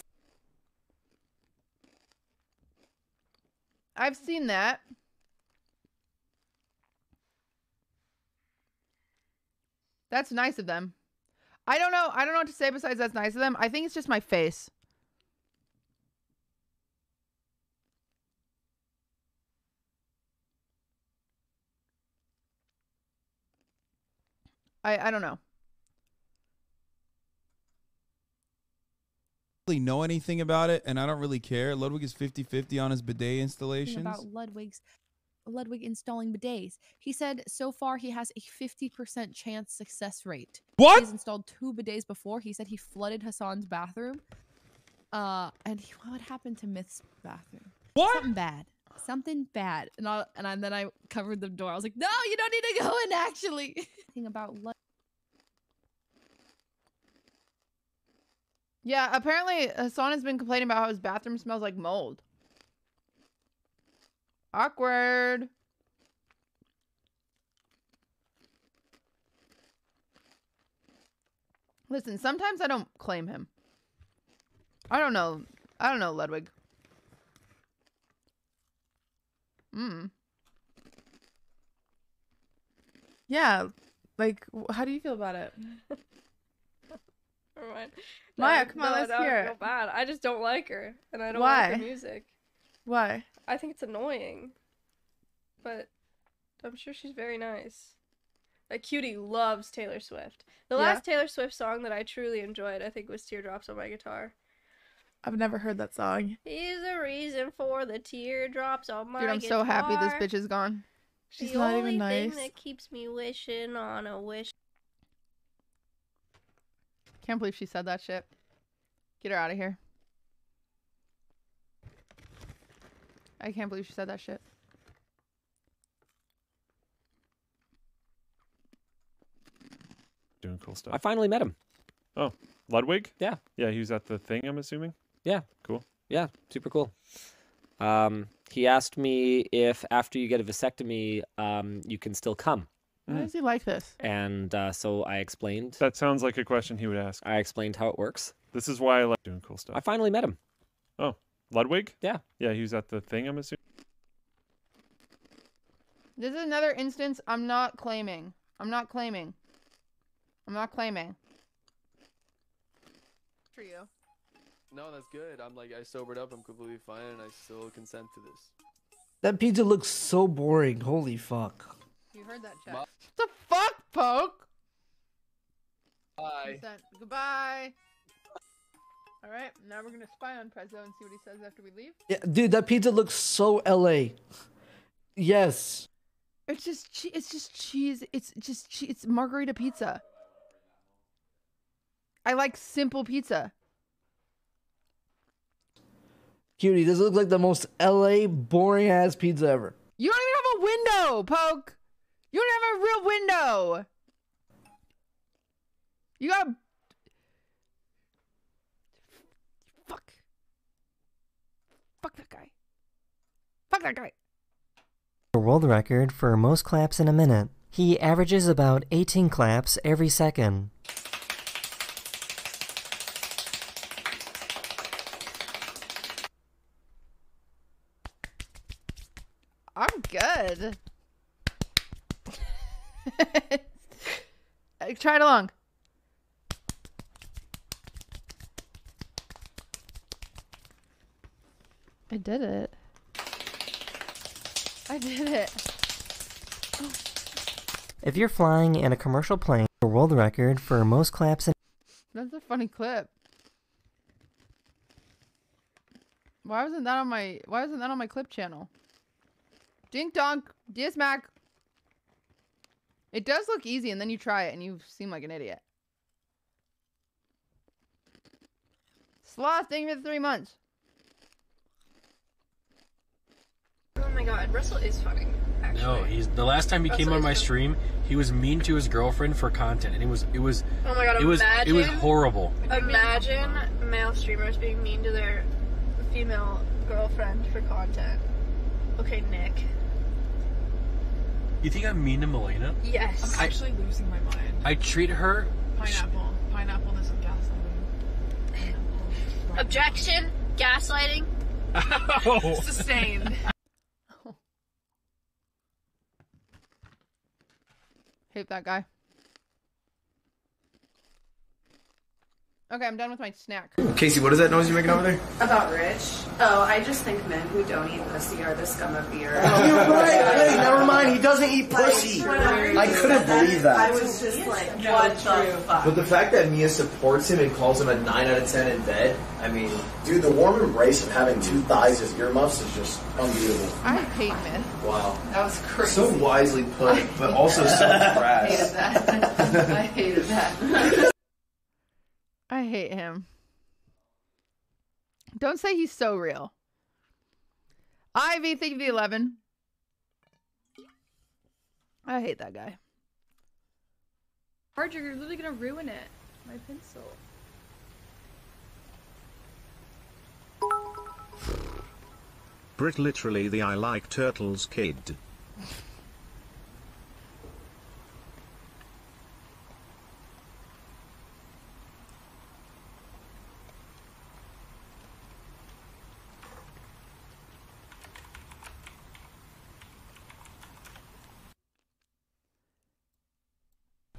I've seen that. That's nice of them. I don't know what to say besides that's nice of them. I think it's just my face. I don't know. Really know anything about it, and I don't really care. Ludwig is 50-50 on his bidet installations. About Ludwig installing bidets. He said so far he has a 50% chance success rate. What? He's installed 2 bidets before. He said he flooded Hassan's bathroom. And what happened to Myth's bathroom? What? Something bad. And then I covered the door. I was like, no, you don't need to go in actually. Thing about Yeah, apparently Hassan has been complaining about how his bathroom smells like mold. Awkward. Listen, sometimes I don't claim him. I don't know, Ludwig. Yeah, like, how do you feel about it? Never mind. Maya, come on, let's I hear feel it. bad. I just don't like her, and I don't Why? like her music. Why? I think it's annoying, but I'm sure she's very nice. Like, Cutie loves Taylor Swift. The last Taylor Swift song that I truly enjoyed, I think, was Teardrops on My Guitar. I've never heard that song. He's the reason for the teardrops on my Dude, I'm guitar. so happy this bitch is gone. She's the not only even nice. thing that keeps me wishing on a wish. Can't believe she said that shit. Get her out of here. I can't believe she said that shit. Doing cool stuff. I finally met him. Oh, Ludwig? Yeah. Yeah, he was at the thing, I'm assuming? Yeah. Cool. Yeah, super cool. He asked me if after you get a vasectomy, you can still come. Why does he like this? And so I explained. That sounds like a question he would ask. I explained how it works. This is why I like doing cool stuff. I finally met him. Oh, Ludwig? Yeah. Yeah, he was at the thing, I'm assuming. This is another instance I'm not claiming. I'm not claiming. I'm not claiming. For you. No, that's good. I'm like, I sobered up. I'm completely fine, and I still consent to this. That pizza looks so boring. Holy fuck. You heard that, chat. What the fuck, Poke? Bye. Goodbye. All right, now we're gonna spy on Prezzo and see what he says after we leave. Yeah, dude, that pizza looks so LA. Yes. It's just cheese. It's margarita pizza. I like simple pizza. Cutie, this looks like the most LA boring ass pizza ever. You don't even have a window, Poke. You don't have a real window. You got. Fuck that guy. Fuck that guy. World record for most claps in a minute. He averages about 18 claps every second. I'm good. Try it along. I did it. I did it. If you're flying in a commercial plane, the world record for most claps in. That's a funny clip. Why wasn't that on my clip channel? Dink donk, Dismac. It does look easy, and then you try it, and you seem like an idiot. Sloth, thank you for the 3 months. Oh my god, Russell is funny. Actually. No, he's the last time he came on my stream, he was mean to his girlfriend for content, and it was Oh my god, it was horrible. Imagine male streamers being mean to their female girlfriend for content. Okay, Nick. You think I'm mean to Melina? Yes. I'm actually losing my mind. I treat her. Pineapple. Pineapple doesn't gaslighting. Objection. Gaslighting. Oh. Sustained. Hate that guy. Okay, I'm done with my snack. Casey, what is that noise you're making over there? About Rich? Oh, I just think men who don't eat pussy are the scum of the earth. Oh, you're right. Wait, never mind. He doesn't eat pussy. I couldn't believe that. I was just like, what the fuck? But the fact that Mia supports him and calls him a 9 out of 10 in bed, I mean, dude, the warm embrace of having 2 thighs as earmuffs is just unbeatable. I hate men. Wow. That was crazy. So wisely put, but also so crass. I hated that. I hated that. I hate him. Don't say he's so real. Ivy, thank you for the 11. I hate that guy. Archer, you're literally gonna ruin it. My pencil. Brit literally the I like turtles kid.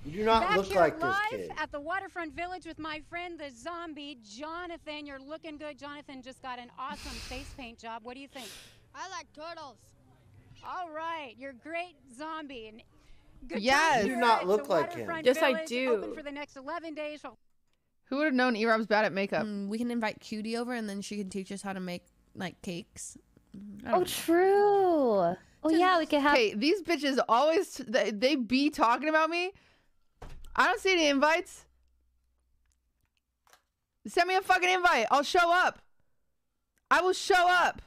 You do not Back look here like this live kid. at the Waterfront Village with my friend the zombie, Jonathan. You're looking good. Jonathan just got an awesome face paint job. What do you think? I like turtles. All right, you're great zombie. And good Yes. time You do here not at look the like him. Waterfront Yes, I Village, do. Open for the next 11 days. Who would have known Erob's bad at makeup? We can invite Cutie over, and then she can teach us how to make like cakes. Oh, true. Oh yeah, we could have. Okay, these bitches always they be talking about me. I don't see any invites. Send me a fucking invite. I'll show up. I will show up.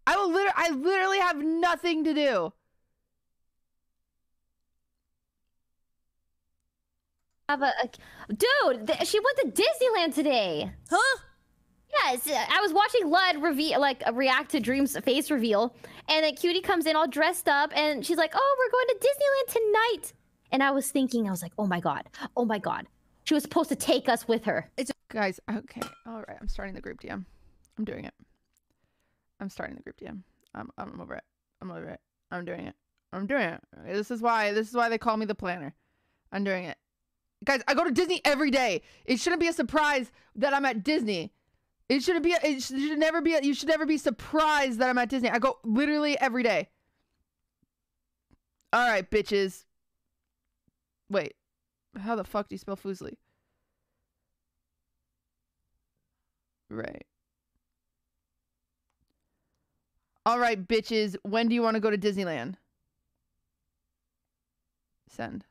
I literally have nothing to do. Dude, she went to Disneyland today. Huh? Yes, I was watching Lud react to Dream's face reveal, and then Cutie comes in all dressed up, and she's like, "Oh, we're going to Disneyland tonight." And I was thinking, I was like, oh my god, she was supposed to take us with her. Guys, okay, all right. I'm starting the group DM. I'm doing it. I'm starting the group DM. I'm over it. I'm over it. I'm doing it. I'm doing it. This is why they call me the planner. I'm doing it. Guys, I go to Disney every day. It shouldn't be a surprise that I'm at Disney. It shouldn't be. It should never be. You should never be surprised that I'm at Disney. I go literally every day. All right, bitches. Wait, how the fuck do you spell Foosley? Right. All right, bitches. When do you want to go to Disneyland? Send.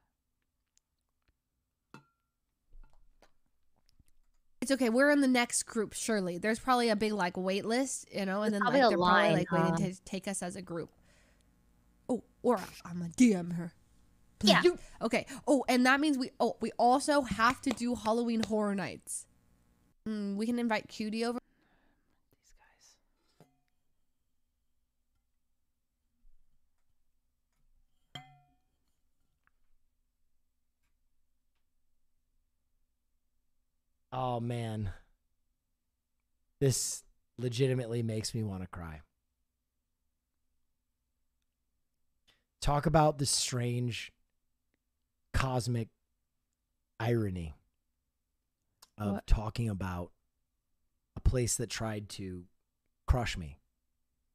It's okay. We're in the next group, surely. There's probably a big like wait list, you know, and then like, probably a they're line, probably like waiting to take us as a group. Oh, or I'm gonna DM her. Please. Yeah. Okay. Oh, and that means we also have to do Halloween Horror Nights. We can invite Cutie over. These guys. Oh man, this legitimately makes me want to cry. Talk about the strange cosmic irony of What? talking about a place that tried to crush me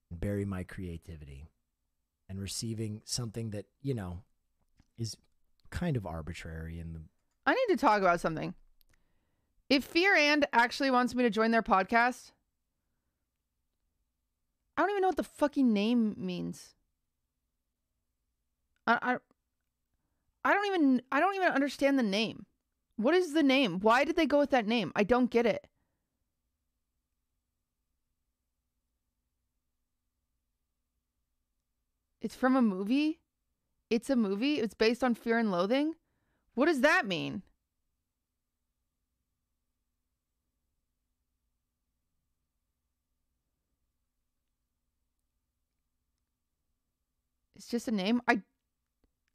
and bury my creativity and receiving something that, you know, is kind of arbitrary in the... I need to talk about something. If Fear and actually wants me to join their podcast, I don't even know what the fucking name means. I don't even understand the name. What is the name? Why did they go with that name? I don't get it. It's from a movie? It's a movie? It's based on Fear and Loathing? What does that mean? It's just a name.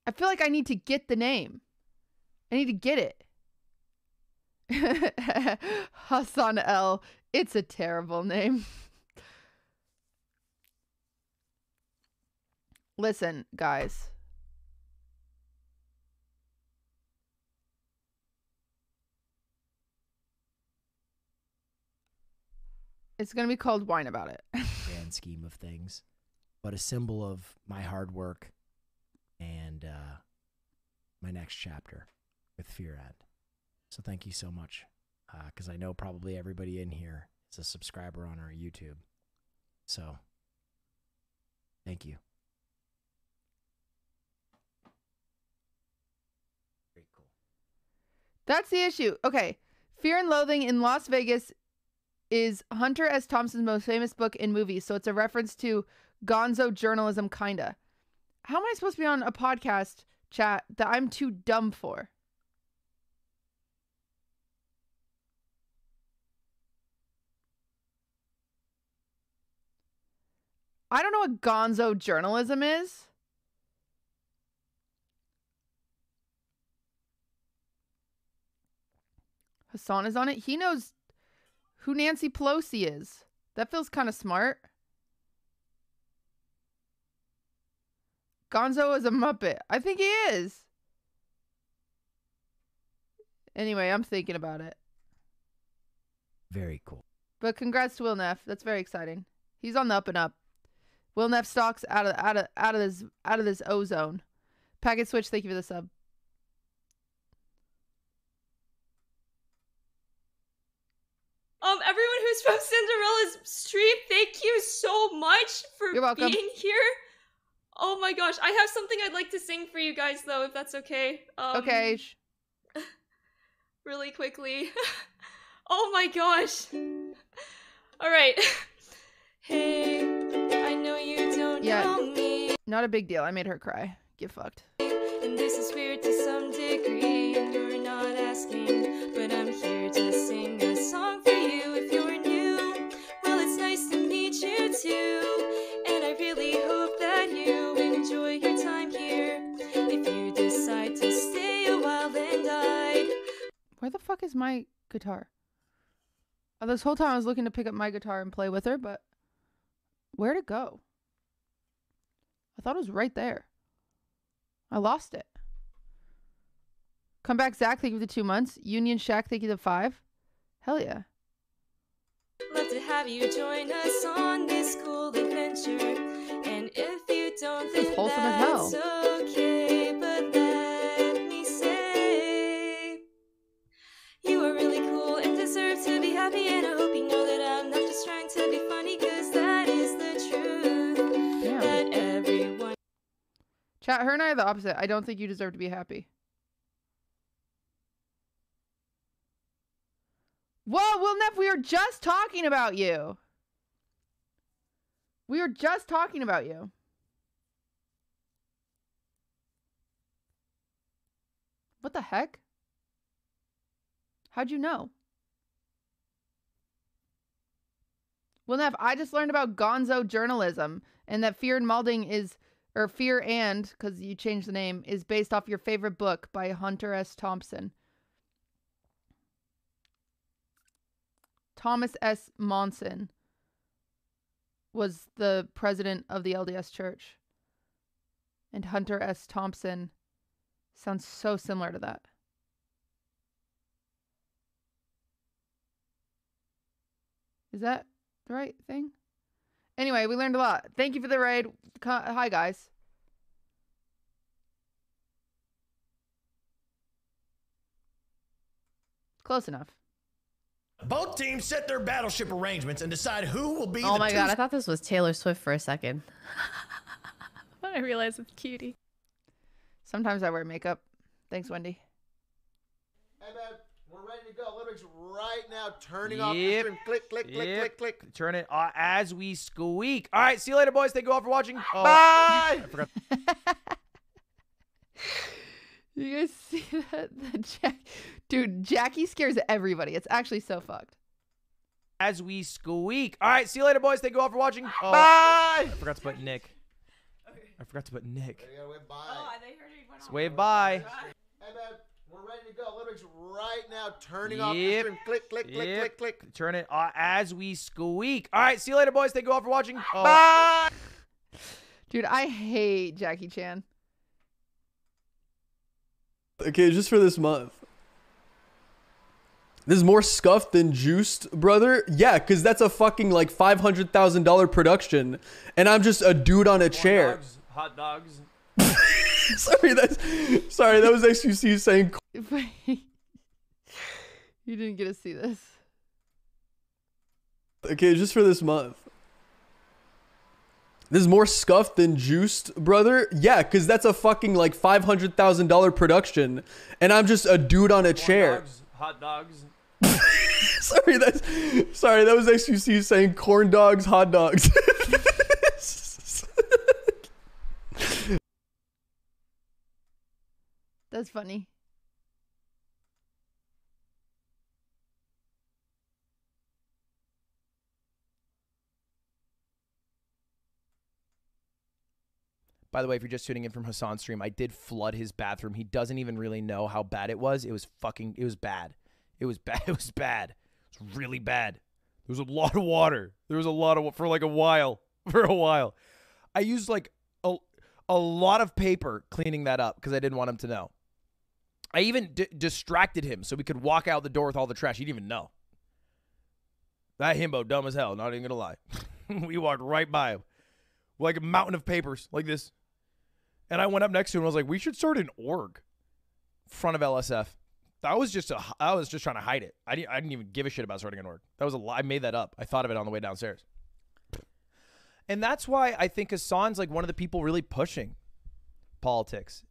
I feel like I need to get the name. I need to get it. Hassan L. It's a terrible name. Listen, guys. It's going to be called Wine About It. grand scheme of things, but a symbol of my hard work and my next chapter with Fear End. So thank you so much, because I know probably everybody in here is a subscriber on our YouTube. So thank you. Very cool. That's the issue. Okay. Fear and Loathing in Las Vegas is Hunter S. Thompson's most famous book in movies. So it's a reference to gonzo journalism, kinda. How am I supposed to be on a podcast chat that I'm too dumb for? I don't know what gonzo journalism is. Hassan is on it. He knows who Nancy Pelosi is. That feels kind of smart. Gonzo is a Muppet. I think he is. Anyway, I'm thinking about it. Very cool. But congrats to Will Neff. That's very exciting. He's on the up and up. Will Neff stocks out of this ozone. Packet Switch, thank you for the sub. Everyone who's from Cinderella's stream, thank you so much for being here. Oh my gosh, I have something I'd like to sing for you guys though, if that's okay. Okay. Really quickly. Oh my gosh. All right. Hey, I know you don't know me. Not a big deal. I made her cry. Get fucked. And this is weird to some degree, and you're not asking, but I'm here to sing a song for you if you're new. Well, it's nice to meet you too, and I really hope that you enjoy your time here. If you decide to stay is my guitar? Oh, this whole time I was looking to pick up my guitar and play with her, but where'd it go? I thought it was right there. I lost it. Come back, Zach. Thank you for the 2 months. Union Shack. Thank you for the 5. Hell yeah. Love to have you join us on this cool adventure. And if you don't think wholesome as hell. that's okay, but let me say, you are really cool and deserve to be happy. And I hope you know that I'm not just trying to be funny, because that is the truth. Damn. That everyone. Chat, her and I are the opposite. I don't think you deserve to be happy. Whoa, Will Neff, we were just talking about you. We were just talking about you. What the heck? How'd you know? Will Neff, I just learned about gonzo journalism and that Fear and Malding is, or Fear and, because you changed the name, is based off your favorite book by Hunter S. Thompson. Thomas S. Monson was the president of the LDS Church. And Hunter S. Thompson sounds so similar to that. Is that the right thing? Anyway, we learned a lot. Thank you for the raid. Hi, guys. Close enough. Both teams set their battleship arrangements and decide who will be Oh my god, I thought this was Taylor Swift for a second. But I realized it's Cutie. Sometimes I wear makeup. Thanks, Wendy. Hey, man, we're ready to go. Ludwig's right now turning off the stream. Click, click, click, click, click. Turn it as we squeak. All right, see you later, boys. Thank you all for watching. Oh, bye! I forgot. You guys see that? Dude, Jackie scares everybody. It's actually so fucked. As we squeak. All right, see you later, boys. Thank you all for watching. Oh, bye! I forgot to put Nick. I forgot to put Nick. There you go, wave bye. Oh, they heard you went Let's wave bye. Hey, man, we're ready to go. Ludwig's right now turning off the stream. Click, click, click, click, click. Turn it as we squeak. All right, see you later, boys. Thank you all for watching. Oh. Bye! Dude, I hate Jackie Chan. Okay, just for this month. This is more scuffed than juiced, brother. Yeah, because that's a fucking like $500,000 production. And I'm just a dude on a chair. Hot dogs. Sorry, that was XQC saying. You didn't get to see this. Okay, just for this month. This is more scuffed than juiced, brother. Yeah, because that's a fucking like $500,000 production. And I'm just a dude on a chair. Hot dogs. Sorry, that was XQC saying corn dogs, hot dogs. That's funny. By the way, if you're just tuning in from Hassan's stream, I did flood his bathroom. He doesn't even really know how bad it was. It was bad. It was bad. It was bad. It was really bad. There was a lot of water. There was a lot of, for like a while. For a while. I used like a lot of paper cleaning that up because I didn't want him to know. I even distracted him so we could walk out the door with all the trash. He didn't even know. That himbo, dumb as hell. Not even gonna lie. We walked right by him. Like a mountain of papers like this. And I went up next to him and I was like, we should start an org in front of LSF. I was just trying to hide it. I didn't even give a shit about starting an org. That was a lie. I made that up. I thought of it on the way downstairs. And that's why I think Hassan's like one of the people really pushing politics.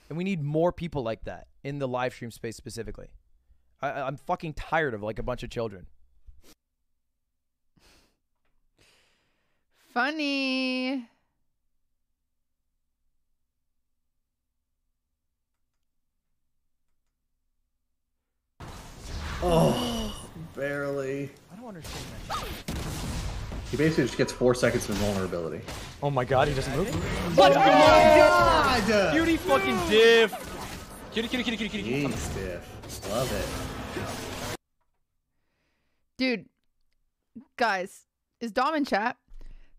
And we need more people like that in the live stream space specifically. I'm fucking tired of like a bunch of children. Funny. Oh, barely. I don't understand that. He basically just gets 4 seconds of vulnerability. Oh my god, he doesn't move. What? Oh my god! Cutie fucking diff. Cutie. Jeez, diff. Love it. Dude, guys, is Dom in chat?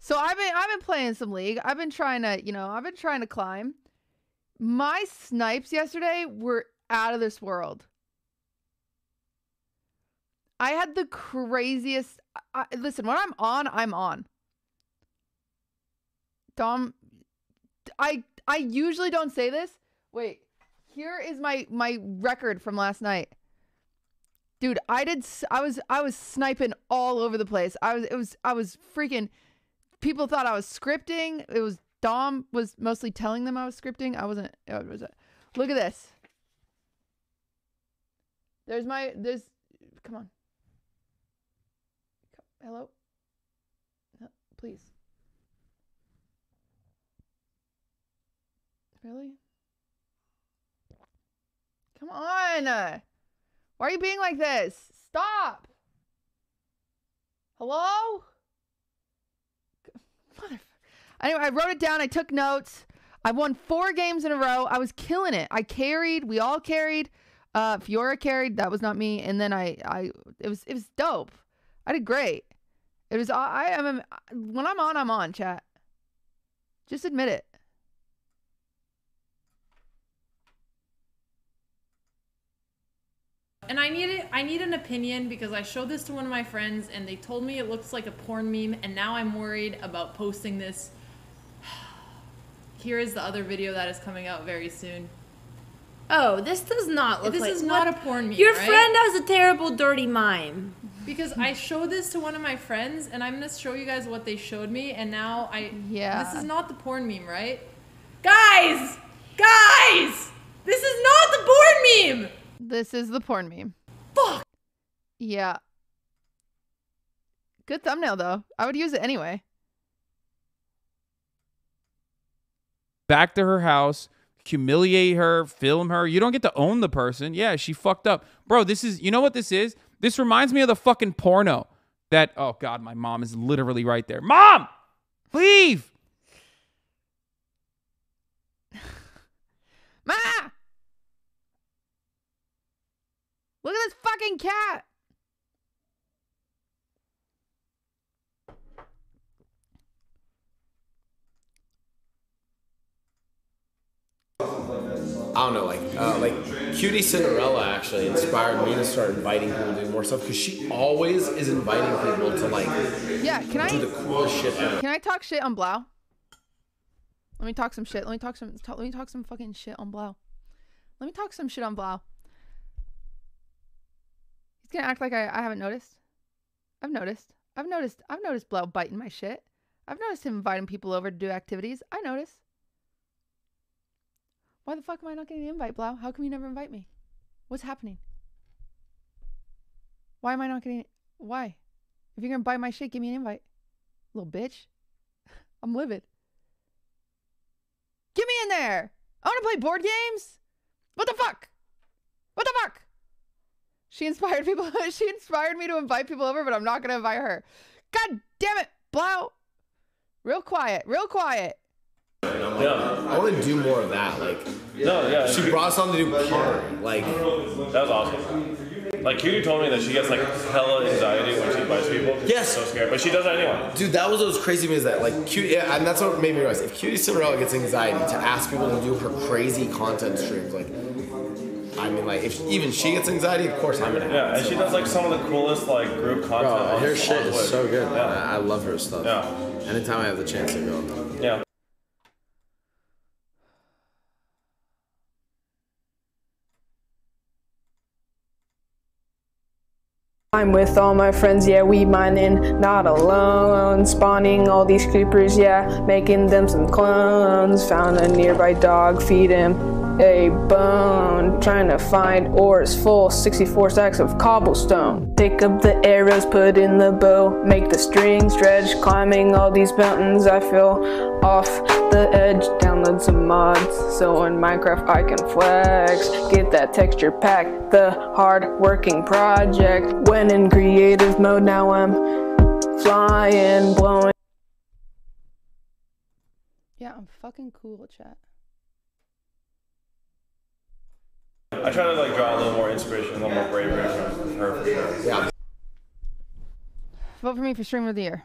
So I've been playing some League. I've been trying to climb. My snipes yesterday were out of this world. I had the craziest. Listen, when I'm on, I'm on. Dom, I usually don't say this. Wait, here is my record from last night. Dude, I was sniping all over the place. I was freaking. People thought I was scripting. It was Dom was mostly telling them I was scripting. I wasn't. Look at this. There's come on. Hello? No, please. Really? Come on. Why are you being like this? Stop. Hello? Anyway, I wrote it down. I took notes. I won 4 games in a row. I was killing it. I carried. We all carried. Fiora carried. That was not me. And then it was dope. I did great. It was. When I'm on, chat. Just admit it. And I need an opinion because I showed this to one of my friends and they told me it looks like a porn meme, and now I'm worried about posting this. Here is the other video that is coming out very soon. Oh, this does not look like... This is not a porn meme, Your right? friend has a terrible dirty mime. Because I showed this to one of my friends and I'm going to show you guys what they showed me, and now Yeah. This is not the porn meme, right? Guys! Guys! This is not the porn meme! This is the porn meme. Fuck! Yeah. Good thumbnail, though. I would use it anyway. Back to her house, humiliate her, film her. You don't get to own the person. Yeah, she fucked up. Bro, this is, you know what this is? This reminds me of the fucking porno that, oh God, my mom is literally right there. Mom! Leave! Ma! Look at this fucking cat! I don't know, like QTCinderella actually inspired me to start inviting people to do more stuff because she always is inviting people to like do the coolest shit ever. Can I talk shit on Blau? Let me talk some shit. Let me talk some fucking shit on Blau. Let me talk some shit on Blau. He's gonna act like I haven't noticed. I've noticed Blau biting my shit. I've noticed him inviting people over to do activities. I notice. Why the fuck am I not getting an invite, Blau? How come you never invite me? What's happening? Why am I not getting... Why? If you're gonna buy my shit, give me an invite. Little bitch. I'm livid. Get me in there! I wanna play board games! What the fuck? What the fuck? She inspired people... She inspired me to invite people over, but I'm not gonna invite her. God damn it, Blau! Real quiet. Real quiet. Yeah. I want to do more of that. Like, she brought us on to do porn. Like, that was awesome. Like, Cutie told me that she gets like hella anxiety when she invites people. Yes. So scared, but she does it anyway. Dude, that was those crazy things that like Cutie, and that's what made me realize if QTCinderella gets anxiety to ask people to do her crazy content streams, like, I mean, like if even she gets anxiety, of course I'm gonna have Yeah, and she does like some of the coolest like group content. Bro, her shit is so good. Yeah. I love her stuff. Yeah. Anytime I have the chance to go. Yeah. I'm with all my friends, yeah, we mining, not alone. Spawning all these creepers, yeah, making them some clones. Found a nearby dog, feed him a bone. Trying to find ores full, 64 stacks of cobblestone. Pick up the arrows, put in the bow, make the string stretch. Climbing all these mountains, I feel off the edge. Download some mods, so in Minecraft I can flex. Get that texture pack, the hard working project. When in creative mode, now I'm flying, blowing. Yeah, I'm fucking cool, chat. I try to like draw a little more inspiration, a little more bravery from her for sure. Yeah. Vote for me for streamer of the year.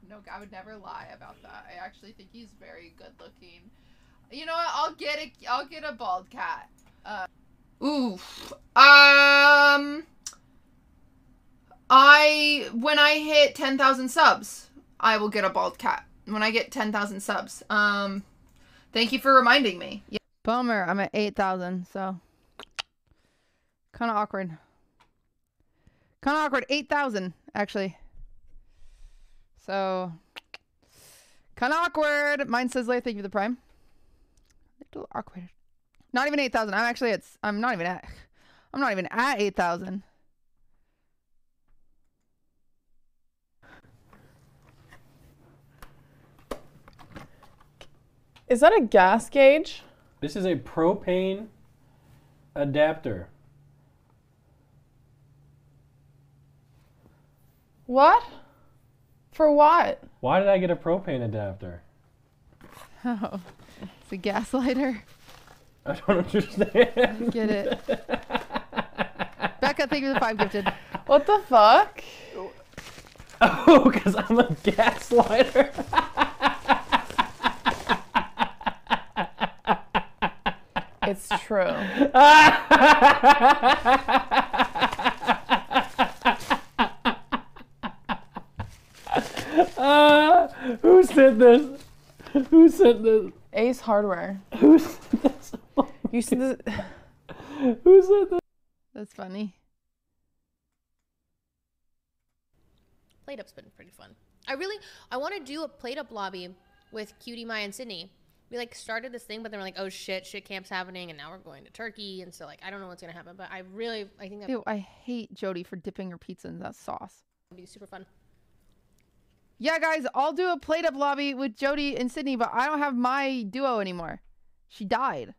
No, I would never lie about that. I actually think he's very good looking. You know what? I'll get a bald cat. When I hit 10,000 subs, I will get a bald cat. When I get 10,000 subs. Thank you for reminding me. Yeah. Bummer, I'm at 8,000, so kind of awkward. 8,000 actually. So kind of awkward. Mine says, "Thank you for the prime." A little awkward. Not even 8,000. I'm not even at 8,000. Is that a gas gauge? This is a propane adapter. What? For what? Why did I get a propane adapter? Oh, it's a gas lighter. I don't understand. Get it. Becca, thank you for the 5 gifted. What the fuck? Oh, because I'm a gas lighter. It's true. Who sent this? Who sent this? Ace Hardware. Who sent this? You sent this? Who sent this? That's funny. Plate Up's been pretty fun. I want to do a Plate Up lobby with Cutie, Maya, and Sydney. We like started this thing, but then we're like, oh shit camp's happening, and now we're going to Turkey, and so like I don't know what's gonna happen, but I think that Ew, I hate Jody for dipping her pizza in that sauce. would be super fun. Yeah, guys, I'll do a Plate Up lobby with Jody and Sydney, but I don't have my duo anymore. She died.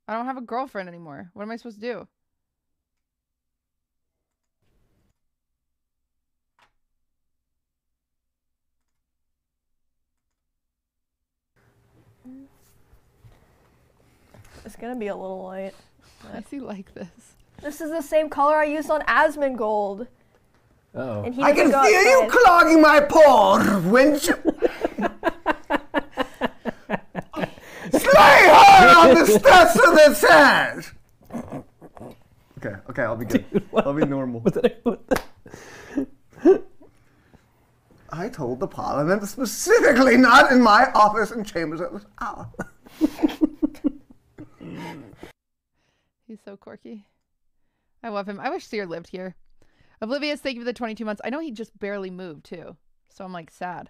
I don't have a girlfriend anymore. What am I supposed to do? It's gonna be a little light. I see like this. This is the same color I used on Asmongold. Uh-oh. And he I can doesn't go feel you outside. clogging my pores, winch. Slay her on the steps of the stairs. Okay, I'll be good. I'll be normal. I told the Parliament specifically not in my office and chambers at this hour. He's so quirky. I love him. I wish Seer lived here. Oblivious, thank you for the 22 months. I know he just barely moved too, so I'm like sad.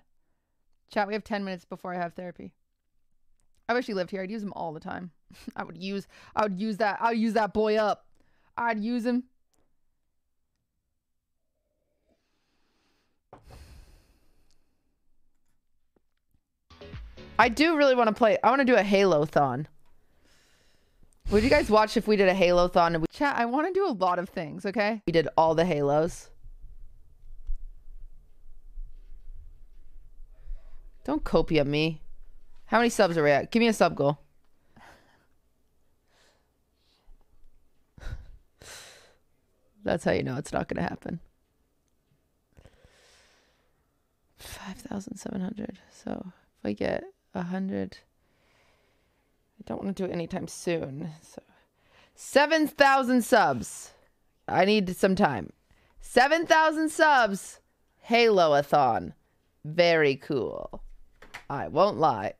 Chat, we have 10 minutes before I have therapy. I wish he lived here. I'd use him all the time. I would use that boy up. I'd use him. I do really want to play. I want to do a Halo-thon. Would you guys watch if we did a Halo-thon? Chat, I want to do a lot of things, okay? We did all the Halos. Don't copy me. How many subs are we at? Give me a sub goal. That's how you know it's not going to happen. 5,700. So if I get 100... I don't want to do it anytime soon. So 7,000 subs. I need some time. 7,000 subs. Halo-a-thon. Very cool. I won't lie.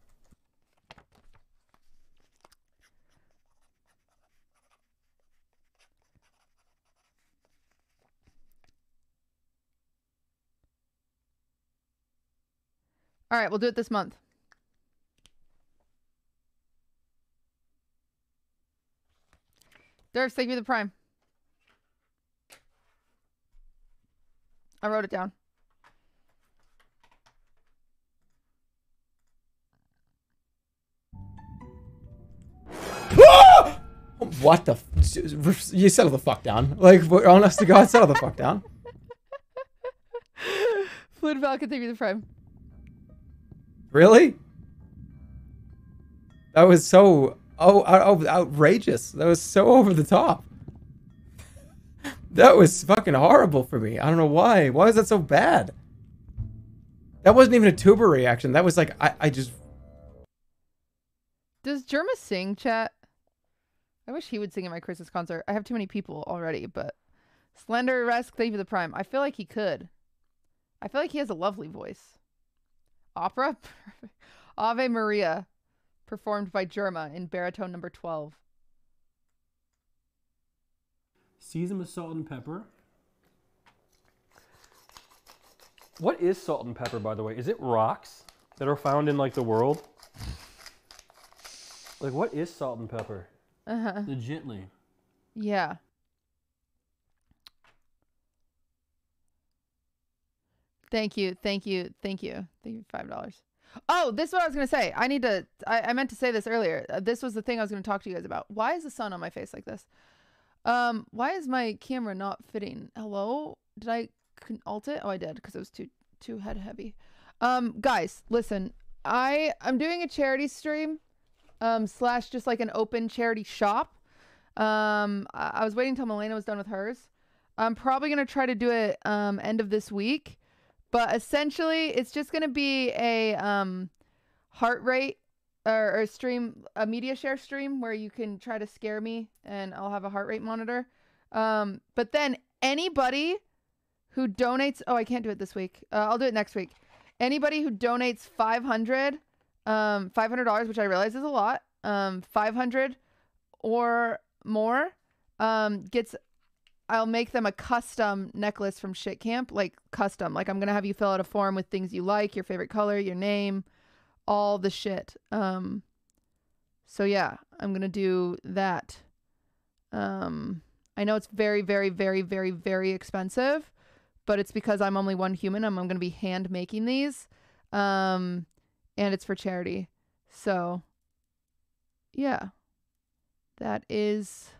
All right, we'll do it this month. Durf, thank you for the prime. I wrote it down. Ah! What the? You settle the fuck down. Like, honest to God, settle the fuck down. Fluid Falcon, thank you for the prime. Really? That was so outrageous. That was so over the top. That was fucking horrible for me. I don't know why. Why is that so bad? That wasn't even a tuber reaction. That was like, I just... Does Jerma sing, chat? I wish he would sing at my Christmas concert. I have too many people already, but... Slender Resk, thank you for the prime. I feel like he could. I feel like he has a lovely voice. Opera? Ave Maria, performed by Jerma in baritone number 12. Season with salt and pepper. What is salt and pepper, by the way? Is it rocks that are found in like the world? Like, what is salt and pepper? Uh-huh. Legitly. Yeah. Thank you. Thank you. Thank you. Thank you for $5. Oh, this is what I was going to say. I meant to say this earlier. This was the thing I was going to talk to you guys about. Why is the sun on my face like this? Why is my camera not fitting? Hello? Did I alt it? Oh, I did, because it was too head heavy. Guys, listen. I'm doing a charity stream, slash just like an open charity shop. I was waiting until Milena was done with hers. I'm probably going to try to do it, end of this week. But essentially, it's just going to be a heart rate or stream, a media share stream where you can try to scare me and I'll have a heart rate monitor. But then anybody who donates, oh, I can't do it this week. I'll do it next week. Anybody who donates $500, which I realize is a lot, 500 or more, gets... I'll make them a custom necklace from Shit Camp, like custom. Like I'm going to have you fill out a form with things you like, your favorite color, your name, all the shit. So yeah, I'm going to do that. I know it's very, very, very, very, very expensive, but it's because I'm only one human. I'm going to be hand making these. And it's for charity. So yeah, that is...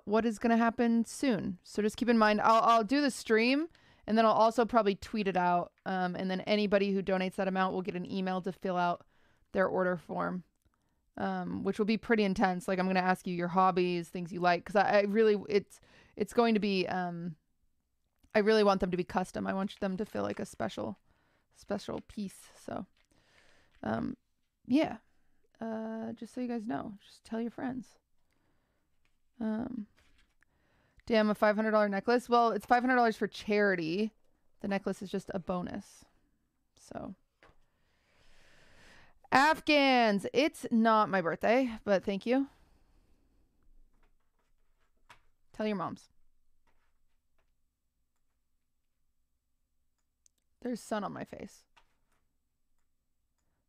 what is going to happen soon. So just keep in mind, I'll do the stream and then I'll also probably tweet it out. And then anybody who donates that amount will get an email to fill out their order form, which will be pretty intense. Like I'm going to ask you your hobbies, things you like. Cause I really, it's going to be, I really want them to be custom. I want them to feel like a special piece. So, yeah, just so you guys know, just tell your friends. Damn, a $500 necklace. Well, it's $500 for charity. The necklace is just a bonus. So, Afghans. It's not my birthday, but thank you. Tell your moms. There's sun on my face.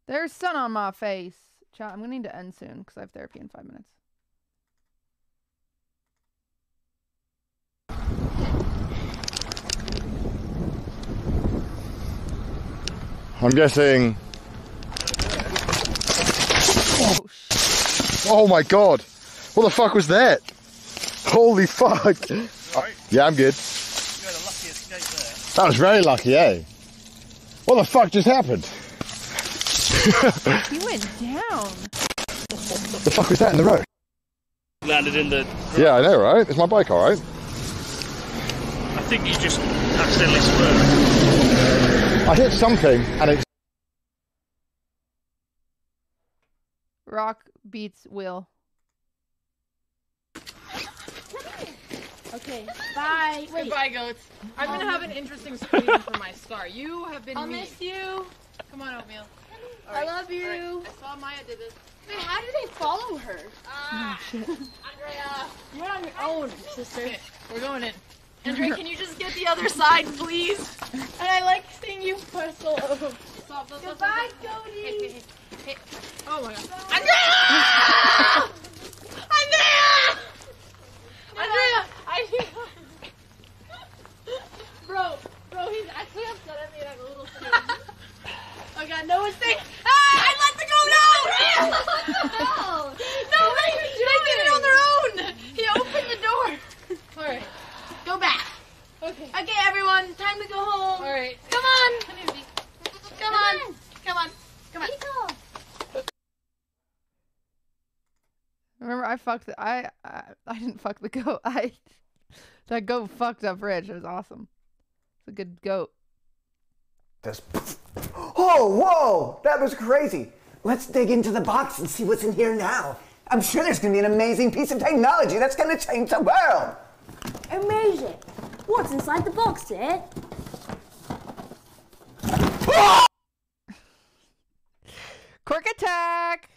There's sun on my face. Chat, I'm gonna need to end soon because I have therapy in 5 minutes. I'm guessing. Oh my god! What the fuck was that? Holy fuck! Yeah, I'm good. That was very lucky, eh? What the fuck just happened? He went down. The fuck was that in the road? Landed in the... Yeah, I know, right? Is my bike alright? I think you just accidentally swerved. I hit something and it... Rock beats Will. Okay, bye. Wait. Goodbye, goats. I'm gonna have an interesting screening for my scar. You have been I'll mean. miss you. Come on, Oatmeal. I love you. Right. I saw Maya did this. Wait, how did they follow her? Andrea, you're on your own, sister. Okay, we're going in. Andrea, can you just get the other side, please? And I like seeing you whistle. Stop. Goodbye, Cody. Hey. Oh my god. Andrea! Andrea! Bro, he's actually upset at me and I'm a little scared. Oh god, no one's saying. Ah! I let the go! No! No! No, baby! Okay, everyone, time to go home. All right. Come on. Come here, Zeke. Come on. Come on. Come on. Remember, I fucked. I didn't fuck the goat. That goat fucked up Rich. It was awesome. It's a good goat. Oh, whoa! That was crazy. Let's dig into the box and see what's in here now. I'm sure there's going to be an amazing piece of technology that's going to change the world. Amazing. What's inside the box, dear? Quirk attack!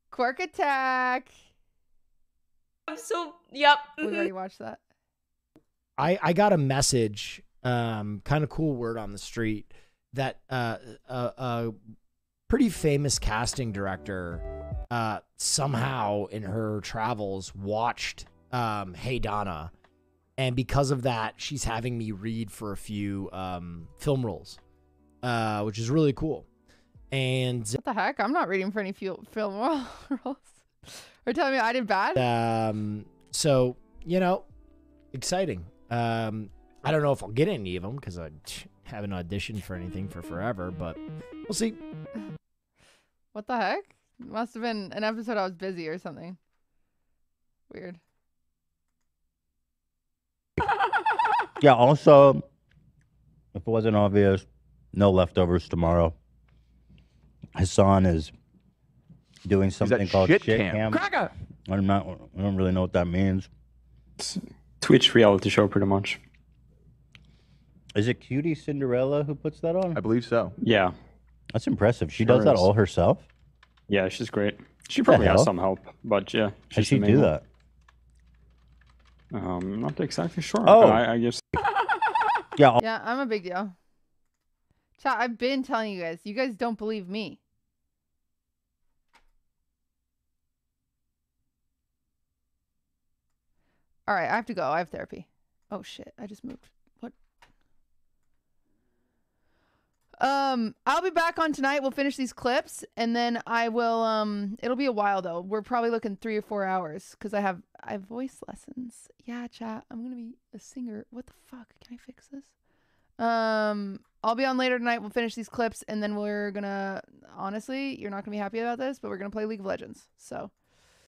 Quirk attack! I'm so, yep. We've already watched that. I got a message, kind of cool word on the street, that a pretty famous casting director somehow in her travels watched Hey Donna, and because of that, she's having me read for a few film roles, which is really cool. And What the heck? I'm not reading for any film roles. Are you telling me I did bad? So, you know, exciting. I don't know if I'll get any of them because I haven't auditioned for anything for forever, but we'll see. What the heck? Must have been an episode I was busy or something. Weird. Yeah, also, if it wasn't obvious, no leftovers tomorrow. Hassan is doing something called shit cam. Cracker! I don't really know what that means. Twitch reality show, pretty much. Is it QTCinderella who puts that on? I believe so. Yeah. That's impressive. She Sure does that is. all herself? Yeah, she's great. She What the probably has hell? some help, but yeah. How'd she's she the main do one. that? Not exactly sure. Oh. But I guess. Yeah. Yeah, I'm a big deal. Chat, I've been telling you guys. You guys don't believe me. All right, I have to go. I have therapy. Oh shit, I just moved. What? I'll be back on tonight. We'll finish these clips and then I will it'll be a while though. We're probably looking 3 or 4 hours cuz I have voice lessons. Yeah, chat. I'm going to be a singer. What the fuck? Can I fix this? I'll be on later tonight. We'll finish these clips and then we're going to honestly, you're not going to be happy about this, but we're going to play League of Legends. So